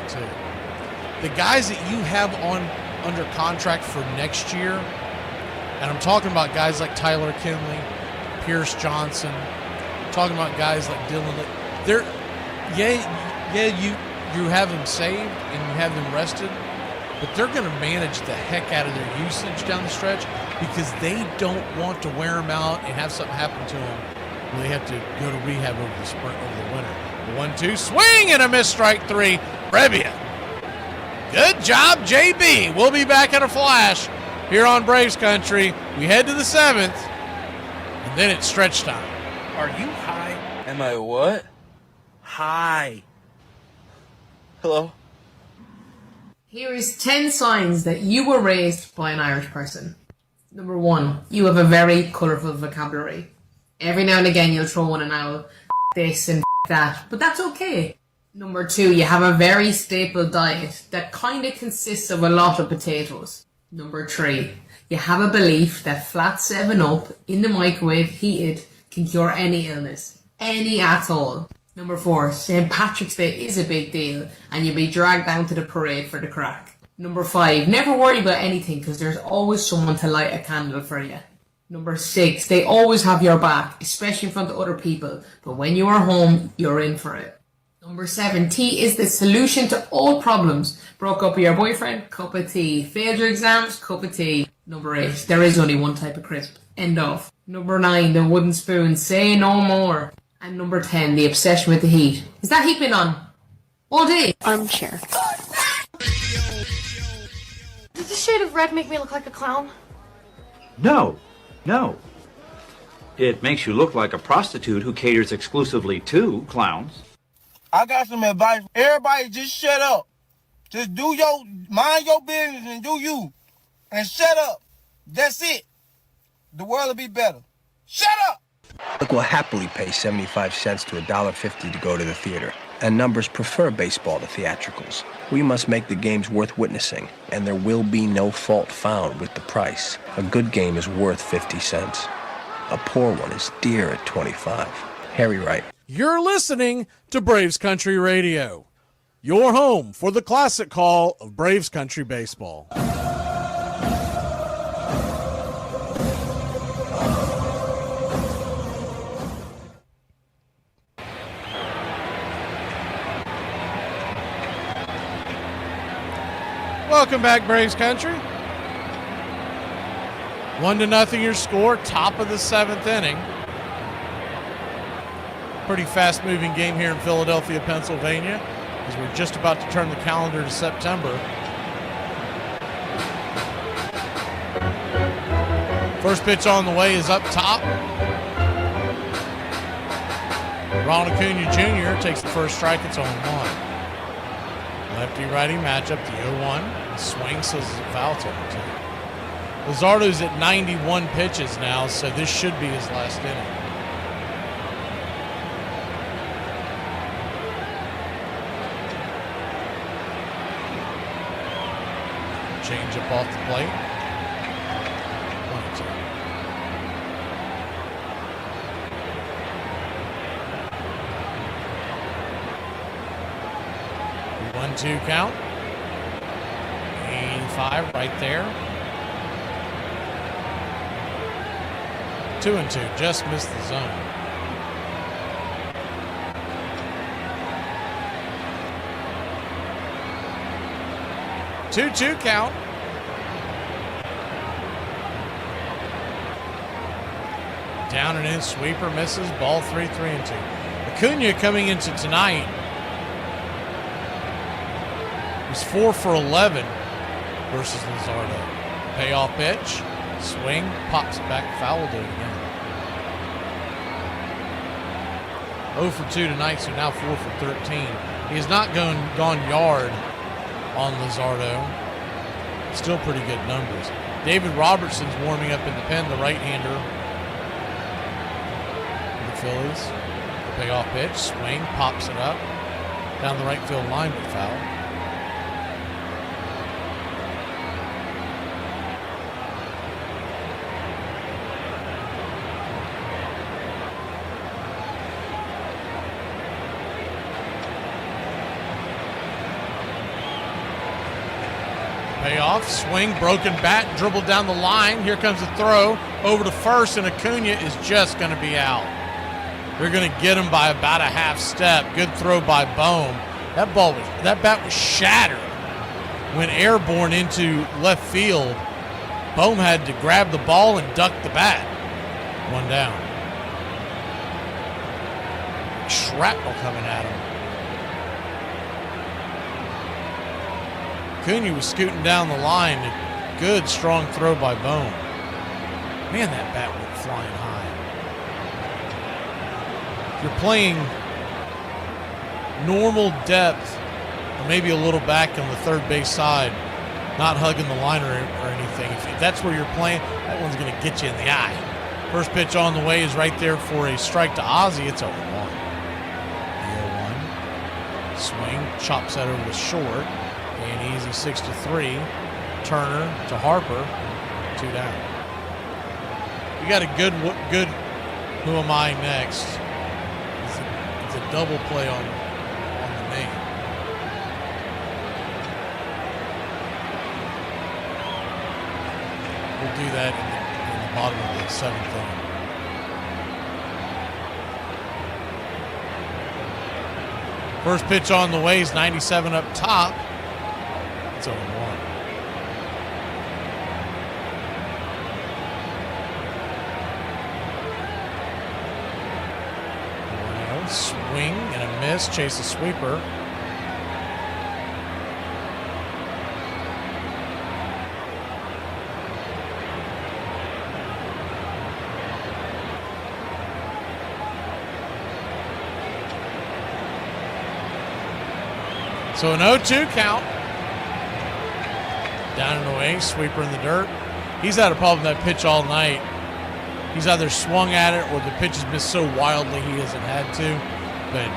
22. The guys that you have under contract for next year, and I'm talking about guys like Tyler Kinley, Pierce Johnson, I'm talking about guys like Dylan. They're, you have them saved and you have them rested, but they're going to manage the heck out of their usage down the stretch because they don't want to wear them out and have something happen to them when they have to go to rehab over the winter. 1-2 swing and a miss, strike three. Brebbia. Good job, JB. We'll be back in a flash here on Braves Country. We head to the 7th, and then it's stretch time. Are you high? Am I what? High. Hello? Here is 10 signs that you were raised by an Irish person. Number 1, you have a very colourful vocabulary. Every now and again you'll throw in an owl, this and that, but that's okay. Number 2, you have a very staple diet that kind of consists of a lot of potatoes. Number 3, you have a belief that flat 7-Up in the microwave heated can cure any illness. Any at all. Number 4, St. Patrick's Day is a big deal and you'll be dragged down to the parade for the crack. Number 5, never worry about anything because there's always someone to light a candle for you. Number 6, they always have your back, especially in front of other people, but when you are home, you're in for it. Number 7, tea is the solution to all problems. Broke up with your boyfriend? Cup of tea. Failed your exams? Cup of tea. Number 8, there is only one type of crisp. End of. Number 9, the wooden spoon. Say no more. And number 10, the obsession with the heat. Is that heat been on? All day? Armchair. Does this shade of red make me look like a clown? No. It makes you look like a prostitute who caters exclusively to clowns. I got some advice. Everybody just shut up. Just mind your business and do you. And shut up. That's it. The world will be better. Shut up! Look, will happily pay 75 cents to $1.50 to go to the theater. And numbers prefer baseball to theatricals. We must make the games worth witnessing, and there will be no fault found with the price. A good game is worth 50 cents. A poor one is dear at 25. Harry Wright. You're listening to Braves Country Radio, your home for the classic call of Braves Country baseball. Welcome back, Braves Country. 1-0 your score, top of the 7th inning. Pretty fast-moving game here in Philadelphia, Pennsylvania, as we're just about to turn the calendar to September. First pitch on the way is up top. Ronald Acuna Jr. takes the first strike. It's 0-1. Lefty-righty matchup, the 0-1. Swing says it's a foul territory. Luzardo's at 91 pitches now, so this should be his last inning. Change up off the plate. 1-2 count. 85 right there. 2-2, just missed the zone. Two count. Down and in, sweeper misses, ball 3-3-2. Acuna coming into tonight was 4 for 11 versus Luzardo. Payoff pitch, swing, pops it back, foul, do it again. 0 for 2 tonight, so now 4 for 13. He has not gone yard on Luzardo. Still pretty good numbers. David Robertson's warming up in the pen, the right-hander for the Phillies. The payoff pitch, swing, pops it up. Down the right field line, but foul. Payoff, swing, broken bat, dribbled down the line. Here comes the throw over to first, and Acuna is just going to be out. They're going to get him by about a half step. Good throw by Bohm. That bat was shattered when airborne into left field. Bohm had to grab the ball and duck the bat. One down. like shrapnel coming at him. Acuna was scooting down the line. Good, strong throw by Bone. Man, that bat went flying high. If you're playing normal depth, or maybe a little back on the third base side, not hugging the line or anything, if that's where you're playing, that one's going to get you in the eye. First pitch on the way is right there for a strike to Ozzie. It's 0-1. The 0-1. Swing, chops that over the short, and easy 6-3. Turner to Harper, 2 down. We got a good who am I next? It's a double play on the name. We'll do that in the bottom of the 7th inning. First pitch on the way is 97 up top. It's 0-1. Swing and a miss, chase a sweeper. So an 0-2 count. Down and away, sweeper in the dirt. He's had a problem with that pitch all night. He's either swung at it or the pitch has missed so wildly he hasn't had to. But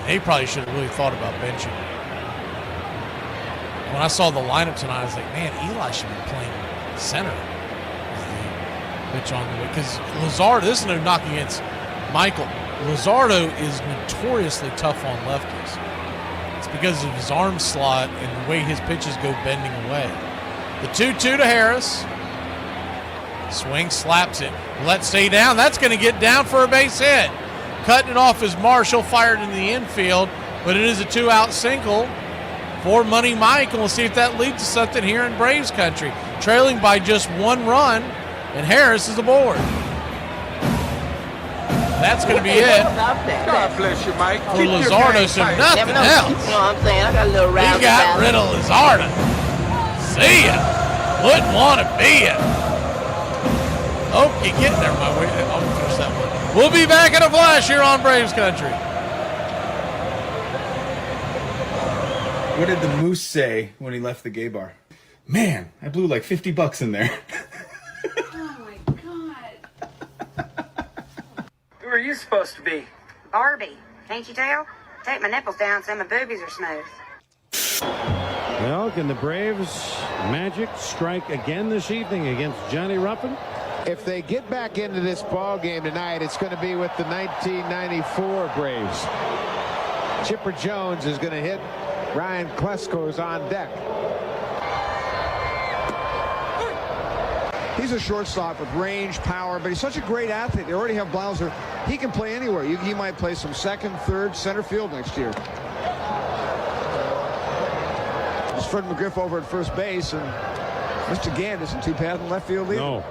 they probably should have really thought about benching. When I saw the lineup tonight, I was like, man, Eli should be playing center. The pitch on the way. Because Luzardo, this is no knock against Michael. Luzardo is notoriously tough on lefties. It's because of his arm slot and the way his pitches go bending away. The 2-2 to Harris. Swing, slaps it. Let stay down. That's going to get down for a base hit. Cutting it off is Marshall, fired into the infield, but it is a 2-out single for Money Mike, and we'll see if that leads to something here in Braves country. Trailing by just 1 run, and Harris is aboard. That's going to be it. God bless you, Mike. For Luzardo, so nothing else. You know what I'm saying? I got a little He got rid of Luzardo. See ya. Wouldn't want to be ya. Oh, you get there my way. I'll finish that one. We'll be back in a flash here on Braves Country. What did the Moose say when he left the gay bar? Man, I blew like $50 in there. Oh my God. Who are you supposed to be? Barbie. Can't you tell? Take my nipples down so my boobies are smooth. Well, can the Braves magic strike again this evening against Johnny Ruffin? If they get back into this ball game tonight, it's going to be with the 1994 Braves. Chipper Jones is going to hit. Ryan Klesko's on deck. He's a shortstop with range, power, but he's such a great athlete. They already have Blauser. He can play anywhere. He might play some second, third, center field next year. There's Fred McGriff over at first base, and Mr. Gant isn't too bad in left field either. No.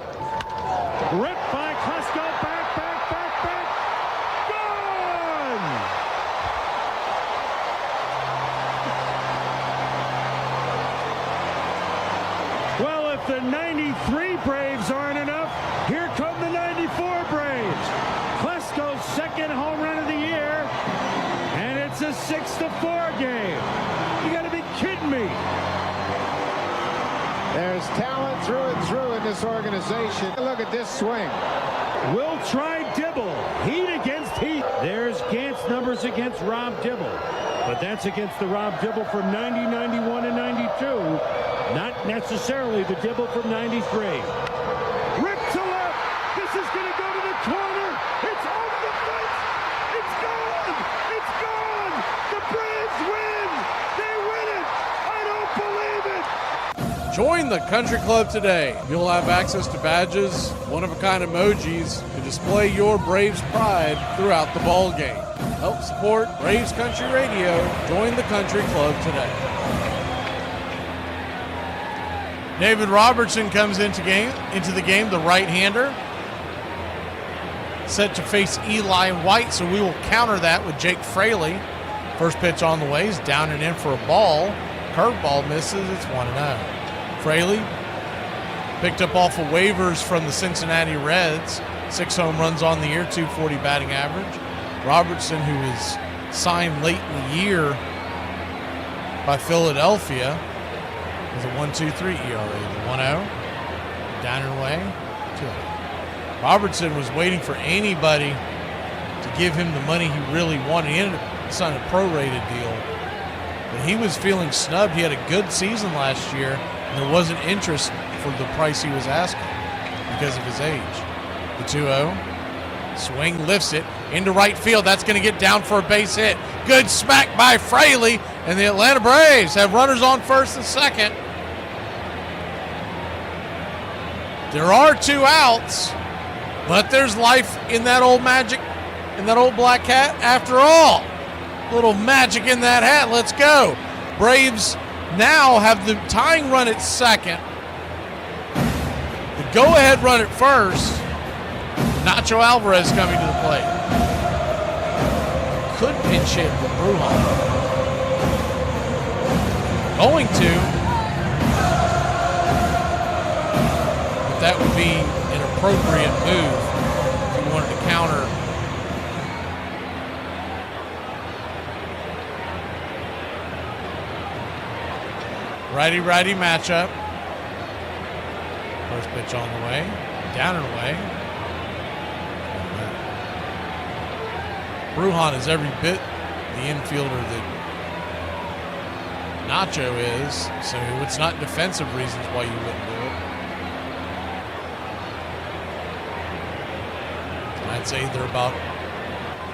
Ripped by Klesko, back. Gone! Well, if the 93 Braves aren't enough, here come the 94 Braves. Klesko's second home run of the year, and it's a 6-4 game. You gotta be kidding me. There's talent through and through in this organization. Look at this swing. We'll try Dibble. Heat against heat. There's Gant's numbers against Rob Dibble. But that's against the Rob Dibble from 90, 91, and 92. Not necessarily the Dibble from 93. Ripped to left. This is going to go to the corner. It's over the fence. It's gone. It's gone. The Braves win. They win it. I don't believe it. Join the country club today. You'll have access to badges, one-of-a-kind emojis to display your Braves pride throughout the ball game. Help support Braves Country Radio. Join the country club today. David Robertson comes into the game, the right-hander. set to face Eli White, so we will counter that with Jake Fraley. First pitch on the way is down and in for a ball. Curveball misses. It's 1-0. Fraley picked up off of waivers from the Cincinnati Reds. 6 home runs on the year, .240 batting average. Robertson, who was signed late in the year by Philadelphia, has a 1.23 ERA. The 1-0. Down and away. 2-0. Robertson was waiting for anybody to give him the money he really wanted. He ended up signing a prorated deal. But he was feeling snubbed. He had a good season last year, and there wasn't interest for the price he was asking because of his age. The 2-0. Swing, lifts it into right field. That's going to get down for a base hit. Good smack by Fraley, and the Atlanta Braves have runners on first and second. There are 2 outs, but there's life in that old magic, in that old black hat after all. Little magic in that hat. Let's go. Braves now have the tying run at second. The go-ahead run at first. Nacho Alvarez coming to the plate. Could pinch hit with Brujan. Going to. But that would be an appropriate move if you wanted to counter. Righty-righty matchup. First pitch on the way. Down and away. Brujan is every bit the infielder that Nacho is, so it's not defensive reasons why you wouldn't do it. I'd say they're about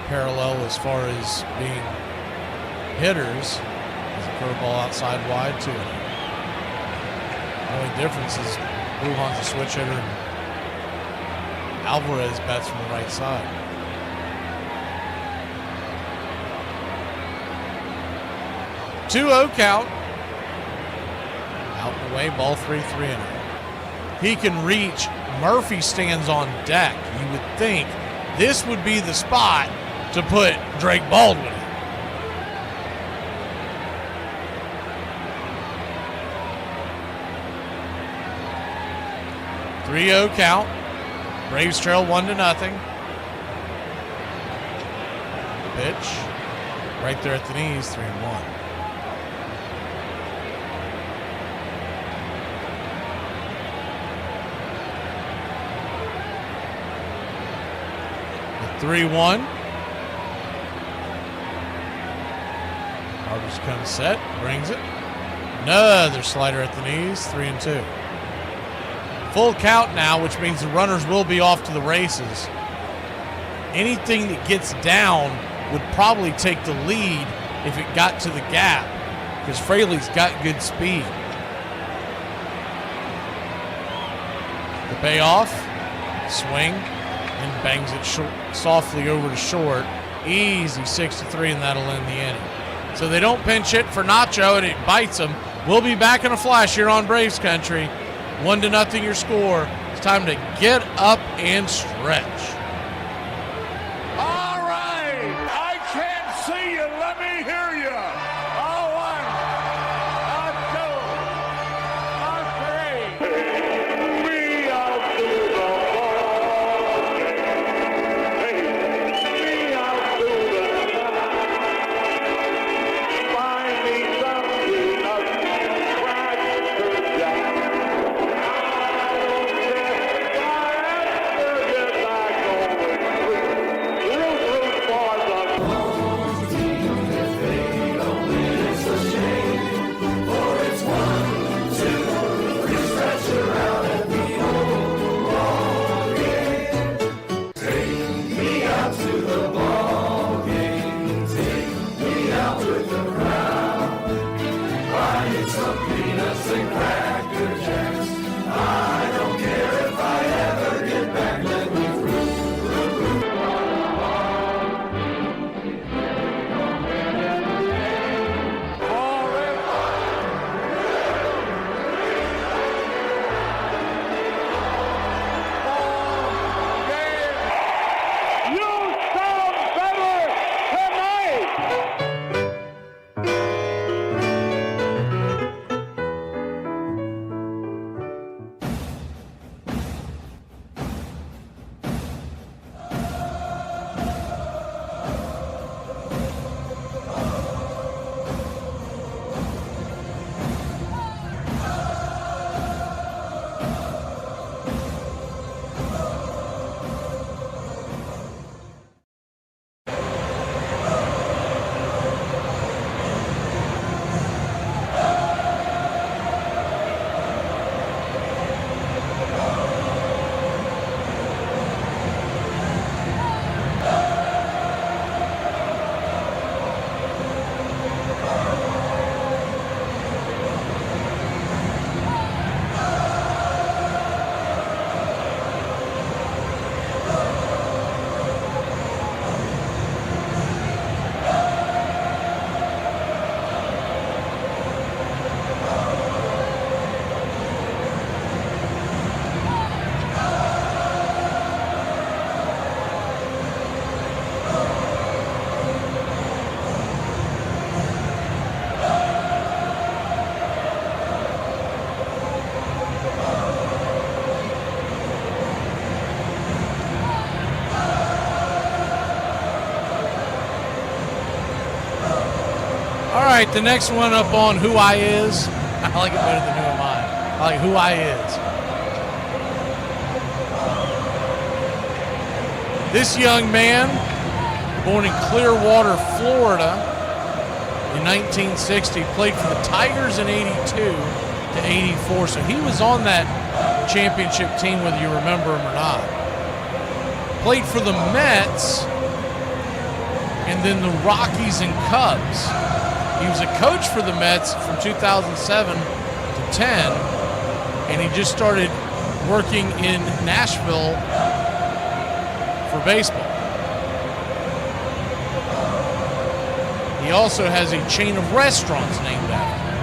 parallel as far as being hitters. There's a curveball outside wide to it. The only difference is Brujan's a switch hitter and Alvarez bats from the right side. Two-0 count. Out and away, ball 3-3. He can reach. Murphy stands on deck. You would think this would be the spot to put Drake Baldwin in. Three-0 count. Braves trail 1-0. Pitch. Right there at the knees, 3-1. The 3-1. Harvey's kind of set, brings it. Another slider at the knees, 3-2. Full count now, which means the runners will be off to the races. Anything that gets down would probably take the lead if it got to the gap, because Fraley's got good speed. The payoff, swing, and bangs it short, softly over to short. Easy 6-3, and that'll end the inning. So they don't pinch hit for Nacho, and it bites them. We'll be back in a flash here on Braves Country. 1-0 your score. It's time to get up and stretch. All right, I can't see you. Let me hear you. A 1, a 2, a 3. We out to the ball game. We out to the night. Find me something up and crack jack. right, the next one up on Who I Is. I like it better than Who Am I. I like Who I Is. This young man, born in Clearwater, Florida in 1960, played for the Tigers in 82 to 84. So he was on that championship team, whether you remember him or not. Played for the Mets and then the Rockies and Cubs. He was a coach for the Mets from 2007 to 10, and he just started working in Nashville for baseball. He also has a chain of restaurants named after him.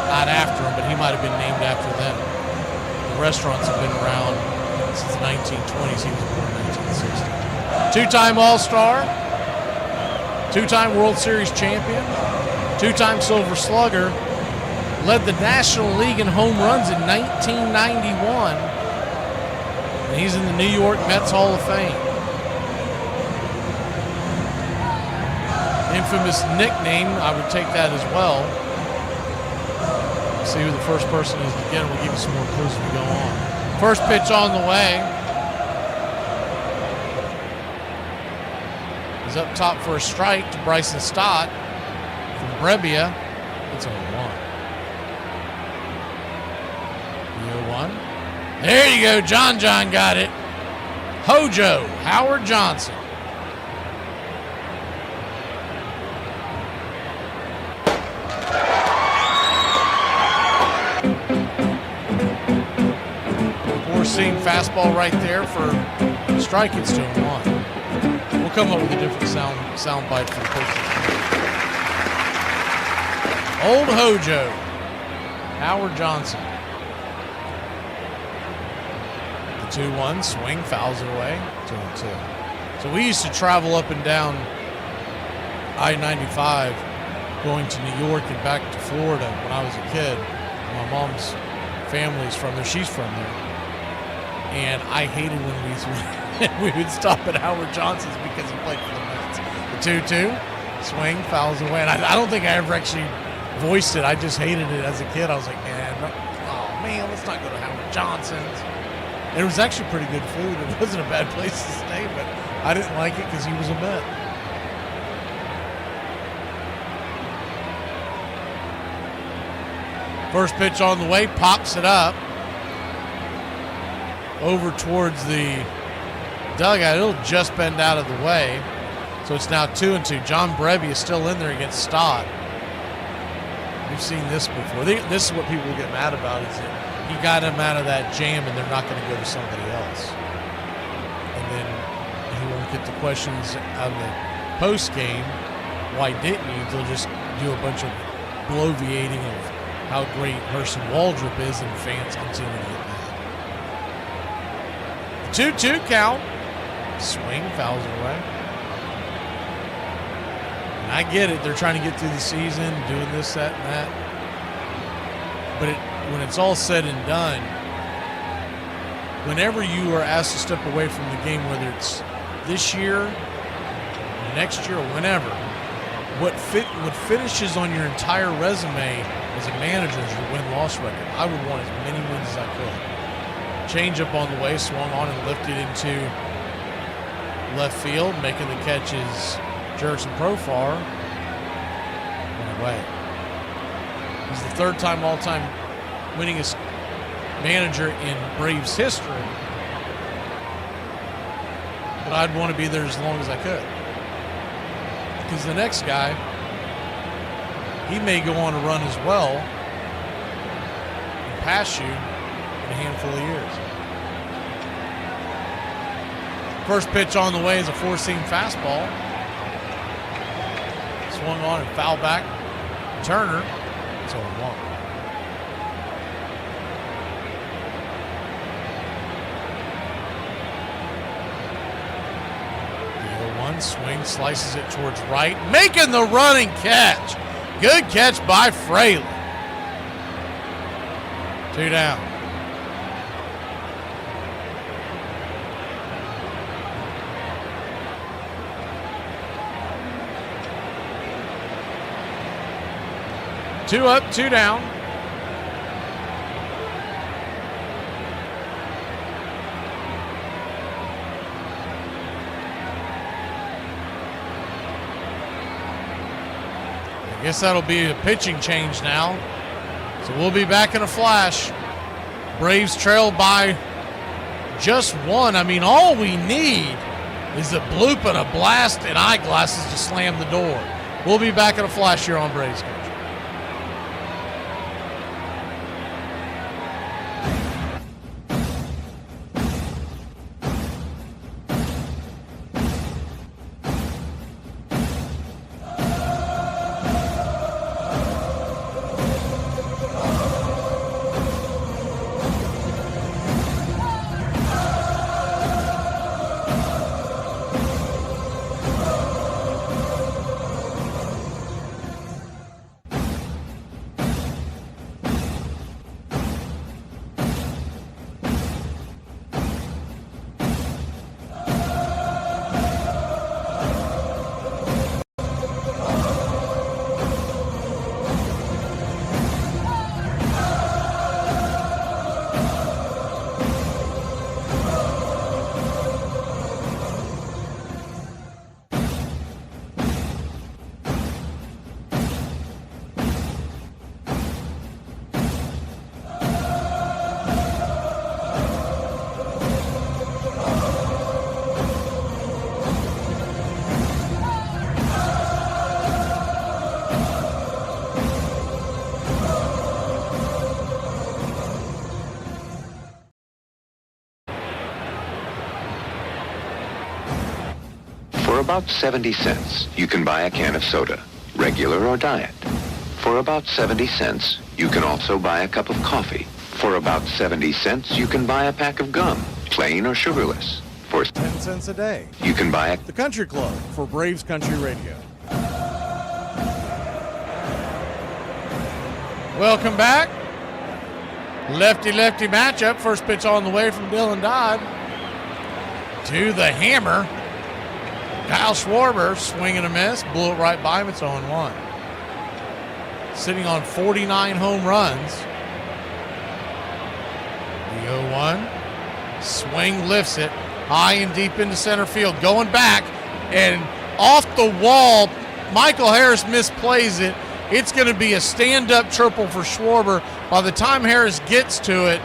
Not after him, but he might have been named after them. The restaurants have been around since the 1920s. He was born in 1960. Two-time All-Star, two-time World Series champion, two-time Silver Slugger, led the National League in home runs in 1991, and he's in the New York Mets Hall of Fame. Infamous nickname, I would take that as well. See who the first person is to get him. We'll give you some more clues as we go on. First pitch on the way. He's up top for a strike to Bryson Stott from Brebbia. It's 0-1. The 0-1. There you go. John got it. Hojo, Howard Johnson. Four-seam fastball right there for strike. It's 2-1. We'll come up with a different sound bite for the pitcher. Old Hojo, Howard Johnson. The 2-1 swing, fouls it away. 2-2. So we used to travel up and down I-95 going to New York and back to Florida when I was a kid. My mom's family's from there. She's from there. And I hated when we would stop at Howard Johnson's because he played for the Mets. The 2-2, swing, fouls away. And I don't think I ever actually voiced it. I just hated it as a kid. I was like, man, let's not go to Howard Johnson's. And it was actually pretty good food. It wasn't a bad place to stay, but I didn't like it because he was a Met. First pitch on the way, pops it up over towards the dugout. It'll just bend out of the way. So it's now 2-2. John Brebbia is still in there against Stott. We've seen this before. This is what people get mad about, is that he got him out of that jam and they're not going to go to somebody else. And then he won't get the questions on the post game. Why didn't you? They'll just do a bunch of bloviating of how great Herson Waldrop is, and fans continue to get mad. 2-2 count. Swing, fouls it away. And I get it. They're trying to get through the season, doing this, that, and that. But when it's all said and done, whenever you are asked to step away from the game, whether it's this year, next year, or whenever, what finishes on your entire resume as a manager is your win-loss record. I would want as many wins as I could. Change up on the way, swung on and lifted into left field, making the catches. Jurickson Profar went away. He's the third-time all-time winningest manager in Braves history. But I'd want to be there as long as I could. Because the next guy, he may go on a run as well and pass you in a handful of years. First pitch on the way is a four-seam fastball. Swung on and foul back. Turner. It's 0-1. Swing, slices it towards right, making the running catch. Good catch by Fraley. 2 down. 2 up, 2 down. I guess that'll be a pitching change now. So we'll be back in a flash. Braves trail by just 1. I mean, all we need is a bloop and a blast and eyeglasses to slam the door. We'll be back in a flash here on Braves Country. For about 70 cents, you can buy a can of soda, regular or diet. For about 70 cents, you can also buy a cup of coffee. For about 70 cents, you can buy a pack of gum, plain or sugarless. For 10 cents a day, you can buy The Country Club for Braves Country Radio. Welcome back. Lefty-lefty matchup. First pitch on the way from Dylan Dodd. To the hammer. Kyle Schwarber, swing and a miss. Blew it right by him. It's 0-1. Sitting on 49 home runs. The 0-1. Swing lifts it. High and deep into center field. Going back. And off the wall. Michael Harris misplays it. It's going to be a stand-up triple for Schwarber. By the time Harris gets to it,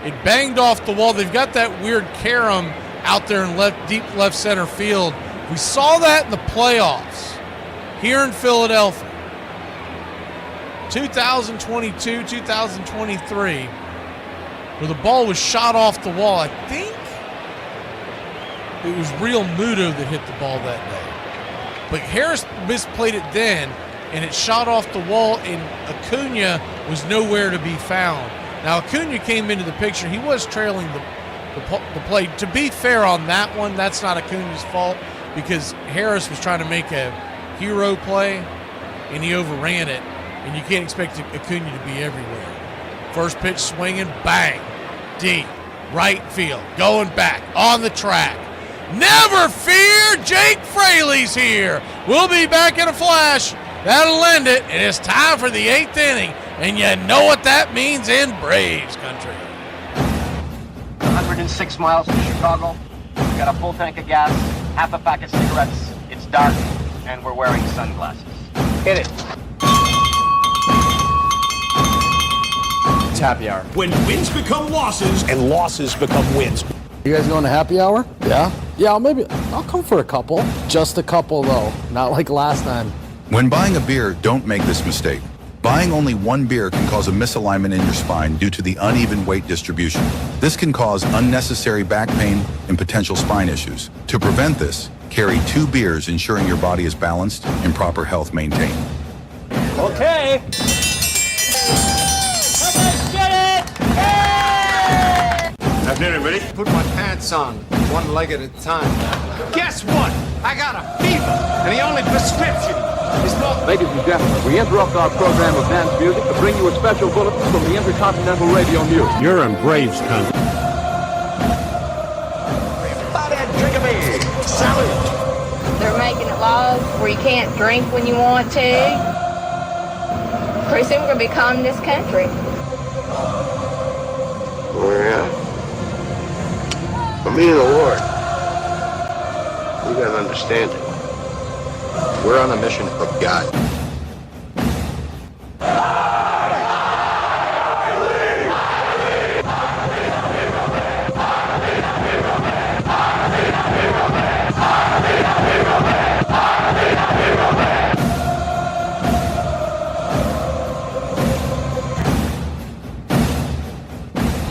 it banged off the wall. They've got that weird carom out there in deep left center field. We saw that in the playoffs here in Philadelphia. 2022, 2023, where the ball was shot off the wall. I think it was Real Muto that hit the ball that day. But Harris misplayed it then, and it shot off the wall, and Acuna was nowhere to be found. Now, Acuna came into the picture. He was trailing the play. To be fair on that one, that's not Acuna's fault because Harris was trying to make a hero play, and he overran it, and you can't expect Acuna to be everywhere. First pitch swinging, bang, deep, right field, going back, on the track. Never fear, Jake Fraley's here. We'll be back in a flash. That'll end it, and it's time for the 8th inning. And you know what that means in Braves country. 106 miles to Chicago. We've got a full tank of gas, half a pack of cigarettes. It's dark, and we're wearing sunglasses. Hit it. It's happy hour. When wins become losses and losses become wins. You guys going to happy hour? Yeah? Yeah, I'll come for a couple. Just a couple, though. Not like last time. When buying a beer, don't make this mistake. Buying only one beer can cause a misalignment in your spine due to the uneven weight distribution. This can cause unnecessary back pain and potential spine issues. To prevent this, carry 2 beers, ensuring your body is balanced and proper health maintained. Okay. Let's get it! Hey! Afternoon, everybody. Put my pants on, one leg at a time. Guess what? I got a fever, and the only prescription is not... Ladies and gentlemen, we interrupt our program of dance music to bring you a special bulletin from the Intercontinental Radio News. You're in Braves country. Drink a beer. Salute. There may making it laws where you can't drink when you want to. Pretty soon we're going to be communist country. Well, for me and the Lord, we gotta understand it. We're on a mission from God.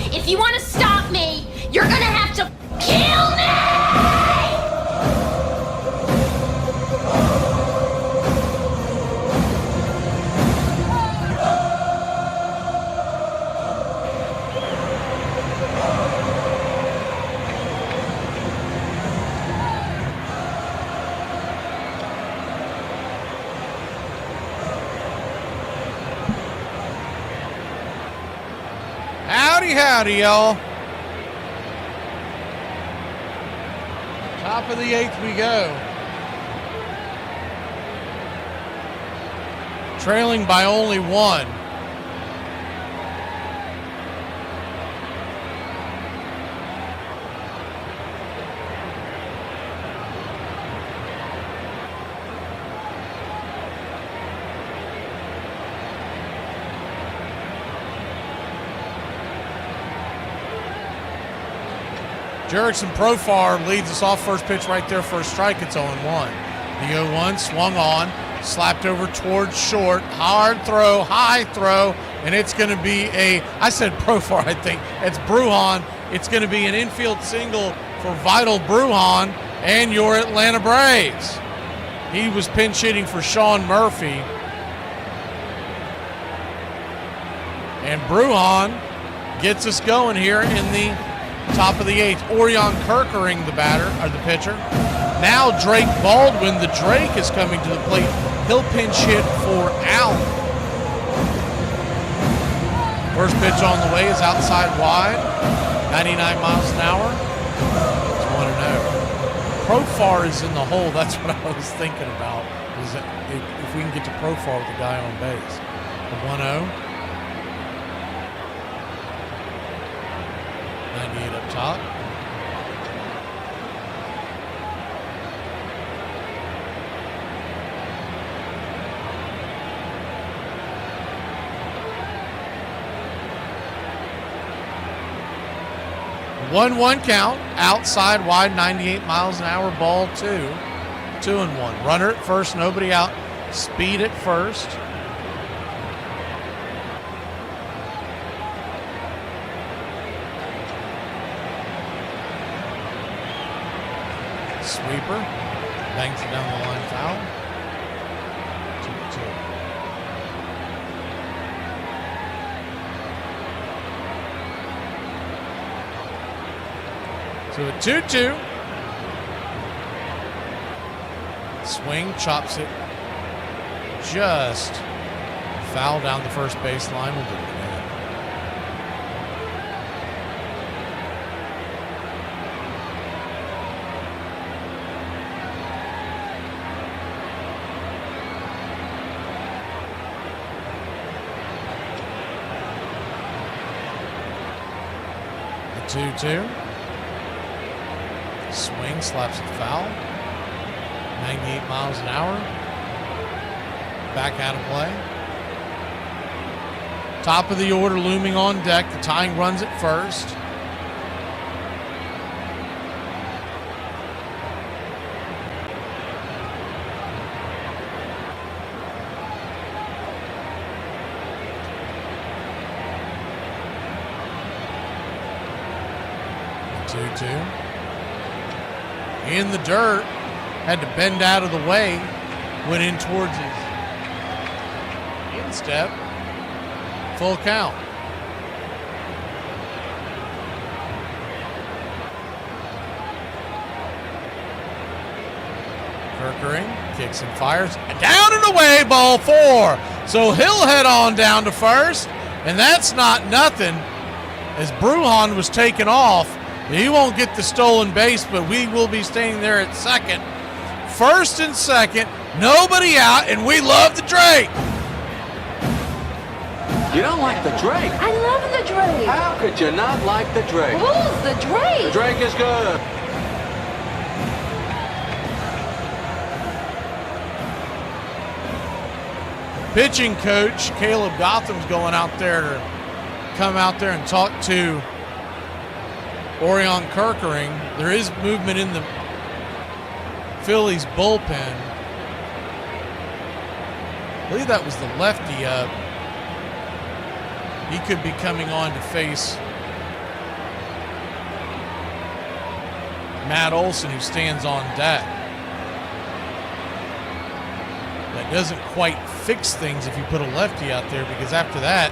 If you want to stop me, you're gonna have to kill me! Howdy, howdy, y'all. Top of the 8th we go. Trailing by only 1. Jerickson Profar leads us off. First pitch right there for a strike. It's 0-1. The 0-1 swung on, slapped over towards short. Hard throw, high throw, and it's going to be I said Profar, I think. It's Brujan. It's going to be an infield single for Vital Brujan and your Atlanta Braves. He was pinch hitting for Sean Murphy. And Brujan gets us going here in the top of the 8th. Orion Kerkering, the pitcher. Now Drake Baldwin. The Drake is coming to the plate. He'll pinch hit for Allen. First pitch on the way is outside wide. 99 miles an hour. It's 1-0. Profar is in the hole. That's what I was thinking about. Is that if we can get to Profar with the guy on base. The 1-0. 98 up top. One count, outside wide, 98 miles an hour, ball 2. 2-1. Runner at first, nobody out. Speed at first. Sweeper, bangs it down the line, foul. 2-2. So a 2-2. Swing, chops it just foul down the first baseline. We'll do it again. The 2-2. Swing, slaps it foul. 98 miles an hour. Back out of play. Top of the order looming on deck. The tying runs at first. The 2-2. In the dirt. Had to bend out of the way. Went in towards his instep. Full count. Kerkering kicks and fires. Down and away, ball 4. So he'll head on down to first. And that's not nothing. As Brujan was taken off, he won't get the stolen base, but we will be staying there at second first and second, nobody out, and we love the Drake. You don't like the Drake? I love the Drake. How could you not like the Drake? Who's the Drake? The Drake is good. Pitching coach Caleb Gotham's going out there to come out there and talk to Orion Kirkering. There is movement in the Phillies bullpen. I believe that was the lefty up. He could be coming on to face Matt Olson, who stands on deck. That doesn't quite fix things if you put a lefty out there, because after that,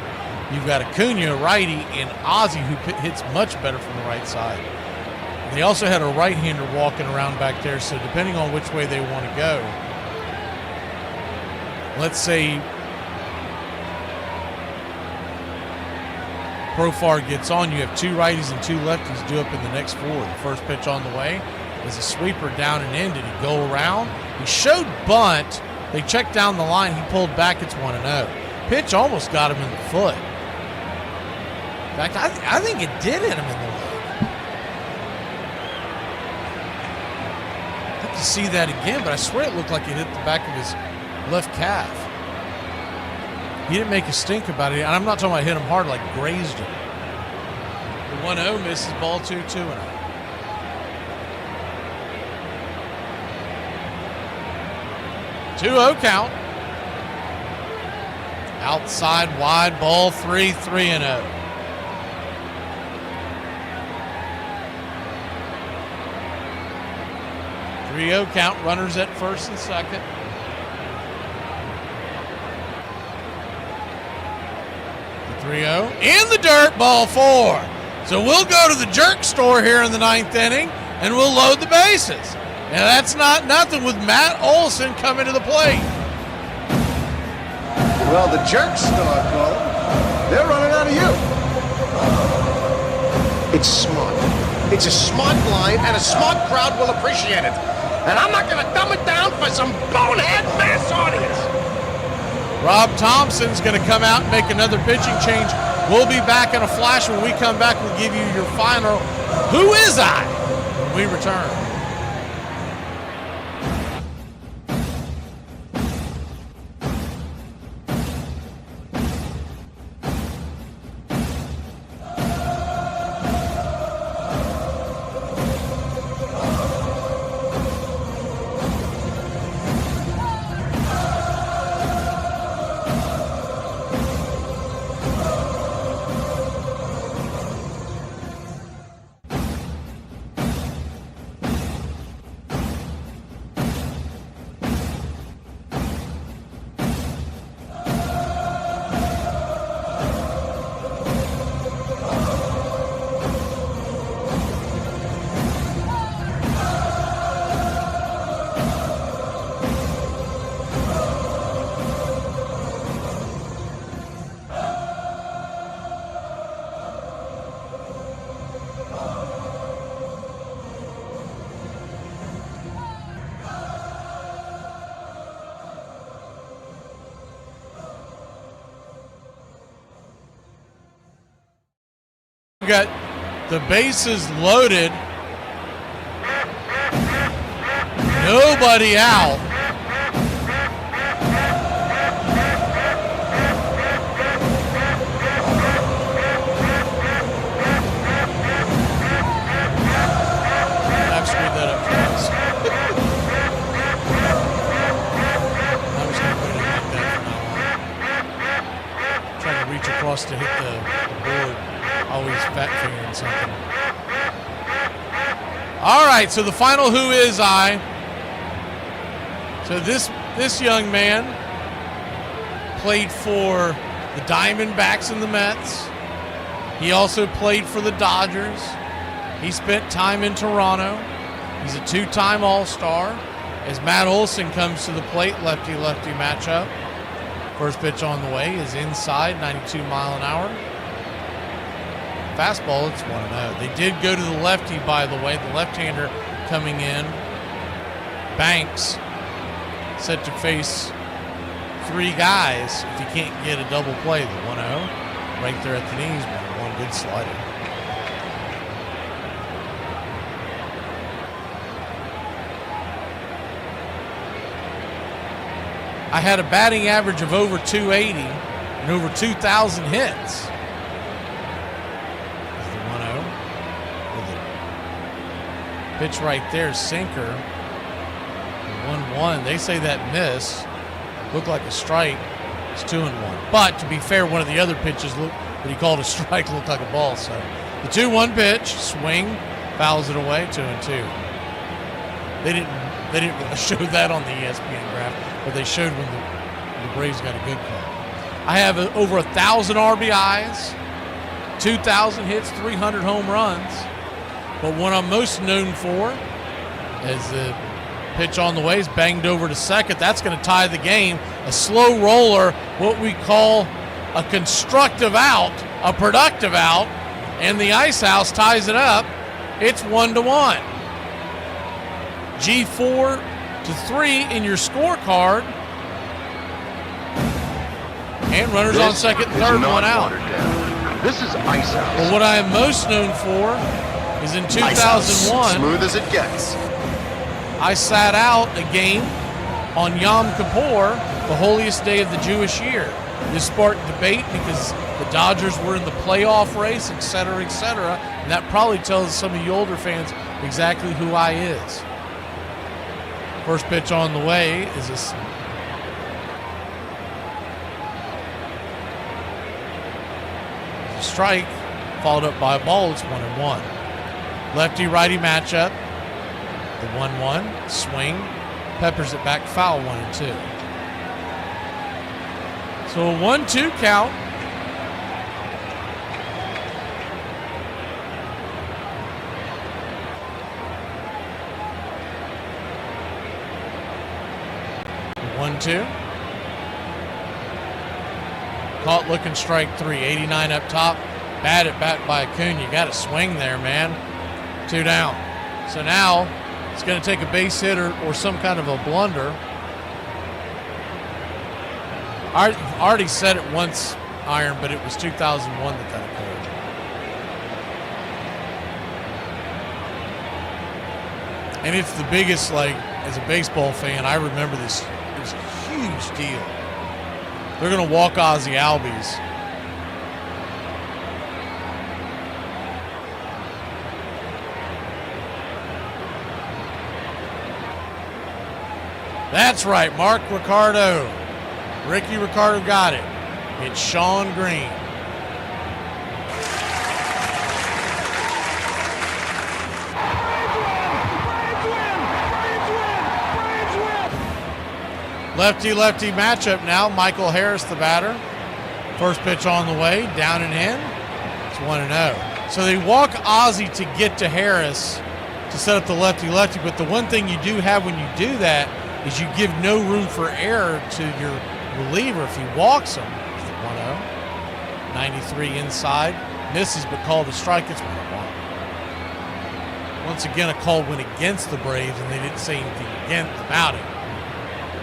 you've got Acuna, a righty, and Ozzie, who hits much better from the right side. They also had a right-hander walking around back there, so depending on which way they want to go, let's say Profar gets on, you have 2 righties and 2 lefties due up in the next 4. The first pitch on the way is a sweeper down and in. Did he go around? He showed bunt. They checked down the line. He pulled back. It's 1-0. Pitch almost got him in the foot. In fact, I think it did hit him in the leg. I have to see that again, but I swear it looked like it hit the back of his left calf. He didn't make a stink about it. And I'm not talking about hit him hard, like grazed him. The 1-0 misses, ball 2, 2-0. Two-0 count. Outside wide, ball 3, 3-0. Three-0 count, runners at first and second. The 3-0 in the dirt, ball 4. So we'll go to the jerk store here in the 9th inning, and we'll load the bases. And that's not nothing with Matt Olson coming to the plate. Well, the jerk store, Cole, they're running out of you. It's smart. It's a smart line, and a smart crowd will appreciate it. And I'm not going to dumb it down for some bonehead mass audience. Rob Thompson's going to come out and make another pitching change. We'll be back in a flash. When we come back, we'll give you your final Who Is I? when we return. Got the bases loaded. Nobody out. I've screwed that up twice. I was going to put it like that from now on. Trying to reach across to hit the board. Always fat fingering something. All right, so the final Who Is I. So this young man played for the Diamondbacks and the Mets. He also played for the Dodgers. He spent time in Toronto. He's a 2-time All-Star. As Matt Olson comes to the plate, lefty-lefty matchup. First pitch on the way is inside, 92 mile an hour. Fastball, it's 1-0. They did go to the lefty, by the way, the left-hander coming in. Banks set to face 3 guys if he can't get a double play. The 1-0 right there at the knees, 1-1, good slider. I had a batting average of over 280 and over 2,000 hits. There's the 1-0. With a pitch right there, sinker. The 1-1. They say that miss looked like a strike. It's 2-1. But to be fair, one of the other pitches that he called a strike looked like a ball. So the 2-1 pitch, swing, fouls it away, 2-2. They didn't show that on the ESPN graph, but they showed when the Braves got a good call. I have over 1,000 RBIs, 2,000 hits, 300 home runs. But what I'm most known for is the pitch on the way is banged over to second. That's going to tie the game. A slow roller, what we call a constructive out, a productive out, and the Ice House ties it up. It's 1-1. G4-3 in your scorecard. And runners on second and third, 1 out. This is Ice House. Well, what I am most known for is in 2001. Smooth as it gets. I sat out a game on Yom Kippur, the holiest day of the Jewish year. This sparked debate because the Dodgers were in the playoff race, et cetera, and that probably tells some of you older fans exactly who I is. First pitch on the way is a strike, followed up by a ball. It's 1-1. Lefty-righty matchup. The 1-1 swing, peppers it back, foul, 1-2. So a 1-2 count. The 1-2. Caught looking, strike 3. 89 up top. Batted back by Acuna. You got to swing there, man. 2 down. So now it's going to take a base hit or some kind of a blunder. I already said it once, Iron, but it was 2001 that occurred. And it's the biggest, like, as a baseball fan, I remember this. It was a huge deal. They're going to walk Ozzie Albies. That's right, Mark Ricardo. Ricky Ricardo got it. It's Sean Green. Lefty-lefty matchup now. Michael Harris, the batter. First pitch on the way, down and in. It's 1-0. So they walk Ozzie to get to Harris to set up the lefty-lefty, but the one thing you do have when you do that is you give no room for error to your reliever if he walks him. It's the 1-0. 93 inside. Misses, but called a strike. It's 1-1. Once again, a call went against the Braves, and they didn't say anything again about it.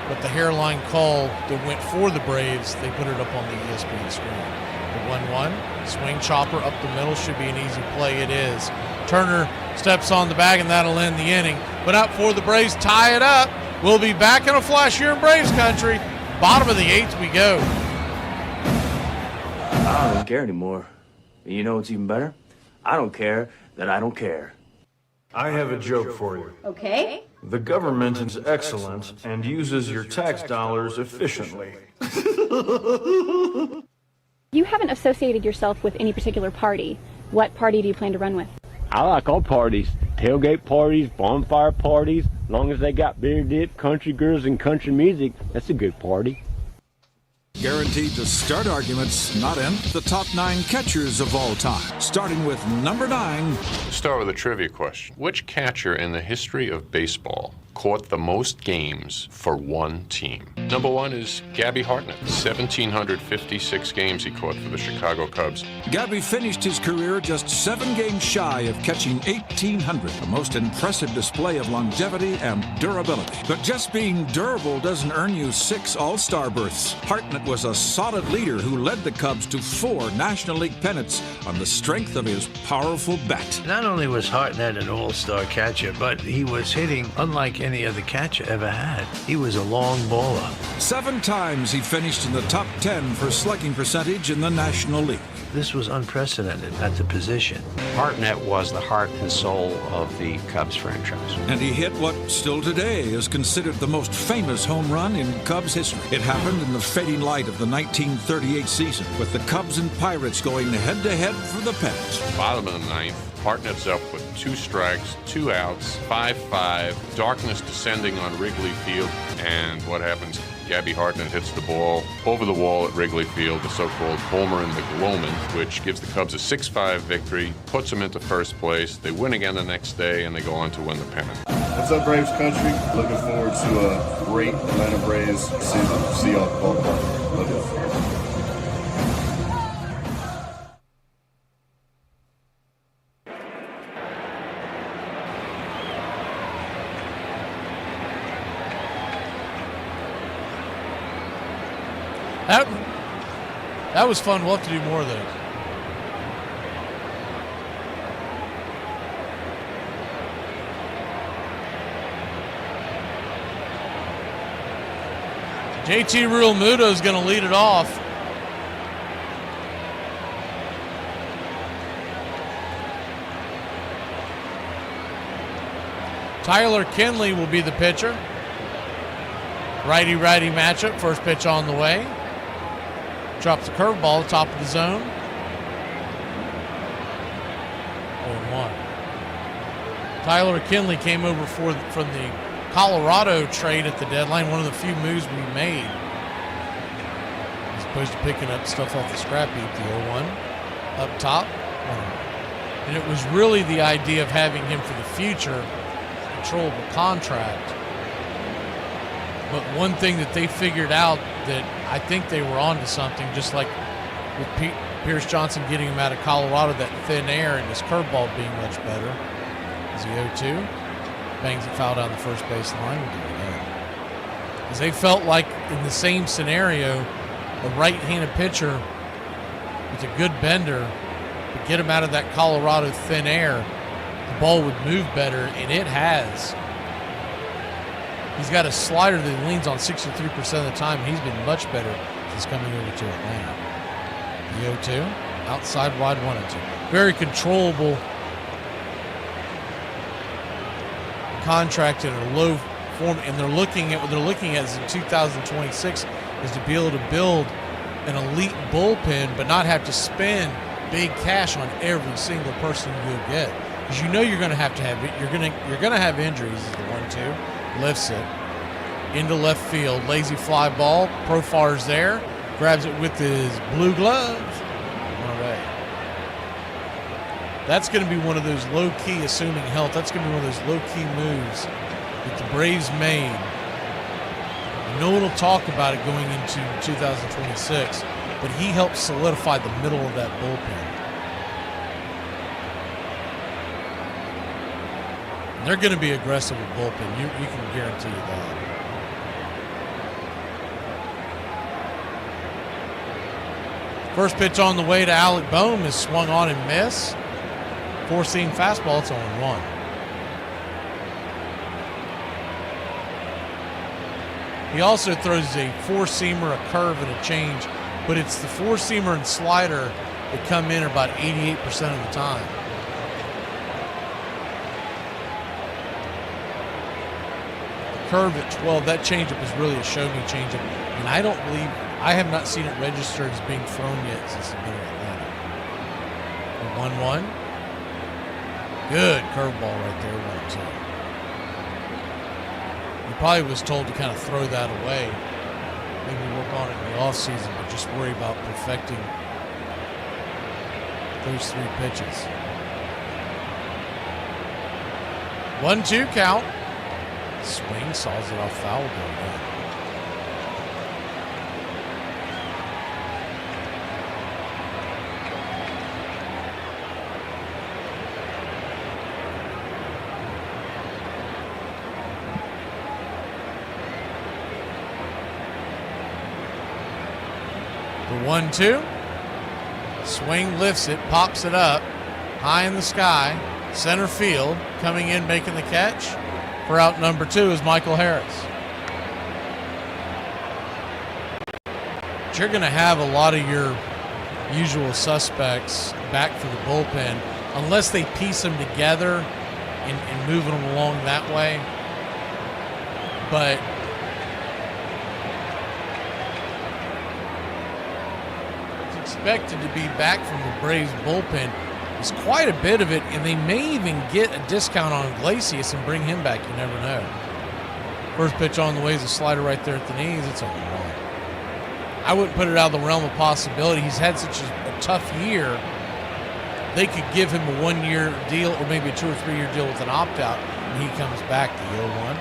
But the hairline call that went for the Braves, they put it up on the ESPN screen. The 1-1. Swing chopper up the middle. Should be an easy play. It is. Turner steps on the bag, and that'll end the inning. But up for the Braves, tie it up. We'll be back in a flash here in Braves country. Bottom of the 8th we go. I don't even care anymore. And you know what's even better? I don't care that I don't care. I have a joke for you. Okay. The government is excellent and uses your tax dollars efficiently. You haven't associated yourself with any particular party. What party do you plan to run with? I like all parties. Tailgate parties, bonfire parties. As long as they got beer dip, country girls, and country music, that's a good party. Guaranteed to start arguments, not end. The top 9 catchers of all time. Starting with number 9. Start with a trivia question. Which catcher in the history of baseball caught the most games for one team. Number one is Gabby Hartnett. 1,756 games he caught for the Chicago Cubs. Gabby finished his career just 7 games shy of catching 1,800, a most impressive display of longevity and durability. But just being durable doesn't earn you 6 All-Star berths. Hartnett was a solid leader who led the Cubs to 4 National League pennants on the strength of his powerful bat. Not only was Hartnett an all-star catcher, but he was hitting unlike any other catcher ever had. He was a long baller. 7 times he finished in the top 10 for slugging percentage in the National League. This was unprecedented at the position. Hartnett was the heart and soul of the Cubs franchise. And he hit what still today is considered the most famous home run in Cubs history. It happened in the fading light of the 1938 season, with the Cubs and Pirates going head-to-head for the pennant. Bottom of the ninth, Hartnett's up with 2 strikes, 2 outs, 5-5, darkness descending on Wrigley Field, and what happens? Gabby Hartnett hits the ball over the wall at Wrigley Field, the so-called Homer in the Gloman, which gives the Cubs a 6-5 victory, puts them into first place. They win again the next day, and they go on to win the pennant. What's up, Braves country? Looking forward to a great Atlanta Braves season. See y'all at the ballpark. Love you. That was fun. We'll have to do more of those. JT Realmuto is going to lead it off. Tyler Kinley will be the pitcher. Righty-righty matchup. First pitch on the way. Drops the curveball, top of the zone. 0-1. Tyler Kinley came over from the Colorado trade at the deadline, one of the few moves we made. As opposed to picking up stuff off the scrap heap, the 0-1. Up top. And it was really the idea of having him for the future, controllable contract. But one thing that they figured out that I think they were onto something, just like with Pierce Johnson getting him out of Colorado, that thin air and his curveball being much better. Is he 0-2? Bangs it foul down the first base line. We'll do it again. Because they felt like in the same scenario, a right-handed pitcher with a good bender would get him out of that Colorado thin air. The ball would move better, and it has. He's got a slider that leans on 63% of the time, and he's been much better since coming over to Atlanta. The 0-2, outside wide 1-2. Very controllable contract in a low form, and what they're looking at is in 2026 is to be able to build an elite bullpen, but not have to spend big cash on every single person you get, because you know you're going to have it. You're going to have injuries. Is the 1-2. Lifts it into left field. Lazy fly ball. Profar's there. Grabs it with his blue glove. One away. That's going to be one of those low-key, assuming health, that's going to be one of those low-key moves that the Braves made. No one will talk about it going into 2026, but he helped solidify the middle of that bullpen. They're going to be aggressive with bullpen. You can guarantee you that. First pitch on the way to Alec Boehm is swung on and miss. Four-seam fastball, it's 0-1. He also throws a four-seamer, a curve, and a change, but it's the four-seamer and slider that come in about 88% of the time. Curve at 12, that changeup is really a show-me changeup, and I have not seen it registered as being thrown yet since the middle of Atlanta. 1-1. Good curveball right there, 1-2. He probably was told to kind of throw that away. Maybe work on it in the offseason, but just worry about perfecting those three pitches. 1-2 count. Swing, saws it off foul ball. The 1-2. Swing, lifts it, pops it up, high in the sky, center field. Coming in, making the catch for out number 2 is Michael Harris. But you're going to have a lot of your usual suspects back for the bullpen unless they piece them together and moving them along that way. But expected to be back from the Braves bullpen is quite a bit of it, and they may even get a discount on Iglesias and bring him back. You never know. First pitch on the way is a slider right there at the knees. It's a one. I wouldn't put it out of the realm of possibility. He's had such a tough year. They could give him a 1-year deal or maybe a 2 or 3 year deal with an opt-out, and he comes back to 0-1.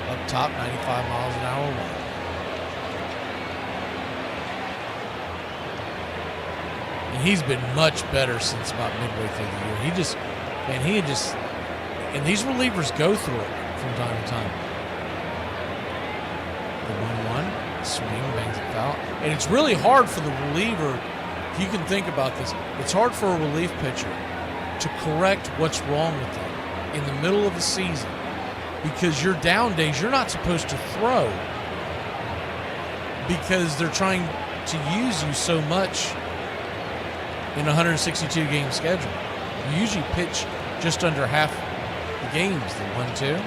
Up top, 95 miles an hour. And he's been much better since about midway through the year. And these relievers go through it from time to time. The 1-1, swing, bangs it foul. And it's really hard for the reliever, if you can think about this, it's hard for a relief pitcher to correct what's wrong with them in the middle of the season. Because your down days, you're not supposed to throw because they're trying to use you so much in a 162-game schedule. You usually pitch just under half the games. The 1-2.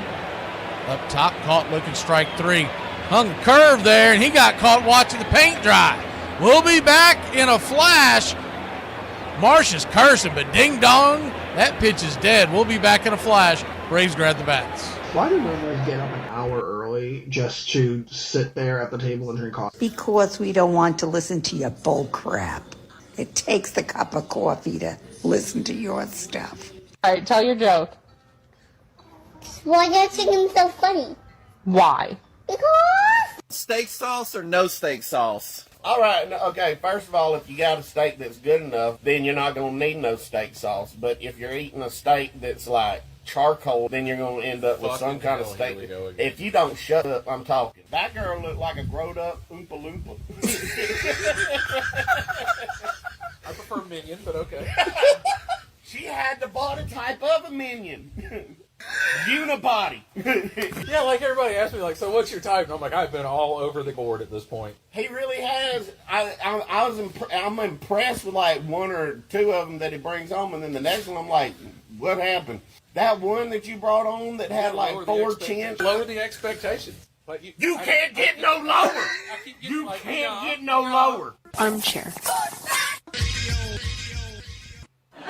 Up top, caught looking, strike 3. Hung a curve there, and he got caught watching the paint dry. We'll be back in a flash. Marsh is cursing, but ding-dong, that pitch is dead. We'll be back in a flash. Braves grab the bats. Why do Rumors get up an hour early just to sit there at the table and drink coffee? Because we don't want to listen to your bull crap. It takes the cup of coffee to listen to your stuff. All right, tell your joke. Why do you think him so funny? Why? Because... Steak sauce or no steak sauce? All right, okay, first of all, if you got a steak that's good enough, then you're not going to need no steak sauce. But if you're eating a steak that's like charcoal, then you're going to end up with some kind of steak. If you don't shut up, I'm talking. That girl looked like a growed-up Oompa Loompa. I prefer Minion, but okay. She had the body type of a Minion. Unibody. Yeah, like everybody asked me, like, so what's your type? And I'm like, I've been all over the board at this point. He really has. I'm impressed with like 1 or 2 of them that he brings home, and then the next one I'm like, what happened? That one that you brought on that had like 4 chins. Lower the expectations. Like you can't get no lower. You can't get no lower. Armchair.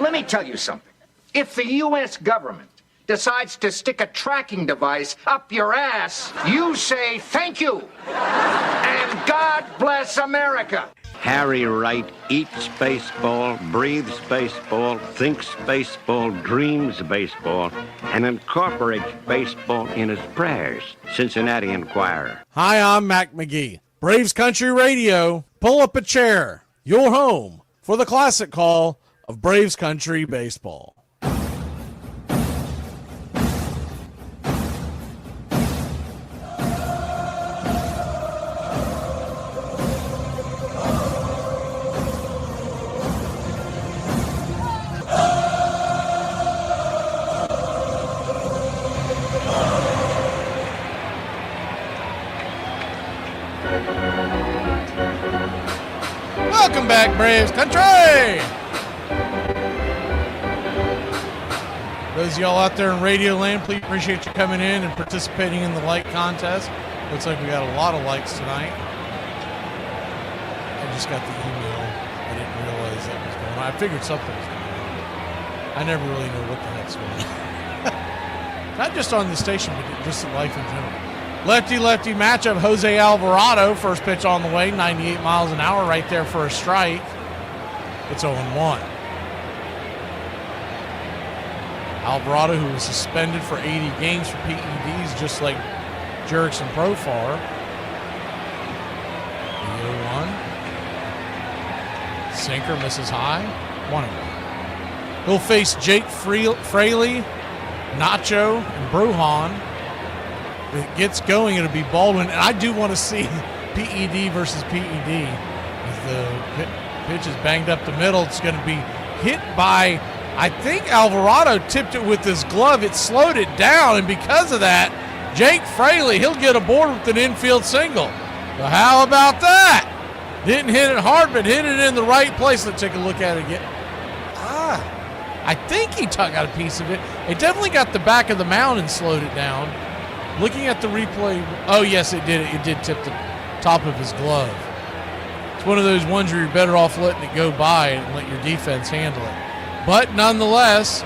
Let me tell you something. If the U.S. government decides to stick a tracking device up your ass, you say thank you. And God bless America. Harry Wright eats baseball, breathes baseball, thinks baseball, dreams baseball, and incorporates baseball in his prayers. Cincinnati Enquirer. Hi, I'm Mac McGee. Braves Country Radio. Pull up a chair. Your home for the classic call of Braves Country Baseball. Welcome back, Braves Country! Those of y'all out there in Radio Land, please appreciate you coming in and participating in the like contest. Looks like we got a lot of likes tonight. I just got the email. I didn't realize that was going on. I figured something was going on. I never really know what the heck's going on. Not just on the station, but just in life in general. Lefty-lefty matchup. Jose Alvarado, first pitch on the way, 98 miles an hour right there for a strike. It's 0-1. Alvarado, who was suspended for 80 games for PEDs, just like Jerks and Profar. The 0-1. Sinker misses high. 1-1. He'll face Jake Fraley, Nacho, and Brujan. If it gets going, it'll be Baldwin. And I do want to see PED versus PED. As the pitch is banged up the middle, it's going to be hit by, I think Alvarado tipped it with his glove. It slowed it down, and because of that, Jake Fraley, he'll get aboard with an infield single. So how about that? Didn't hit it hard, but hit it in the right place. Let's take a look at it again. I think he got a piece of it. It definitely got the back of the mound and slowed it down. Looking at the replay, oh yes, it did. It did tip the top of his glove. It's one of those ones where you're better off letting it go by and let your defense handle it. But nonetheless,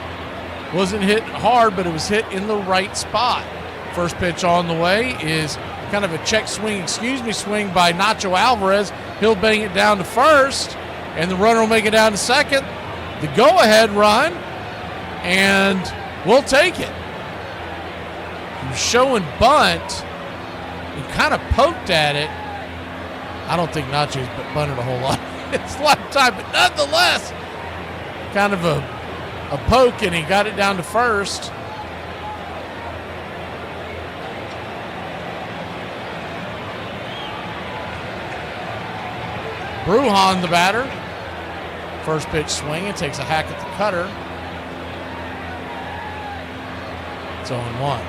wasn't hit hard, but it was hit in the right spot. First pitch on the way is kind of a check swing by Nacho Alvarez. He'll bang it down to first, and the runner will make it down to second. The go-ahead run, and we'll take it. He was showing bunt. He kind of poked at it. I don't think Nacho's bunted a whole lot in his lifetime, but nonetheless, kind of a poke, and he got it down to first. Brujan, the batter. First pitch swing and takes a hack at the cutter. It's 0-1.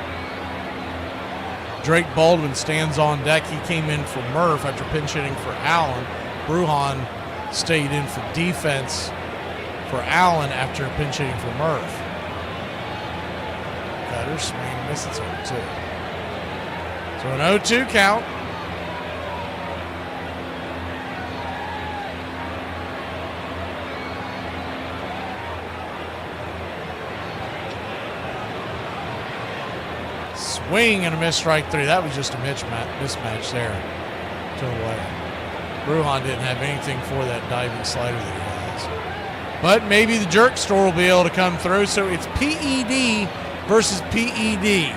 Drake Baldwin stands on deck. He came in for Murph after pinch hitting for Allen. Brujan stayed in for defense for Allen after pinch hitting for Murph. Cutter, swing and miss. It's 0-2. So an 0-2 count. Swing and a miss, strike three. That was just a mismatch there. 2 away. Brujan didn't have anything for that diving slider that he has. But maybe the jerk store will be able to come through. So it's PED versus PED.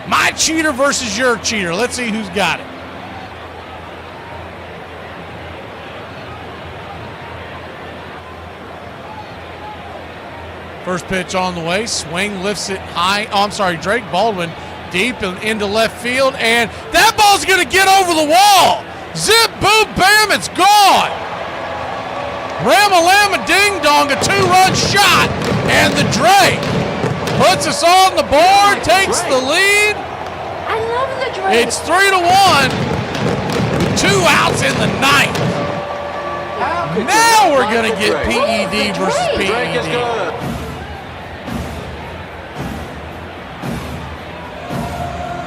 My cheater versus your cheater. Let's see who's got it. First pitch on the way. Swing, lifts it high. Oh, I'm sorry, Drake Baldwin deep into left field. And that ball's going to get over the wall. Zip, boom, bam, it's gone. Ram-a-lam-a ding-dong, a 2-run shot. And the Drake puts us on the board, takes the lead. I love the Drake. It's 3-1 with 2 outs in the ninth. Now we're going to get PED versus PED.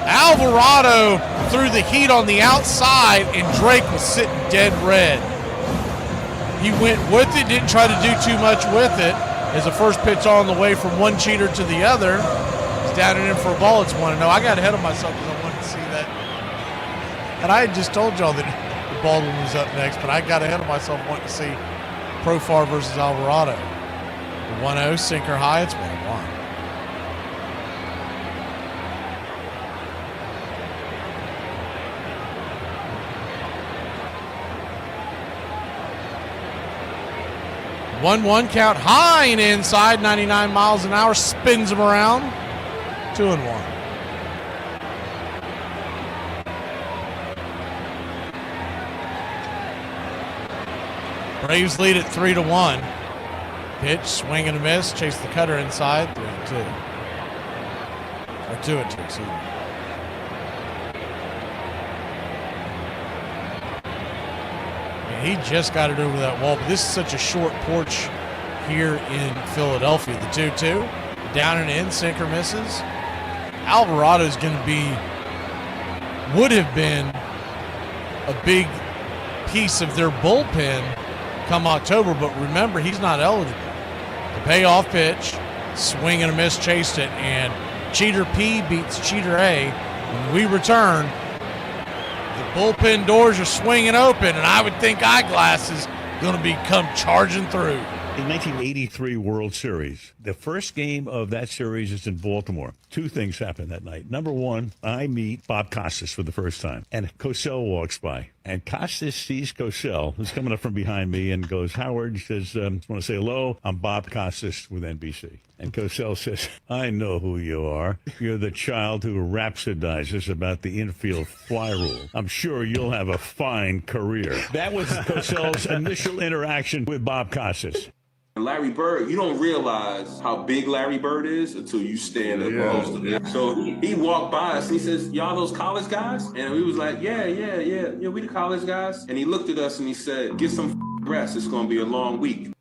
Alvarado threw the heat on the outside, and Drake was sitting dead red. He went with it, didn't try to do too much with it. As the first pitch on the way from one cheater to the other, he's down and in for a ball. It's 1-0. I got ahead of myself because I wanted to see that. And I had just told y'all that Baldwin was up next, but I got ahead of myself wanting to see Profar versus Alvarado. 1-0, sinker high, it's 1-1. One count high and inside, 99 miles an hour, spins him around. 2-1. Braves lead at 3-1. Pitch, swing and a miss, chase the cutter inside, 3-2. Or 2-2, excuse me. He just got it over that wall, but this is such a short porch here in Philadelphia. The 2-2, down and in, sinker misses. Alvarado is going to would have been a big piece of their bullpen come October, but remember, he's not eligible. The payoff pitch, swing and a miss, chased it, and Cheater P beats Cheater A. When we return, the bullpen doors are swinging open, and I would think Eyeglass is going to come charging through. The 1983 World Series. The first game of that series is in Baltimore. Two things happen that night. Number one, I meet Bob Costas for the first time, and Cosell walks by. And Costas sees Cosell, who's coming up from behind me, and goes, Howard, he says, I want to say hello. I'm Bob Costas with NBC. And Cosell says, I know who you are. You're the child who rhapsodizes about the infield fly rule. I'm sure you'll have a fine career. That was Cosell's initial interaction with Bob Costas. Larry Bird, you don't realize how big Larry Bird is until you stand up close to him. So he walked by us and he says, y'all those college guys? And we was like, yeah, we the college guys. And he looked at us and he said, get some rest. It's going to be a long week.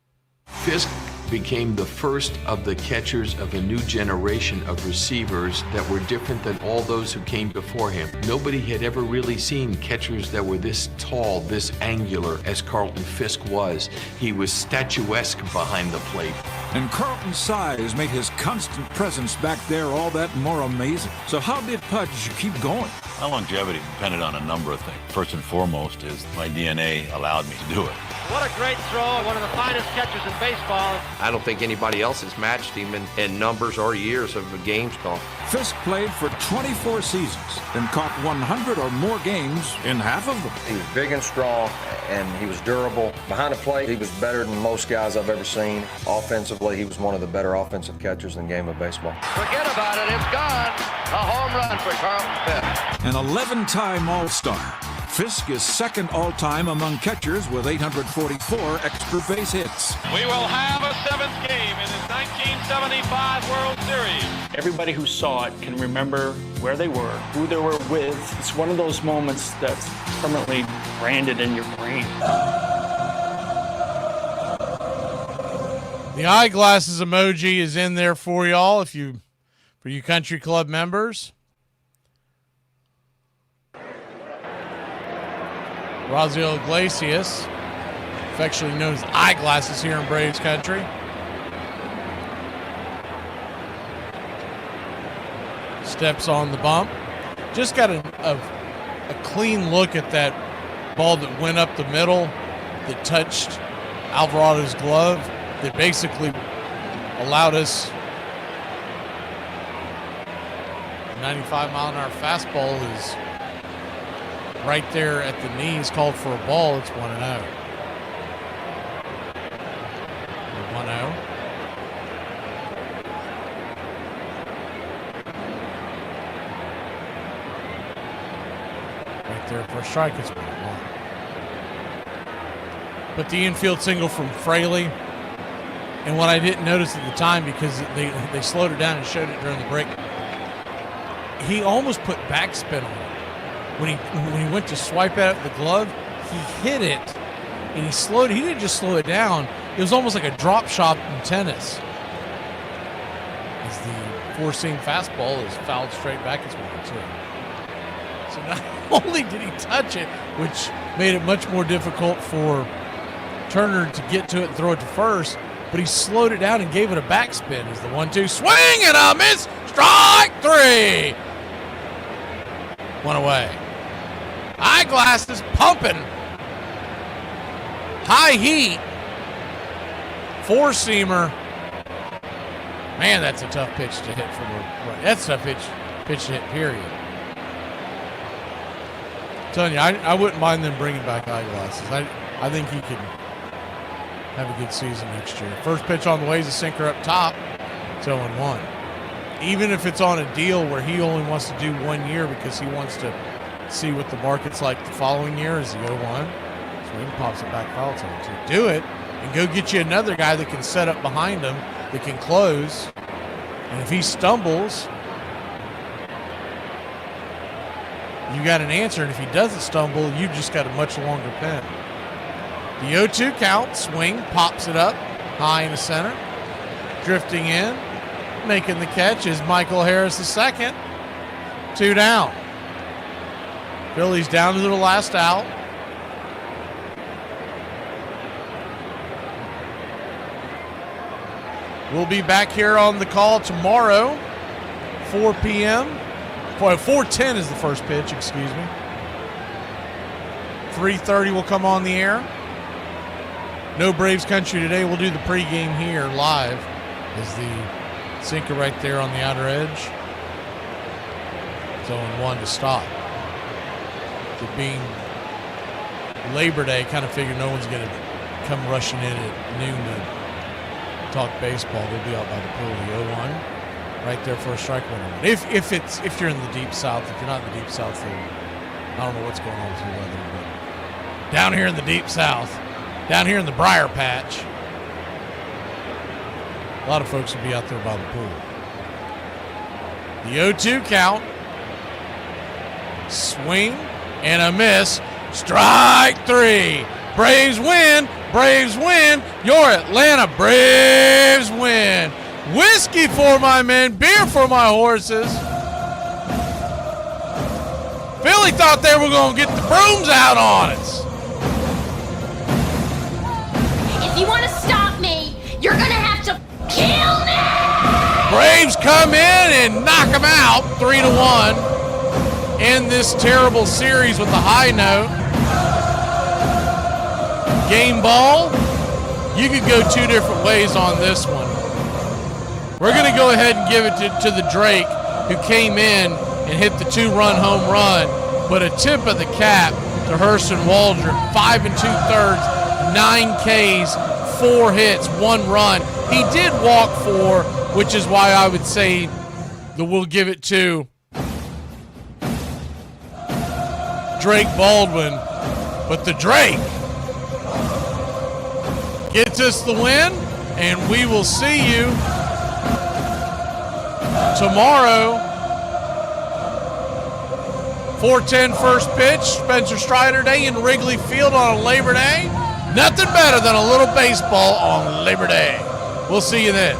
Fisk became the first of the catchers of a new generation of receivers that were different than all those who came before him. Nobody had ever really seen catchers that were this tall, this angular as Carlton Fisk was. He was statuesque behind the plate. And Carlton's size made his constant presence back there all that more amazing. So how did Pudge keep going? My longevity depended on a number of things. First and foremost is my DNA allowed me to do it. What a great throw, one of the finest catchers in baseball. I don't think anybody else has matched him in numbers or years of the games called. Fisk played for 24 seasons and caught 100 or more games in half of them. He was big and strong, and he was durable. Behind the plate, he was better than most guys I've ever seen. Offensively, he was one of the better offensive catchers in the game of baseball. Forget about it, it's gone. A home run for Carlton Fisk. An 11-time All-Star. Fisk is second all-time among catchers with 844 extra base hits. We will have a seventh game in this 1975 World Series. Everybody who saw it can remember where they were, who they were with. It's one of those moments that's permanently branded in your brain. The eyeglasses emoji is in there for y'all for you country club members. Raziel Iglesias, affectionately known as Eyeglasses here in Braves country. Steps on the bump. Just got a clean look at that ball that went up the middle that touched Alvarado's glove that basically allowed us 95-mile-an-hour fastball is right there at the knees, called for a ball. It's 1-0. 1-0. Right there for a strike. It's 1-1. But the infield single from Fraley, and what I didn't notice at the time because they slowed it down and showed it during the break, he almost put backspin on it. When he went to swipe out the glove, he hit it, and he didn't just slow it down. It was almost like a drop shot in tennis. As the four-seam fastball is fouled straight back, it's 1-2. So not only did he touch it, which made it much more difficult for Turner to get to it and throw it to first, but he slowed it down and gave it a backspin as the 1-2 swing and a miss. Strike three. One away. Eyeglasses pumping. High heat. Four-seamer. Man, that's a tough pitch to hit from the right. That's a tough pitch to hit, period. I'm telling you, I wouldn't mind them bringing back Eyeglasses. I think he could have a good season next year. First pitch on the way is a sinker up top. It's 0-1. Even if it's on a deal where he only wants to do 1 year because he wants to see what the market's like the following year, is the 0-1. Swing pops it back foul to do it and go get you another guy that can set up behind him, that can close. And if he stumbles, you got an answer. And if he doesn't stumble, you just got a much longer pen. The 0-2 count, swing, pops it up high in the center, drifting in. Making the catch is Michael Harris II. 2 down. Phillies down to the last out. We'll be back here on the call tomorrow, 4 p.m. 4:10 is the first pitch, excuse me. 3:30 will come on the air. No Braves Country today. We'll do the pregame here live. Is the sinker right there on the outer edge. 0-1 to stop. It being Labor Day, kind of figured no one's going to come rushing in at noon to talk baseball. They'll be out by the pool. The 0-1 right there for a strike one. If you're in the deep south, if you're not in the deep south, then I don't know what's going on with your weather, but down here in the deep south, down here in the Briar Patch, a lot of folks will be out there by the pool. The 0-2 count. Swing and a miss. Strike three. Braves win. Braves win. Your Atlanta Braves win. Whiskey for my men. Beer for my horses. Philly thought they were going to get the brooms out on us. If you want to stop me, you're going to have to kill me! Braves come in and knock them out 3-1. End this terrible series with a high note. Game ball. You could go two different ways on this one. We're going to go ahead and give it to the Drake, who came in and hit the 2-run home run. But a tip of the cap to Hurston Waldrop. 5 2/3, 9 Ks, 4 hits, 1 run. He did walk 4, which is why I would say that we'll give it to Drake Baldwin. But the Drake gets us the win, and we will see you tomorrow. 4:10 first pitch, Spencer Strider Day in Wrigley Field on Labor Day. Nothing better than a little baseball on Labor Day. We'll see you then.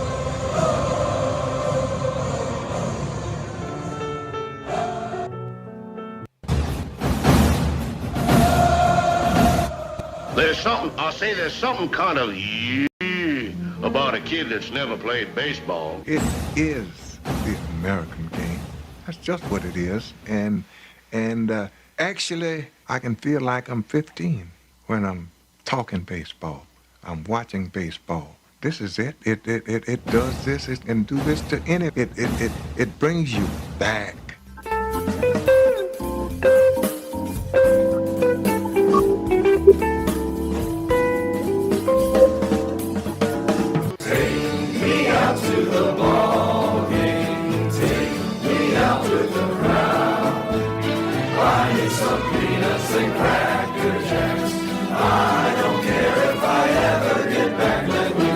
There's something kind of about a kid that's never played baseball. It is the American game. That's just what it is. And actually, I can feel like I'm 15 when I'm talking baseball. I'm watching baseball. This is it. It does this. It can do this to any. It brings you back. Some peanuts and Cracker Jacks. I don't care if I ever get back. Let me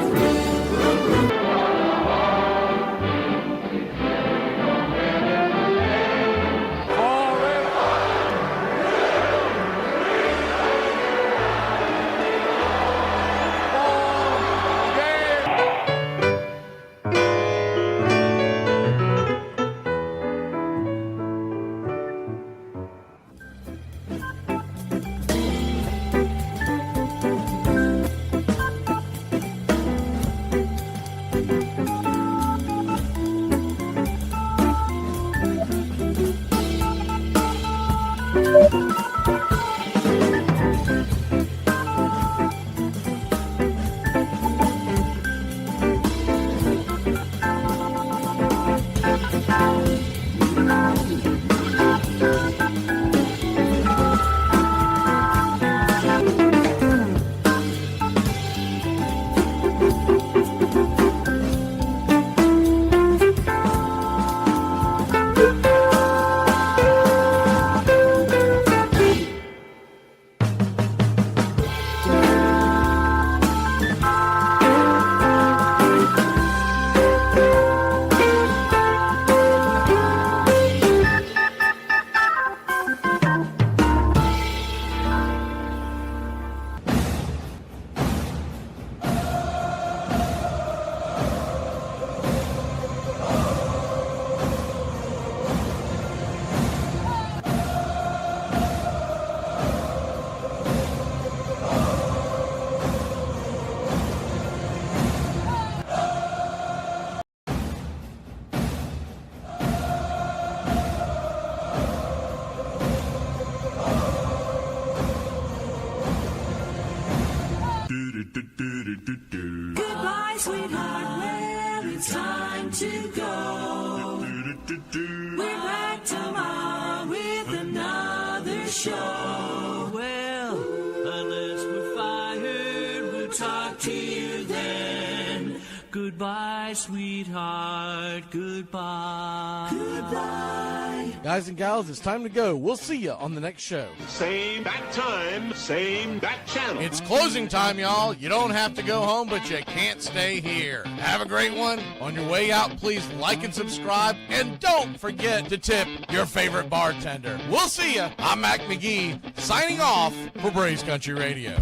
Goodbye, sweetheart. Well, it's time to go. We're back tomorrow with another show. Well, unless we're fired, we'll talk to you then. Goodbye, sweetheart. Goodbye. Goodbye. Guys and gals, it's time to go. We'll see you on the next show. Same bat time, same bat channel. It's closing time, y'all. You don't have to go home, but you can't stay here. Have a great one. On your way out, please like and subscribe. And don't forget to tip your favorite bartender. We'll see you. I'm Mac McGee, signing off for Braves Country Radio.